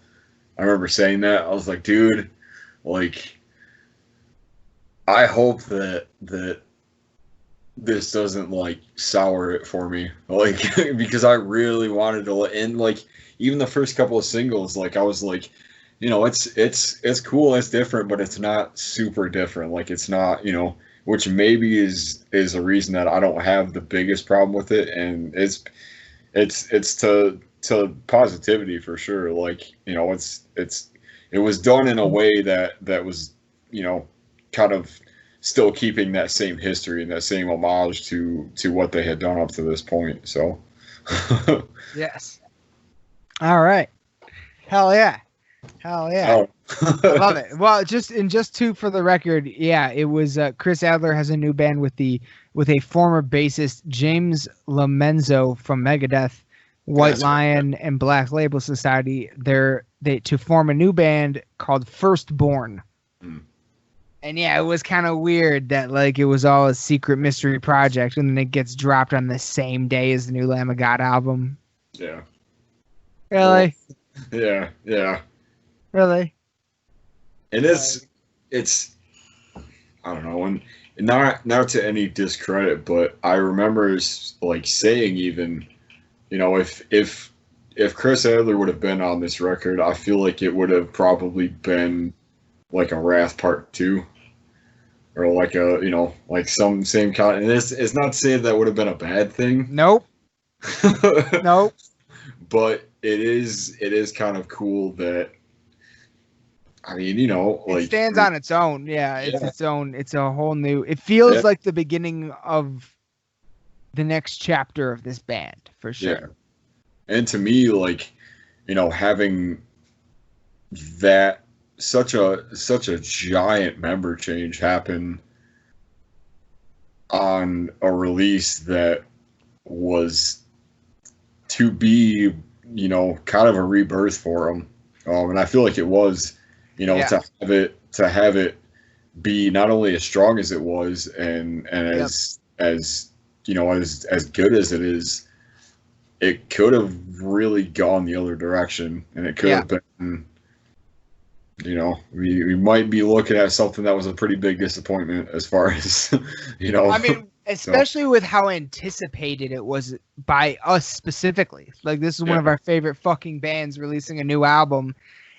I remember saying that. I was like, dude, like, I hope that this doesn't like sour it for me, like, because I really wanted to, and like even the first couple of singles, like I was like, it's cool, it's different, but it's not super different. Like it's not, which maybe is a reason that I don't have the biggest problem with it, and it's to positivity for sure. Like, it was done in a way that was, kind of still keeping that same history and that same homage to what they had done up to this point. So yes. All right. Hell yeah. Oh. I love it. Well, just two for the record, yeah, it was Chris Adler has a new band with a former bassist James Lamenzo from Megadeth, White Lion, and Black Label Society. They to form a new band called Firstborn. And yeah, it was kind of weird that like it was all a secret mystery project, and then it gets dropped on the same day as the new Lamb of God album. Yeah. Really? Well, yeah. Really? And it's I don't know, and not to any discredit, but I remember like saying even, if Chris Adler would have been on this record, I feel like it would have probably been like a Wrath Part 2. Or like like some same kind. And it's not saying that would have been a bad thing. Nope. Nope. But it is kind of cool that, I mean, like it stands on its own. Yeah, it's its own. It's a whole new. It feels like the beginning of the next chapter of this band for sure. Yeah. And to me, like, having that such a giant member change happen on a release that was to be, kind of a rebirth for them, and I feel like it was, to have it be not only as strong as it was and as good as it is, it could have really gone the other direction, and it could have been. We might be looking at something that was a pretty big disappointment as far as, I mean, especially with how anticipated it was by us specifically. Like, this is one of our favorite fucking bands releasing a new album.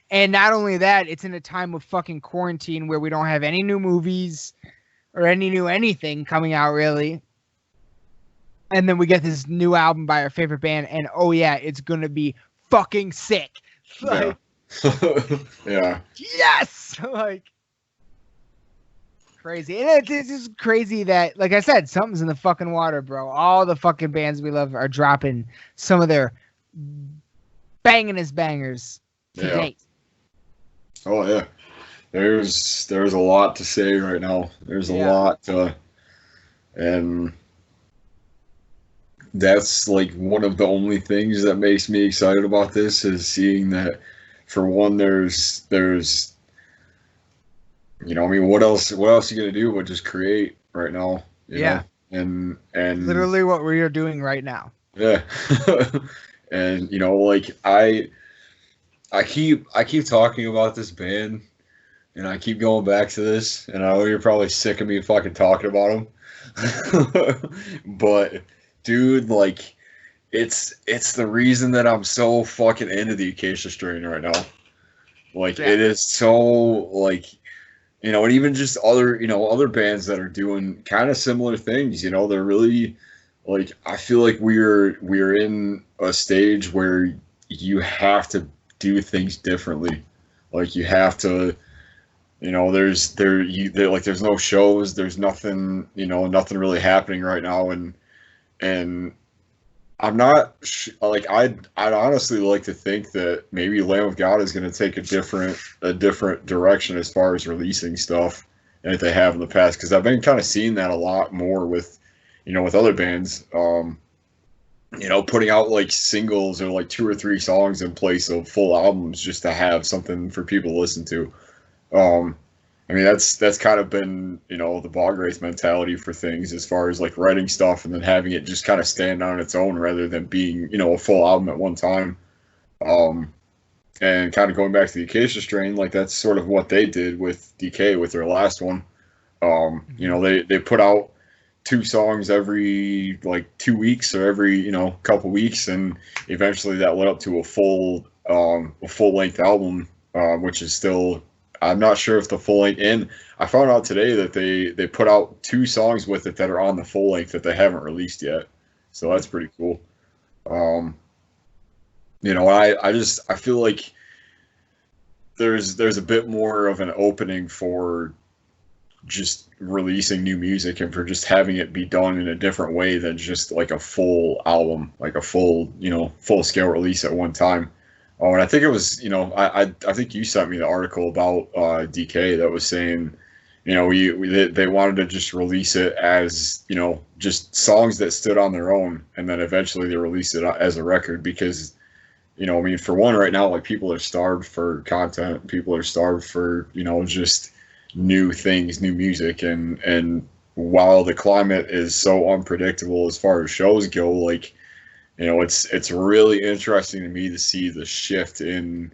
And not only that, it's in a time of fucking quarantine where we don't have any new movies or any new anything coming out, really. And then we get this new album by our favorite band, and oh yeah, it's going to be fucking sick. Like, yeah. Yes! Like, crazy. And it's just crazy that, like I said, something's in the fucking water, bro. All the fucking bands we love are dropping some of their bangingest bangers to date. Oh, yeah. There's a lot to say right now. There's a lot to... And that's, like, one of the only things that makes me excited about this is seeing that, for one, there's I mean, what else are you gonna do but just create right now? You know? And literally what we are doing right now. Yeah. And like I keep talking about this band, and I keep going back to this, and I know you're probably sick of me fucking talking about them. But dude, like, it's the reason that I'm so fucking into the Acacia Strain right now. Like, it is so, like, and even just other bands that are doing kind of similar things, they're really, like, I feel like we're in a stage where you have to do things differently. Like, you have to, there's no shows, there's nothing, nothing really happening right now, and I'm not like I'd honestly like to think that maybe Lamb of God is going to take a different direction as far as releasing stuff than if they have in the past, because I've been kind of seeing that a lot more with with other bands, putting out like singles or like 2 or 3 songs in place of full albums just to have something for people to listen to. I mean, that's kind of been, the Bog Wraith mentality for things as far as like writing stuff and then having it just kind of stand on its own rather than being, a full album at one time. And kind of going back to the Acacia Strain, like that's sort of what they did with DK with their last one. They put out 2 songs every like 2 weeks or every, couple weeks, and eventually that led up to a full length album, which is still, I'm not sure if the full length, and I found out today that they put out 2 songs with it that are on the full length that they haven't released yet. So that's pretty cool. I feel like there's a bit more of an opening for just releasing new music and for just having it be done in a different way than just like a full album, like a full scale release at one time. Oh, and I think it was, I think you sent me the article about DK that was saying, they wanted to just release it as, just songs that stood on their own, and then eventually they released it as a record because, for one, right now, like people are starved for content, people are starved for, just new things, new music, and while the climate is so unpredictable as far as shows go, like, it's really interesting to me to see the shift in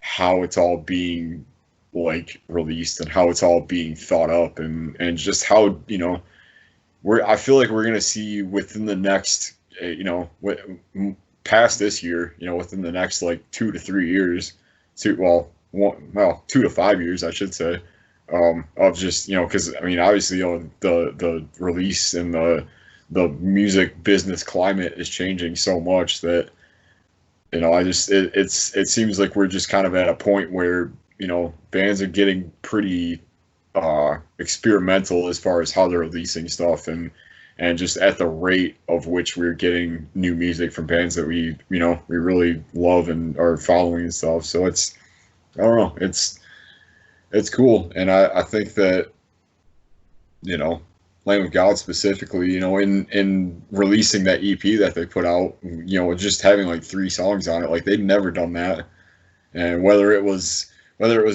how it's all being like released and how it's all being thought up, and just how I feel like we're gonna see within the next past this year, within the next like 2 to 3 years, 2 to 5 years, I should say, of just because obviously the release and the music business climate is changing so much that it seems like we're just kind of at a point where bands are getting pretty experimental as far as how they're releasing stuff, and just at the rate of which we're getting new music from bands that we really love and are following and stuff. So it's, I don't know, it's cool, and I think that Lamb of God specifically, in releasing that EP that they put out, just having like 3 songs on it, like they'd never done that. And whether it was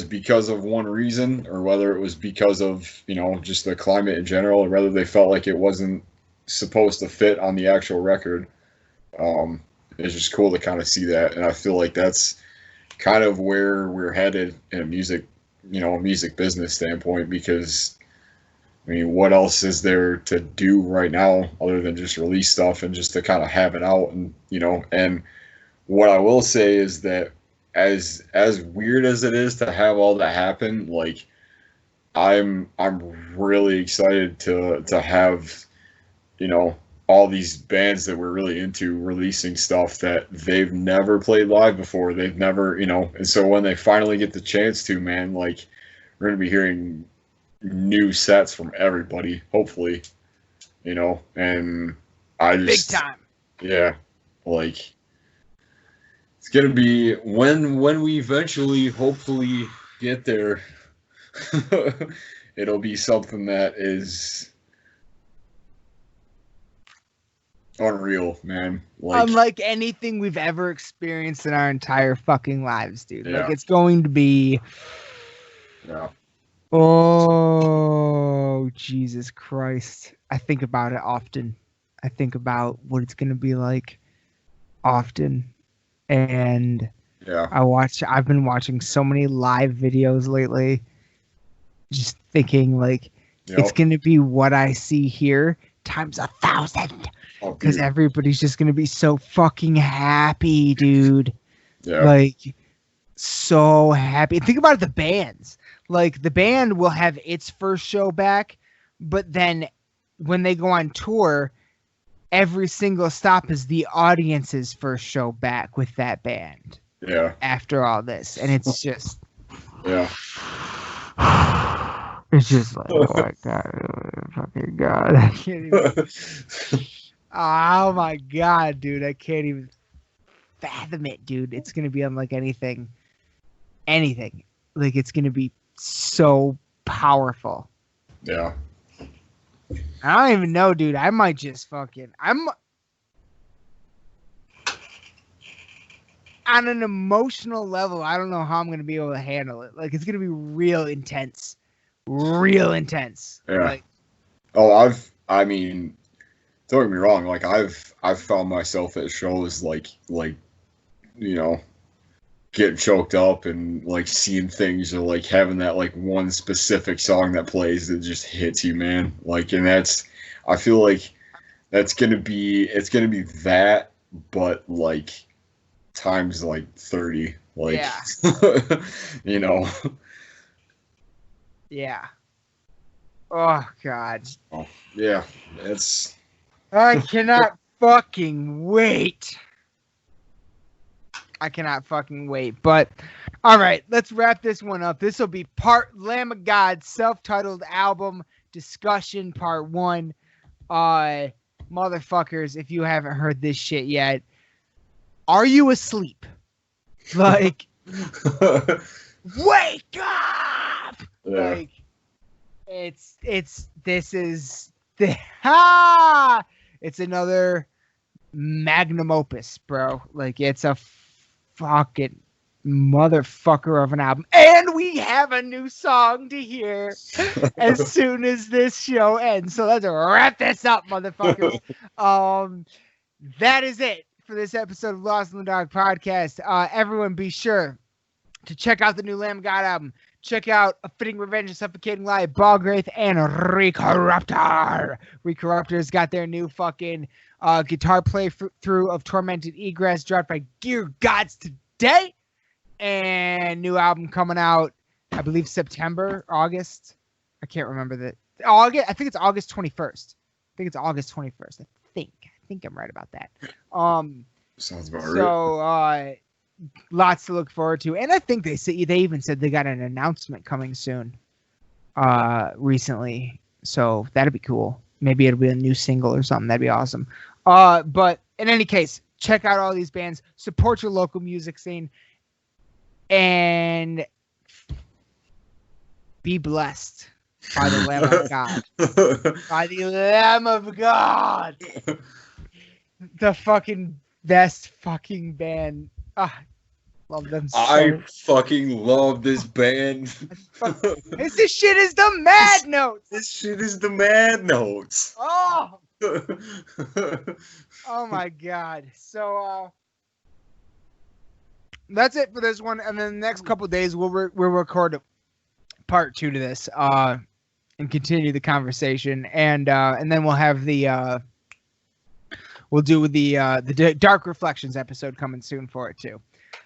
because of one reason or whether it was because of, just the climate in general, or whether they felt like it wasn't supposed to fit on the actual record, it's just cool to kind of see that. And I feel like that's kind of where we're headed in a music business standpoint, because what else is there to do right now other than just release stuff and just to kind of have it out? And and what I will say is that as weird as it is to have all that happen, like I'm really excited to have all these bands that we're really into releasing stuff that they've never played live before, they've never and so when they finally get the chance to, man, like we're gonna be hearing new sets from everybody, hopefully, and I just, big time. Yeah, like it's gonna be when we eventually hopefully get there, it'll be something that is unreal, man. Like, unlike anything we've ever experienced in our entire fucking lives, dude. Yeah. Like, it's going to be, yeah. Oh, Jesus Christ. I think about it often. I think about what it's going to be like often. And Yeah. I've been watching so many live videos lately, just thinking like, it's going to be what I see here times 1,000. Because everybody's just going to be so fucking happy, dude. Yeah. Like, so happy. Think about it, the bands. Like, the band will have its first show back, but then when they go on tour, every single stop is the audience's first show back with that band. Yeah. After all this. And it's just... Yeah. It's just like, oh my god, oh fucking god, I can't even. Oh my god, dude, I can't even fathom it, dude. It's gonna be unlike anything. Like it's gonna be so powerful. Yeah. I don't even know, dude. I might just fucking. I'm on an emotional level. I don't know how I'm gonna be able to handle it. Like it's gonna be real intense. Yeah. Like, I mean, don't get me wrong. Like I've found myself at shows like you know, getting choked up and like seeing things, or like having that like one specific song that plays that just hits you, man. Like, and I feel like it's gonna be that, but like times like 30. Like, yeah. you know. Yeah. Oh god. Oh, yeah, it's. I cannot fucking wait. I cannot fucking wait. But all right, let's wrap this one up. This will be part Lamb of God self-titled album discussion part 1. Motherfuckers, if you haven't heard this shit yet, are you asleep? Like, wake up! Yeah. Like, it's another magnum opus, bro. Like, it's a fucking motherfucker of an album, and we have a new song to hear as soon as this show ends. So let's wrap this up, motherfuckers. That is it for this episode of Lost in the Dark podcast. Everyone be sure to check out the new Lamb of God album. Check out A Fitting Revenge and Suffocating Lie, Balgraith, and Recorruptor. Recorruptor's got their new fucking guitar playthrough of Tormented Egress dropped by Gear Gods today. And new album coming out, I believe September, August. I can't remember that. August. I think it's August 21st. I think I'm right about that. Sounds about right. So lots to look forward to, and I think they even said they got an announcement coming soon. Recently, so that'd be cool. Maybe it'll be a new single or something. That'd be awesome. But in any case, check out all these bands. Support your local music scene. And be blessed by the Lamb of God. By the Lamb of God. The fucking best fucking band. Love them so. I fucking love this band. This shit is the Mad Notes. This shit is the Mad Notes. Oh. Oh my god. So that's it for this one, and then the next couple of days we'll record part 2 to this, and continue the conversation, and then we'll have the Dark Reflections episode coming soon for it too.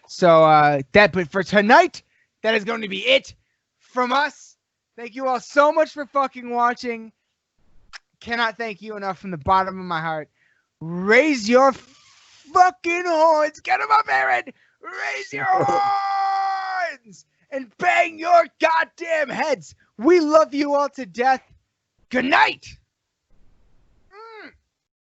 So but for tonight, that is going to be it from us. Thank you all so much for fucking watching. Cannot thank you enough from the bottom of my heart. Raise your fucking horns. Get them up, Aaron. Raise your horns and bang your goddamn heads. We love you all to death. Good night.